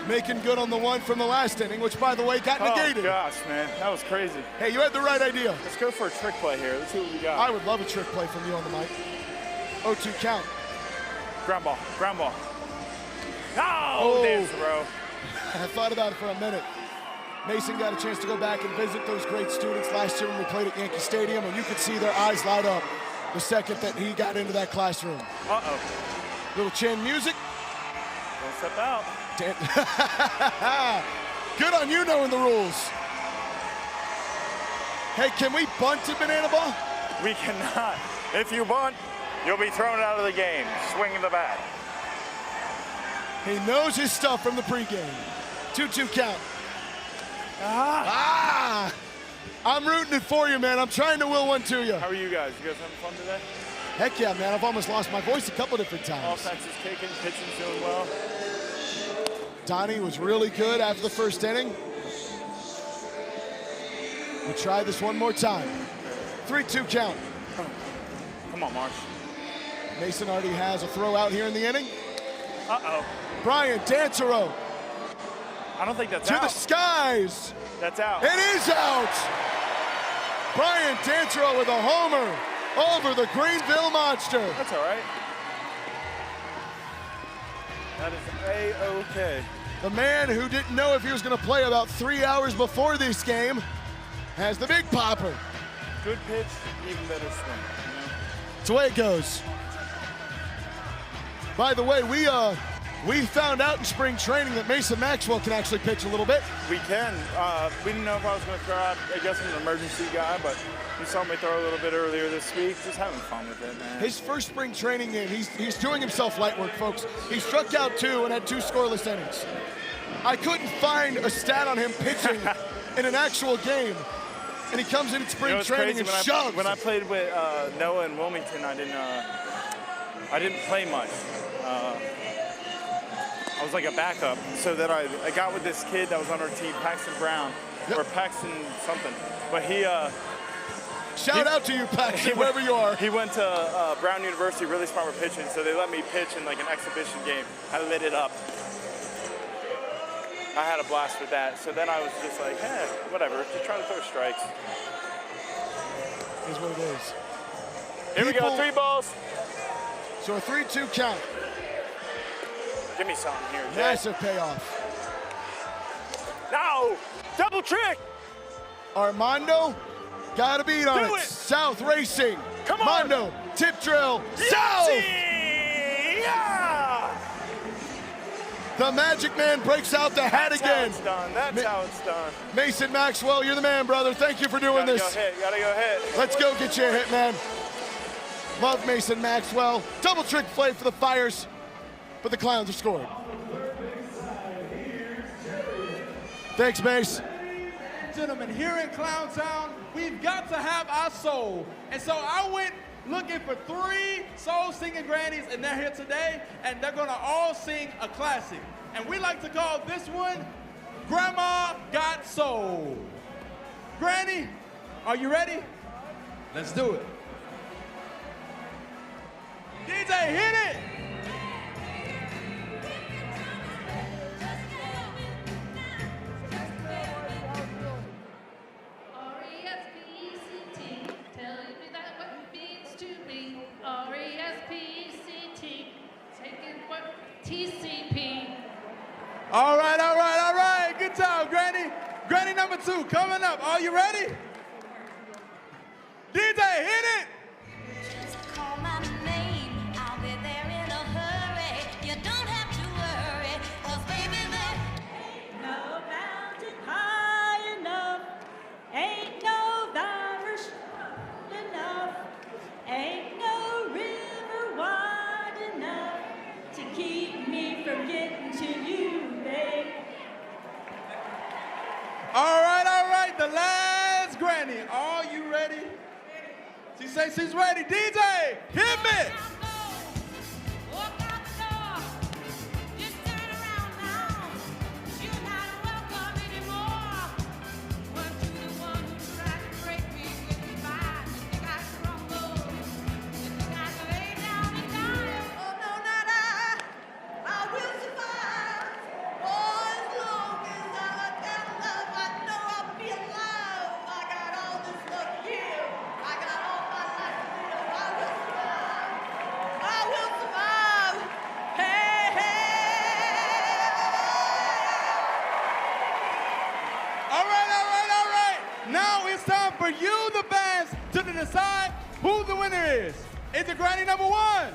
Making good on the one from the last inning, which, by the way, got negated.
Oh, gosh, man, that was crazy.
Hey, you had the right idea.
Let's go for a trick play here. Let's see what we got.
I would love a trick play from you on the mic. 0-2 count.
Ground ball, ground ball.
Oh,
damn, bro.
I thought about it for a minute. Mason got a chance to go back and visit those great students last year when we played at Yankee Stadium, and you could see their eyes light up the second that he got into that classroom.
Uh-oh.
Little chin music.
Don't step out.
Good on you knowing the rules. Hey, can we bunt to Banana Ball?
We cannot. If you bunt, you'll be thrown out of the game. Swinging the bat.
He knows his stuff from the pregame. 2-2 count. I'm rooting it for you, man. I'm trying to will one to you.
How are you guys? You guys having fun today?
Heck yeah, man. I've almost lost my voice a couple different times.
Offense is kicking, pitching's doing well.
Donnie was really good after the first inning. We'll try this one more time. 3-2 count.
Come on, Marsh.
Mason already has a throw out here in the inning.
Uh-oh.
Brian Dancero.
I don't think that's
out.
To the
skies.
That's out.
It is out. Brian Dancero with a homer over the Greenville Monster.
That's all right. That is A-OK.
The man who didn't know if he was going to play about 3 hours before this game has the big popper.
Good pitch, even better swing.
That's the way it goes. By the way, we found out in spring training that Mason Maxwell can actually pitch a little bit.
We can. We didn't know if I was going to throw out, I guess I'm an emergency guy, but you saw me throw a little bit earlier this week. Just having fun with it, man.
His first spring training game, he's doing himself light work, folks. He struck out 2 and had 2 scoreless innings. I couldn't find a stat on him pitching in an actual game. And he comes in at spring training and shoves.
When I played with Noah in Wilmington, I didn't play much. I was like a backup. So that I got with this kid that was on our team, Paxton Brown, or Paxton something. But
Shout out to you, Paxton, wherever you are.
He went to Brown University, really smart with pitching, so they let me pitch in like an exhibition game. I lit it up. I had a blast with that. So then I was just like, whatever, just trying to throw strikes.
Is what it is.
Here we go, 3 balls.
So a 3-2 count.
Give me something here, Jay.
Massive payoff.
No! Double trick!
Armando, gotta beat on
Do
it.
it.
South Racing.
Come on.
Mondo, tip drill. South!
Yeah!
The Magic Man breaks out the hat again.
That's how it's done. That's how it's done.
Mason Maxwell, you're the man, brother. Thank you for doing this.
Gotta go hit.
Let's go get you a hit, man. Love Mason Maxwell. Double trick play for the Fires, but the Clowns are scored. Thanks, Mace.
Gentlemen, here in Clowntown, we've got to have our soul. And so I went looking for 3 soul-singing grannies, and they're here today, and they're gonna all sing a classic. And we like to call this one, Grandma Got Soul. Granny, are you ready? Let's do it. DJ, hit it!
R-E-S-P-E-C-T, tell me that what it means to me. R-E-S-P-E-C-T, taking what TCP.
All right. Good job, Granny. Granny number 2 coming up. Are you ready? DJ, hit it!
Just call my name, I'll be there in a hurry. You don't have to worry, 'cause baby, there ain't no mountain high enough. Ain't no virus enough. Ain't no river wide enough to keep me from getting to you, babe.
All right. The last Granny. Are you ready? She says she's ready. DJ, hit me! Now it's time for you, the fans, to decide who the winner is. Is it Granny number 1?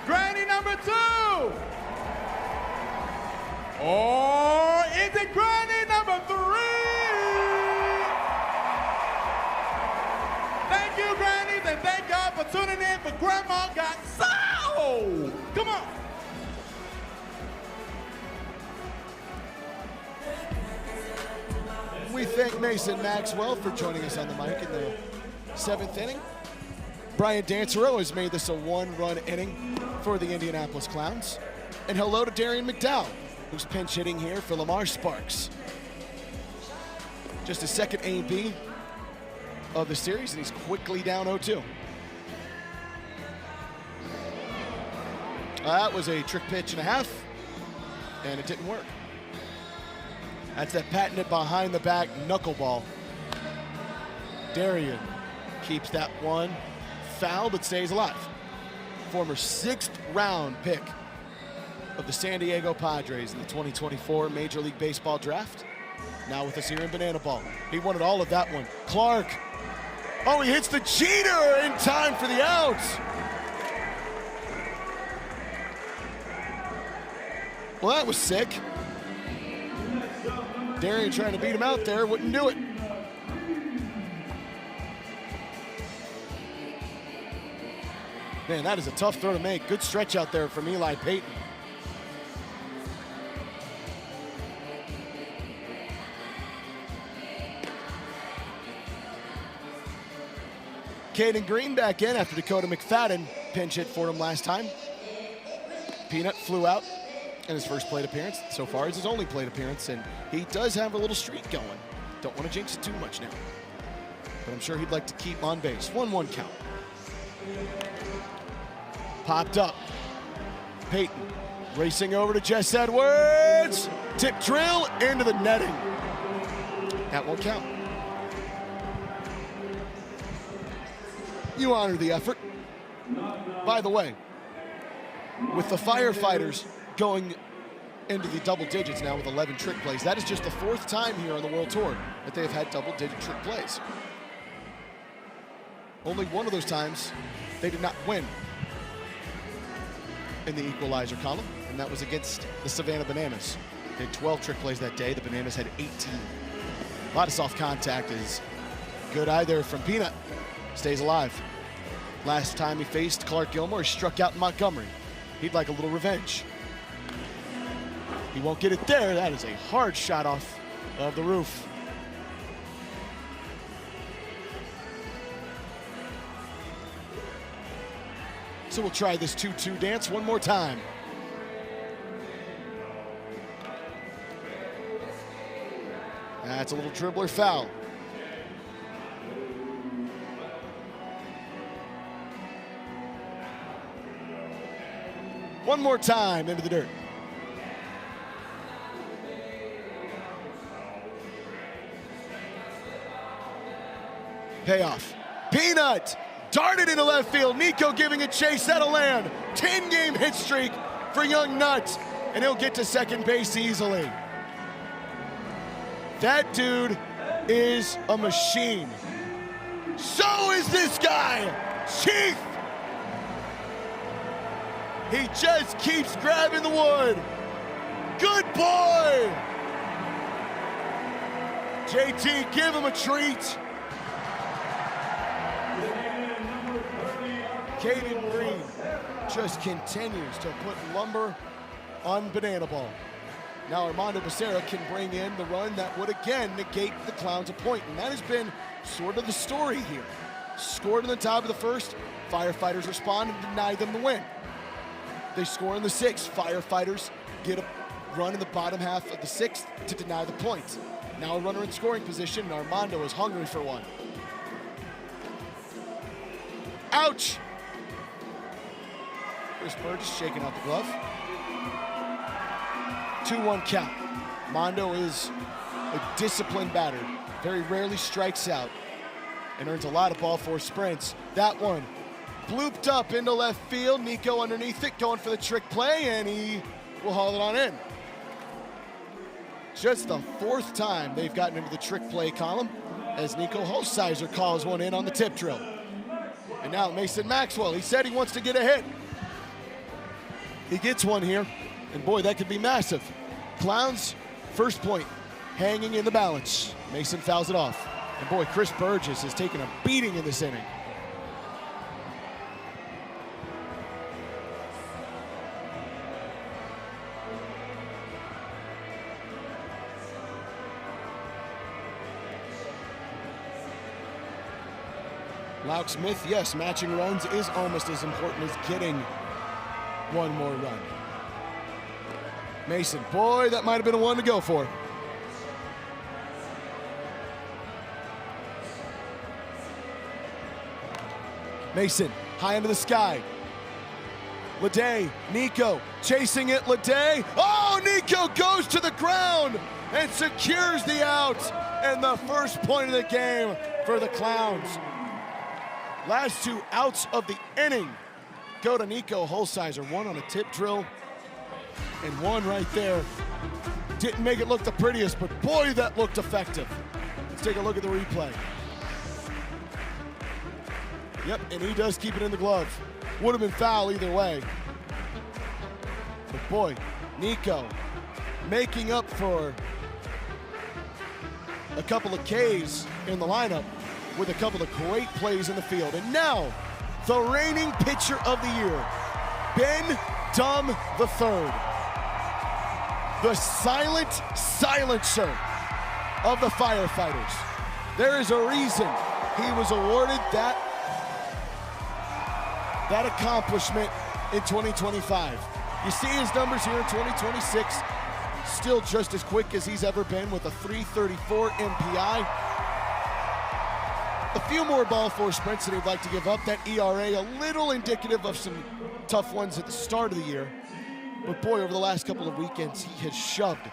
Granny number 2? Or is it Granny number 3? Thank you, Grannies, and thank God for tuning in for Grandma Got Soul. Come on.
We thank Mason Maxwell for joining us on the mic in the 7th inning. Brian Dancero has made this a 1-run inning for the Indianapolis Clowns. And hello to Darian McDowell, who's pinch hitting here for Lamar Sparks. Just his second A&B of the series, and he's quickly down 0-2. That was a trick pitch and a half, and it didn't work. That's that patented behind the back knuckleball. Darian keeps that one foul but stays alive. Former 6th round pick of the San Diego Padres in the 2024 Major League Baseball draft. Now with us here in Banana Ball. He wanted all of that one. Clark. Oh, he hits the cheater in time for the outs. Well, that was sick. Darian trying to beat him out there, wouldn't do it. Man, that is a tough throw to make. Good stretch out there from Eli Payton. Caden Green back in after Dakota McFadden pinch hit for him last time. Peanut flew out in his first plate appearance. So far, it's his only plate appearance, and he does have a little streak going. Don't want to jinx it too much now, but I'm sure he'd like to keep on base. 1-1 count. Popped up. Peyton racing over to Jess Edwards. Tip drill into the netting. That won't count. You honor the effort. By the way, with the Firefighters going into the double digits now with 11 trick plays, that is just the 4th time here on the World Tour that they have had double-digit trick plays. Only one of those times they did not win in the equalizer column, and that was against the Savannah Bananas. They had 12 trick plays that day. The Bananas had 18. A lot of soft contact is good eye there from Peanut. Stays alive. Last time he faced Clark Gilmore, he struck out in Montgomery. He'd like a little revenge. He won't get it there. That is a hard shot off of the roof. So we'll try this 2-2 dance one more time. That's a little dribbler foul. One more time into the dirt. Payoff. Peanut darted into left field. Nico giving a chase. That'll land. 10-game hit streak for young Nutt, and he'll get to second base easily. That dude is a machine. So is this guy, Chief. He just keeps grabbing the wood. Good boy. JT, give him a treat. Caden Green just continues to put lumber on Banana Ball. Now Armando Becerra can bring in the run that would again negate the Clowns a point, and that has been sort of the story here. Scored in the top of the first, Firefighters respond and deny them the win. They score in the sixth, Firefighters get a run in the bottom half of the sixth to deny the points. Now a runner in scoring position, and Armando is hungry for one. Ouch! Chris Burgess shaking out the glove. 2-1 count. Mondo is a disciplined batter. Very rarely strikes out and earns a lot of ball four sprints. That one blooped up into left field. Nico underneath it, going for the trick play, and he will haul it on in. Just the fourth time they've gotten into the trick play column as Nico Holsizer calls one in on the tip drill. And now Mason Maxwell, he said he wants to get a hit. He gets one here, and boy, that could be massive. Clowns, first point, hanging in the balance. Mason fouls it off. And boy, Chris Burgess has taken a beating in this inning. Lauk Smith, yes, matching runs is almost as important as getting one more run. Mason, boy, that might have been a one to go for. Mason, high into the sky. Leday, Nico, chasing it, Leday. Oh, Nico goes to the ground and secures the out. And the first point of the game for the Clowns. Last two outs of the inning go to Nico Holsizer. One on a tip drill and one right there. Didn't make it look the prettiest, but boy, that looked effective. Let's take a look at the replay. Yep, and he does keep it in the glove. Would have been foul either way. But boy, Nico making up for a couple of Ks in the lineup with a couple of great plays in the field. And now, the reigning pitcher of the year, Ben Dum III. The silent silencer of the Firefighters. There is a reason he was awarded that accomplishment in 2025. You see his numbers here in 2026, still just as quick as he's ever been with a 334 MPI. A few more ball four sprints that he'd like to give up. That ERA a little indicative of some tough ones at the start of the year. But boy, over the last couple of weekends, he has shoved.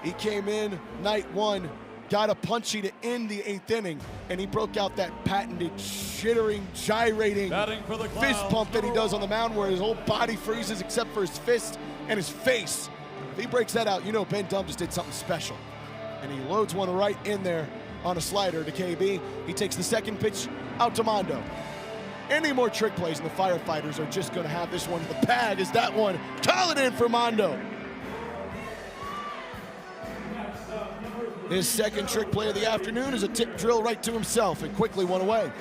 He came in night one, got a punchy to end the eighth inning, and he broke out that patented chittering, gyrating fist pump that he does on the mound where his whole body freezes except for his fist and his face. If he breaks that out, you know Ben Dum just did something special. And he loads one right in there on a slider to KB. He takes the second pitch out to Mondo. Any more trick plays and the Firefighters are just gonna have this one in the bag as that one, call it in for Mondo. His second trick play of the afternoon is a tip drill right to himself and quickly one away.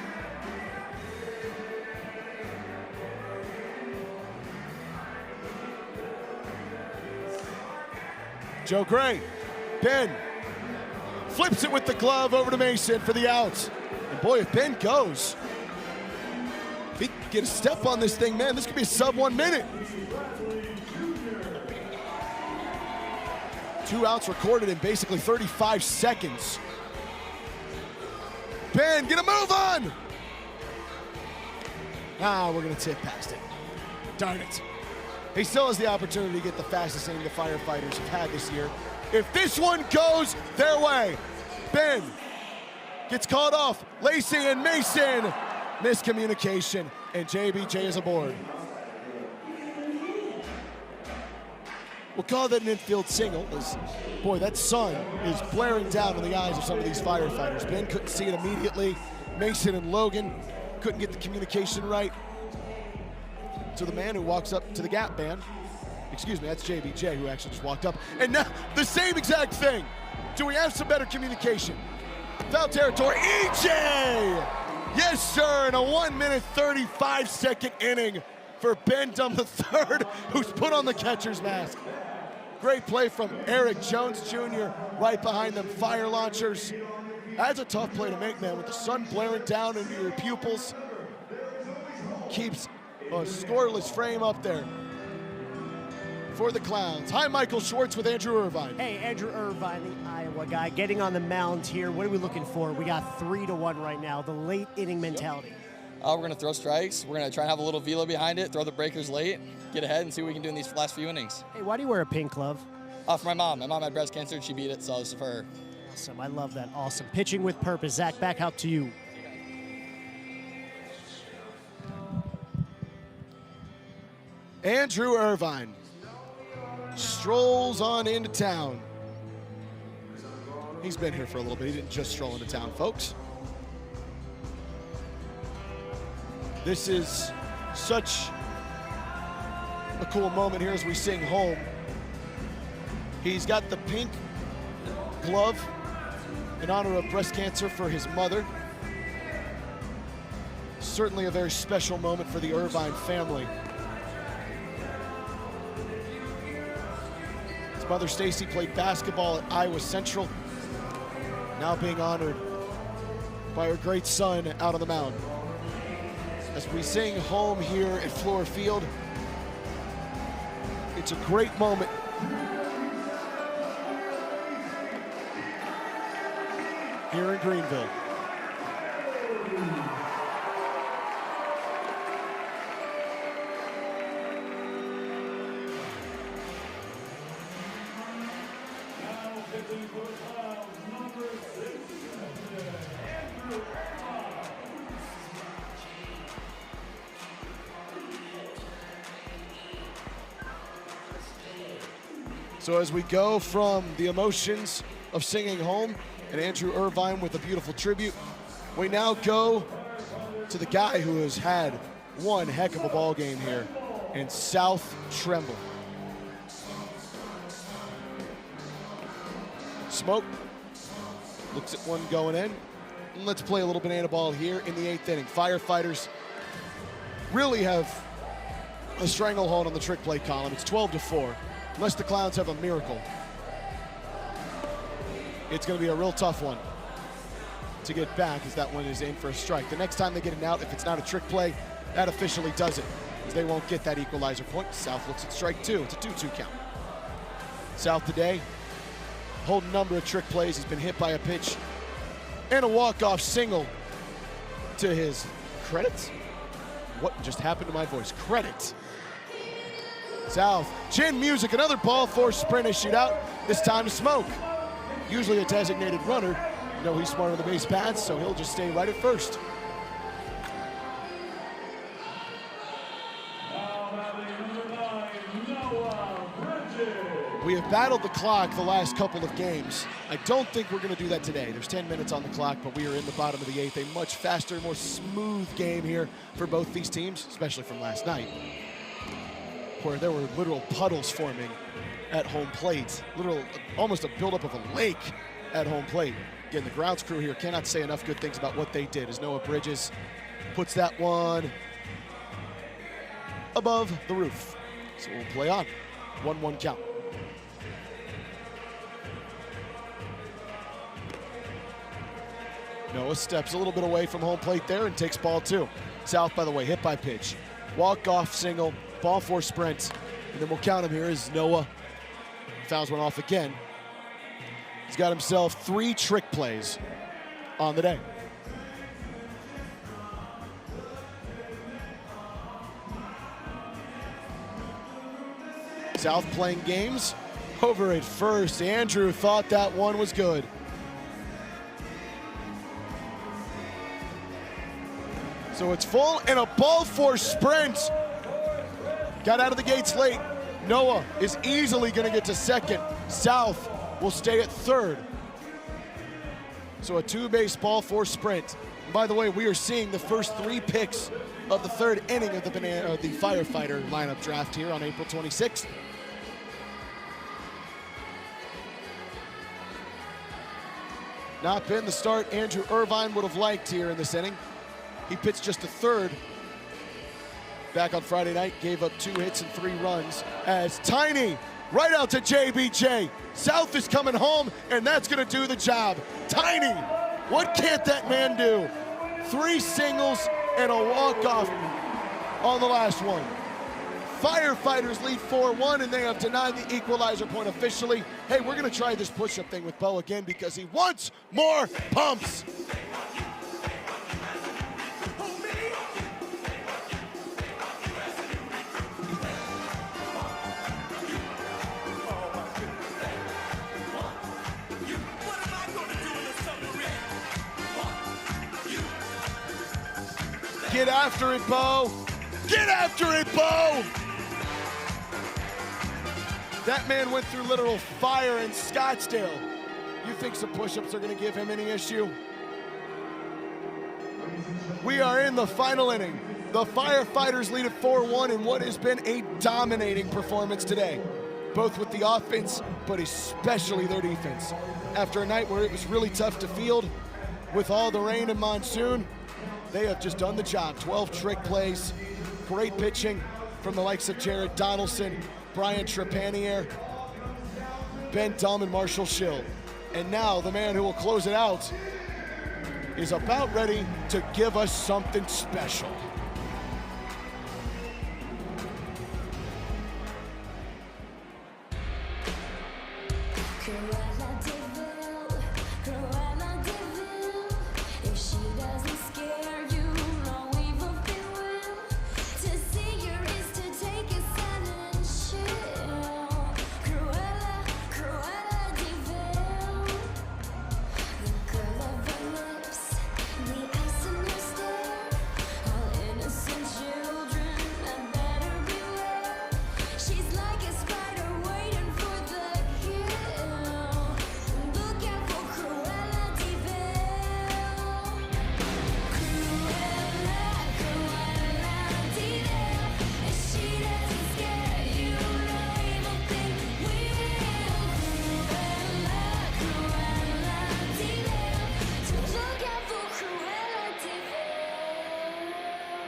Joe Gray. Ben flips it with the glove over to Mason for the out. And boy, if Ben goes, if he can get a step on this thing, man, this could be a sub 1 minute. 2 outs recorded in basically 35 seconds. Ben, get a move on! We're gonna tip past it. Darn it. He still has the opportunity to get the fastest inning the Firefighters have had this year. If this one goes their way, Ben gets called off. Lacey and Mason, miscommunication, and JBJ is aboard. We'll call that an infield single, as, boy, that sun is blaring down in the eyes of some of these Firefighters. Ben couldn't see it immediately. Mason and Logan couldn't get the communication right. So the man who walks up to the gap band, excuse me, that's JBJ who actually just walked up. And now the same exact thing. Do we have some better communication? Foul territory, EJ! Yes, sir, in a 1 minute, 35 second inning for Ben Dum III, who's put on the catcher's mask. Great play from Eric Jones Jr. right behind them fire launchers. That's a tough play to make, man, with the sun blaring down into your pupils. Keeps a scoreless frame up there for the Clowns. Hi, Michael Schwartz with Andrew Irvine.
Hey, Andrew Irvine, the Iowa guy, getting on the mound here. What are we looking for? We got 3-1 right now, the late inning mentality.
We're going to throw strikes. We're going to try and have a little velo behind it, throw the breakers late, get ahead, and see what we can do in these last few innings.
Hey, why do you wear a pink glove?
For my mom. My mom had breast cancer, and she beat it, so this is for her.
Awesome. I love that. Awesome. Pitching with purpose. Zach, back out to you.
Andrew Irvine strolls on into town. He's been here for a little bit. He didn't just stroll into town, folks. This is such a cool moment here as we sing home. He's got the pink glove in honor of breast cancer for his mother. Certainly a very special moment for the Irvine family. His mother, Stacy, played basketball at Iowa Central, now being honored by her great son out on the mound. As we sing home here at Fluor Field, it's a great moment. Here in Greenville. So as we go from the emotions of singing home and Andrew Irvine with a beautiful tribute, we now go to the guy who has had one heck of a ball game here in South Tremble. Smoke looks at one going in. And let's play a little banana ball here in the 8th inning. Firefighters really have a stranglehold on the trick play column. It's 12-4. Unless the Clowns have a miracle, it's going to be a real tough one to get back, as that one is in for a strike. The next time they get an out, if it's not a trick play, that officially does it, as they won't get that equalizer point. South looks at strike 2. It's a 2-2 count. South today, whole number of trick plays. He's been hit by a pitch and a walk-off single to his credit. What just happened to my voice? Credit. South, chin music, another ball force sprint is shootout, this time to Smoke. Usually a designated runner. You know he's smart on the base paths, so he'll just stay right at first. We have battled the clock the last couple of games. I don't think we're going to do that today. There's 10 minutes on the clock, but we are in the bottom of the 8th. A much faster, more smooth game here for both these teams, especially from last night, where there were literal puddles forming at home plate. Literal, almost a buildup of a lake at home plate. Again, the grounds crew here cannot say enough good things about what they did, as Noah Bridges puts that one above the roof. So we'll play on. 1-1 count. Noah steps a little bit away from home plate there and takes ball 2. South, by the way, hit by pitch. Walk-off single, ball 4 sprint. And then we'll count him here as Noah fouls one off again. He's got himself 3 trick plays on the day. South playing games over at first. Andrew thought that one was good. So it's full and a ball 4 sprint. Got out of the gates late. Noah is easily going to get to second. South will stay at third. So a 2-base ball 4 sprint. And by the way, we are seeing the first 3 picks of the 3rd inning of the Firefighter lineup draft here on April 26th. Not been the start Andrew Irvine would have liked here in this inning. He pitched just a 3rd back on Friday night, gave up 2 hits and 3 runs as Tiny right out to JBJ. South is coming home, and that's gonna do the job. Tiny, what can't that man do? 3 singles and a walk-off on the last one. Firefighters lead 4-1, and they have denied the equalizer point officially. Hey, we're gonna try this push-up thing with Bo again because he wants more pumps. Get after it, Bo. Get after it, Bo. That man went through literal fire in Scottsdale. You think some push-ups are going to give him any issue? We are in the final inning. The Firefighters lead at 4-1 in what has been a dominating performance today, both with the offense, but especially their defense. After a night where it was really tough to field with all the rain and monsoon, they have just done the job. 12 trick plays, great pitching from the likes of Jared Donaldson, Brian Trepanier, Ben Dumm, and Marshall Schill. And now the man who will close it out is about ready to give us something special.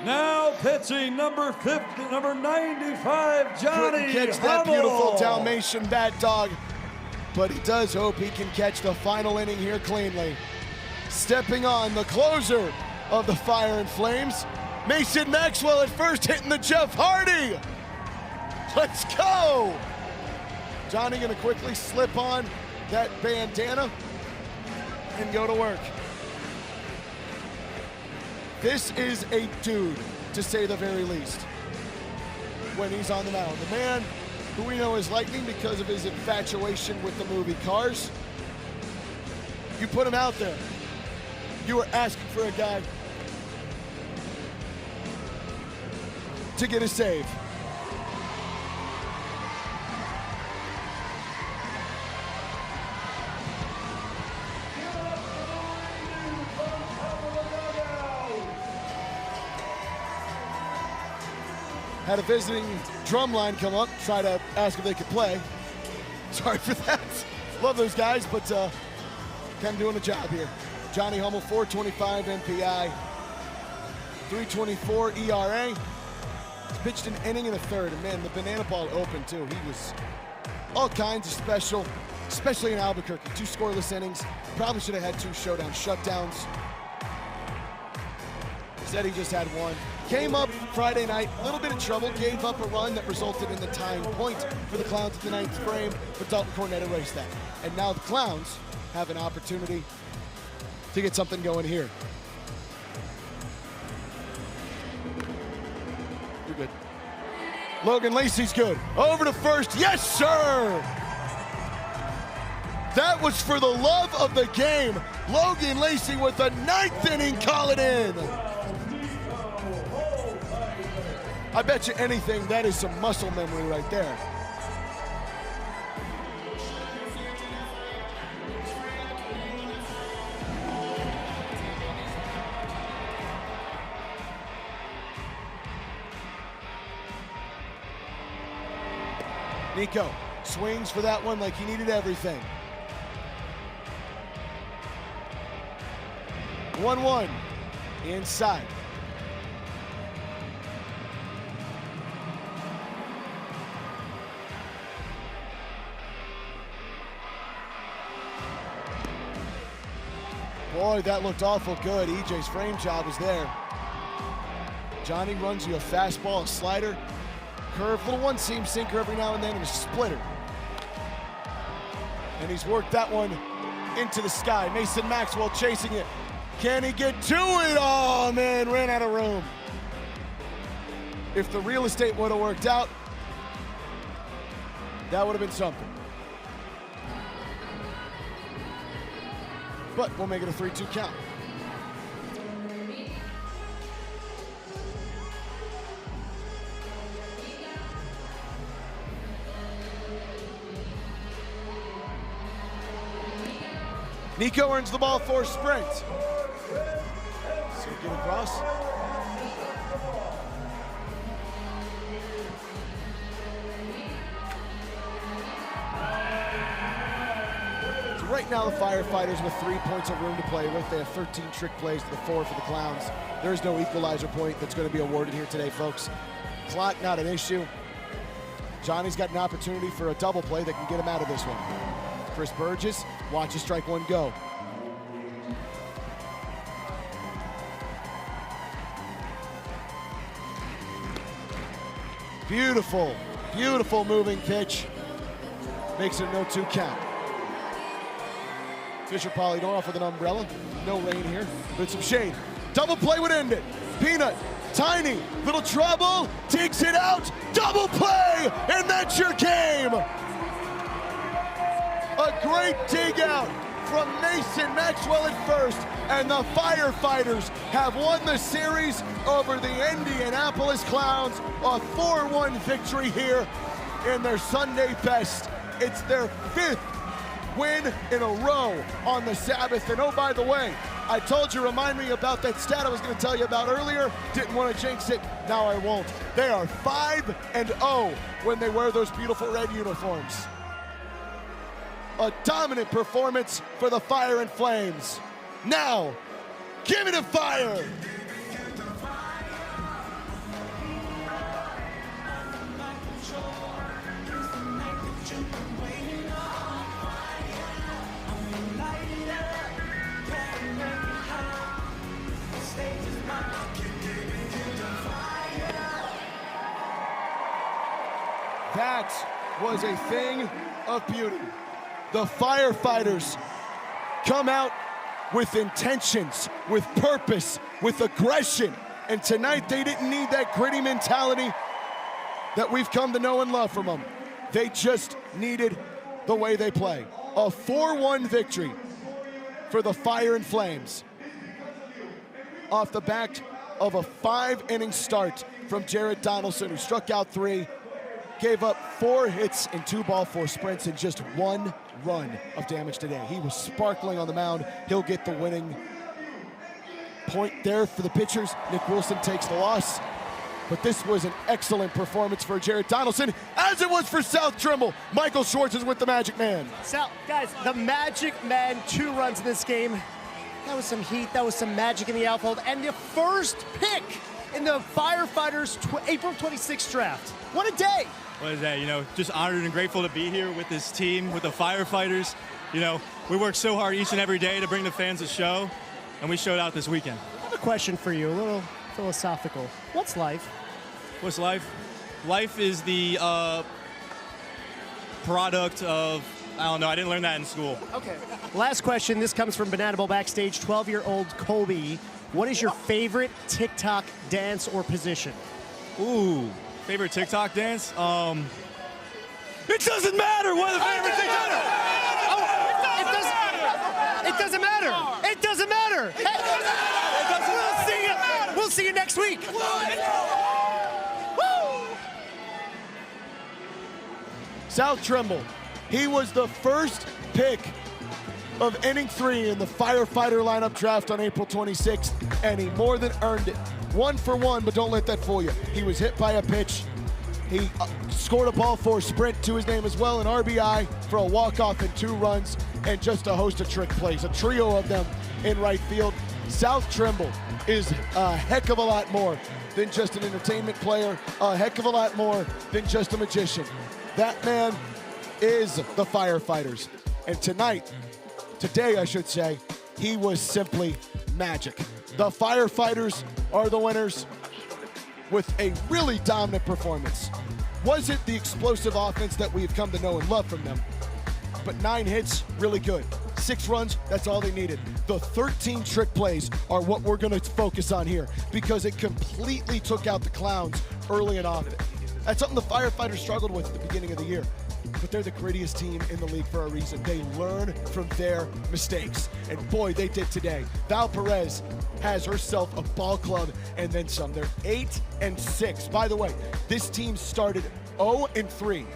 Now pitching number 95, Johnny
Couldn't catch that beautiful Dalmatian bat dog, but he does hope he can catch the final inning here cleanly. Stepping on the closer of the Fire and Flames, Mason Maxwell at first hitting the Jeff Hardy. Let's go. Johnny gonna quickly slip on that bandana and go to work. This is a dude, to say the very least, when he's on the mound. The man who we know as Lightning because of his infatuation with the movie Cars. You put him out there, you are asking for a guy to get a save. Had a visiting drum line come up, try to ask if they could play. Sorry for that. Love those guys, but kind of doing a job here. Johnny Hummel, 425 MPI, 324 ERA. He's pitched an inning and a third, and man, the banana ball opened too. He was all kinds of special, especially in Albuquerque. 2 scoreless innings. Probably should have had 2 showdown shutdowns. Said he just had one. Came up Friday night, a little bit of trouble, gave up a run that resulted in the tying point for the Clowns at the 9th frame, but Dalton Cornett erased that. And now the Clowns have an opportunity to get something going here. You're good. Logan Lacey's good. Over to first. Yes, sir! That was for the love of the game. Logan Lacey with the 9th inning, call it in. I bet you anything that is some muscle memory right there. Nico swings for that one like he needed everything. 1-1 inside. Boy, that looked awful good. EJ's frame job was there. Johnny runs you a fastball, a slider, curve, little one-seam sinker every now and then, and a splitter. And he's worked that one into the sky. Mason Maxwell chasing it. Can he get to it? Oh, man, ran out of room. If the real estate would have worked out, that would have been something. But we'll make it a 3-2 count. Nico earns the ball for a sprint. So get across. So right now the Firefighters with 3 points of room to play with. They have 13 trick plays to the 4 for the Clowns. There is no equalizer point that's going to be awarded here today, folks. Clock not an issue. Johnny's got an opportunity for a double play that can get him out of this one. Chris Burgess watches strike one go. Beautiful, beautiful moving pitch. Makes it a 0-2 count. Fisher Polydorff with an umbrella. No rain here, but some shade. Double play would end it. Peanut, Tiny, little trouble, takes it out. Double play, and that's your game. A great dig out from Mason Maxwell at first, and the Firefighters have won the series over the Indianapolis Clowns. A 4-1 victory here in their Sunday best. It's their 5th win in a row on the Sabbath. And oh, by the way, I told you, remind me about that stat I was going to tell you about earlier. Didn't want to jinx it, now I won't. They are 5-0 when they wear those beautiful red uniforms. A dominant performance for the Fire and Flames. Now, give me the fire! That was a thing of beauty. The Firefighters come out with intentions, with purpose, with aggression. And tonight they didn't need that gritty mentality that we've come to know and love from them. They just needed the way they play. A 4-1 victory for the Fire and Flames. Off the back of a 5-inning start from Jared Donaldson, who struck out 3, gave up 4 hits and 2 ball 4 sprints and just 1 run of damage today. He was sparkling on the mound. He'll get the winning point there for the pitchers. Nick Wilson takes the loss. But this was an excellent performance for Jared Donaldson, as it was for South Trimble. Michael Schwartz is with the Magic Man.
Sal, guys, the Magic Man, 2 runs in this game. That was some heat, that was some magic in the outfield, and the first pick in the Firefighters April 26th draft. What a day.
What is that? You know, just honored and grateful to be here with this team, with the Firefighters. You know, we work so hard each and every day to bring the fans a show, and we showed out this weekend.
I have a question for you, a little philosophical. What's life?
What's life? Life is the product of, I don't know, I didn't learn that in school.
Okay. Last question. This comes from Banana Bowl Backstage. 12-year-old Kobe. What is your favorite TikTok dance or position?
Ooh, favorite TikTok dance? It doesn't matter what the favorite TikTok dance.
It doesn't matter. It doesn't matter. We'll see you next week.
South Trimble. He was the first pick of inning 3 in the Firefighter lineup draft on April 26th, and he more than earned it. 1 for 1, but don't let that fool you. He was hit by a pitch. He scored a ball for a sprint to his name as well, an RBI for a walk-off and 2 runs, and just a host of trick plays, a trio of them in right field. South Trimble is a heck of a lot more than just an entertainment player, a heck of a lot more than just a magician. That man is the Firefighters. And today I should say, he was simply magic. The Firefighters are the winners with a really dominant performance. Was it the explosive offense that we've come to know and love from them? But 9 hits, really good. 6 runs, that's all they needed. The 13 trick plays are what we're gonna focus on here because it completely took out the Clowns early and often. That's something the Firefighters struggled with at the beginning of the year. But they're the grittiest team in the league for a reason. They learn from their mistakes. And boy, they did today. Val Perez has herself a ball club and then some. They're 8-6. By the way, this team started 0-3.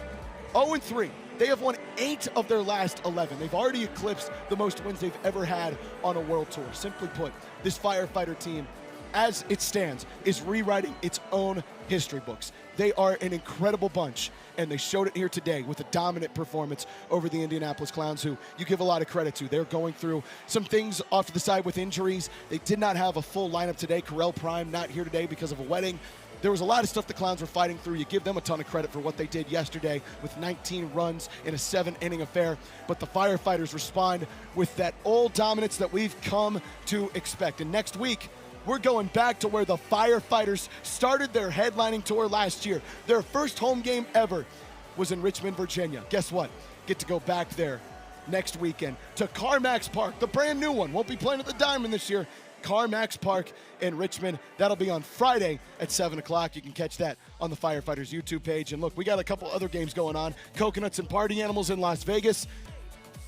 0-3. They have won 8 of their last 11. They've already eclipsed the most wins they've ever had on a world tour. Simply put, this Firefighter team, as it stands, is rewriting its own history books. They are an incredible bunch, and they showed it here today with a dominant performance over the Indianapolis Clowns, who you give a lot of credit to. They're going through some things off to the side with injuries. They did not have a full lineup today. Correll Prime not here today because of a wedding. There was a lot of stuff the Clowns were fighting through. You give them a ton of credit for what they did yesterday with 19 runs in a 7-inning affair. But the Firefighters respond with that old dominance that we've come to expect. And next week, we're going back to where the Firefighters started their headlining tour last year. Their first home game ever was in Richmond, Virginia. Guess what? Get to go back there next weekend to CarMax Park, the brand new one. Won't be playing at the Diamond this year. CarMax Park in Richmond. That'll be on Friday at 7 o'clock. You can catch that on the Firefighters YouTube page. And look, we got a couple other games going on. Coconuts and Party Animals in Las Vegas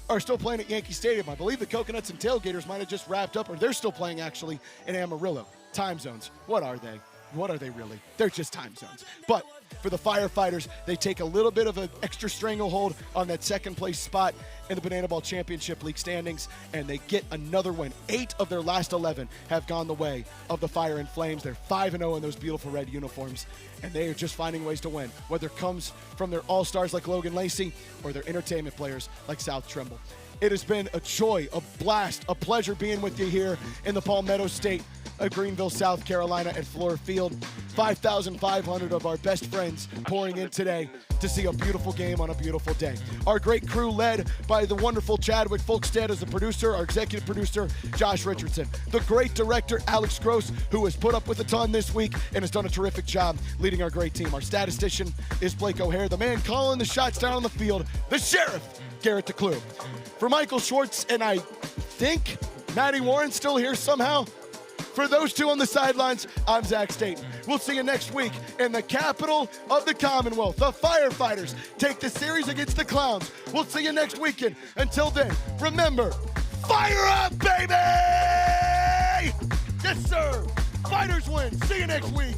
are still playing at Yankee Stadium. I believe the Coconuts and Tailgaters might have just wrapped up, or they're still playing actually in Amarillo. Time zones. What are they? What are they really? They're just time zones. But for the Firefighters, they take a little bit of an extra stranglehold on that second place spot in the Banana Ball Championship League standings, and they get another win. 8 of their last 11 have gone the way of the Fire and Flames. They're 5-0 in those beautiful red uniforms, and they are just finding ways to win, whether it comes from their all-stars like Logan Lacey or their entertainment players like South Trimble. It has been a joy, a blast, a pleasure being with you here in the Palmetto State of Greenville, South Carolina at Fluor Field. 5,500 of our best friends pouring in today to see a beautiful game on a beautiful day. Our great crew led by the wonderful Chadwick Folkstead as the producer, our executive producer, Josh Richardson. The great director, Alex Gross, who has put up with a ton this week and has done a terrific job leading our great team. Our statistician is Blake O'Hare, the man calling the shots down on the field, the sheriff, Garrett DeClue. For Michael Schwartz and I think Maddie Warren still here somehow. For those two on the sidelines, I'm Zach Staten. We'll see you next week in the capital of the Commonwealth. The Firefighters take the series against the Clowns. We'll see you next weekend. Until then, remember, fire up, baby! Yes, sir. Fighters win. See you next week.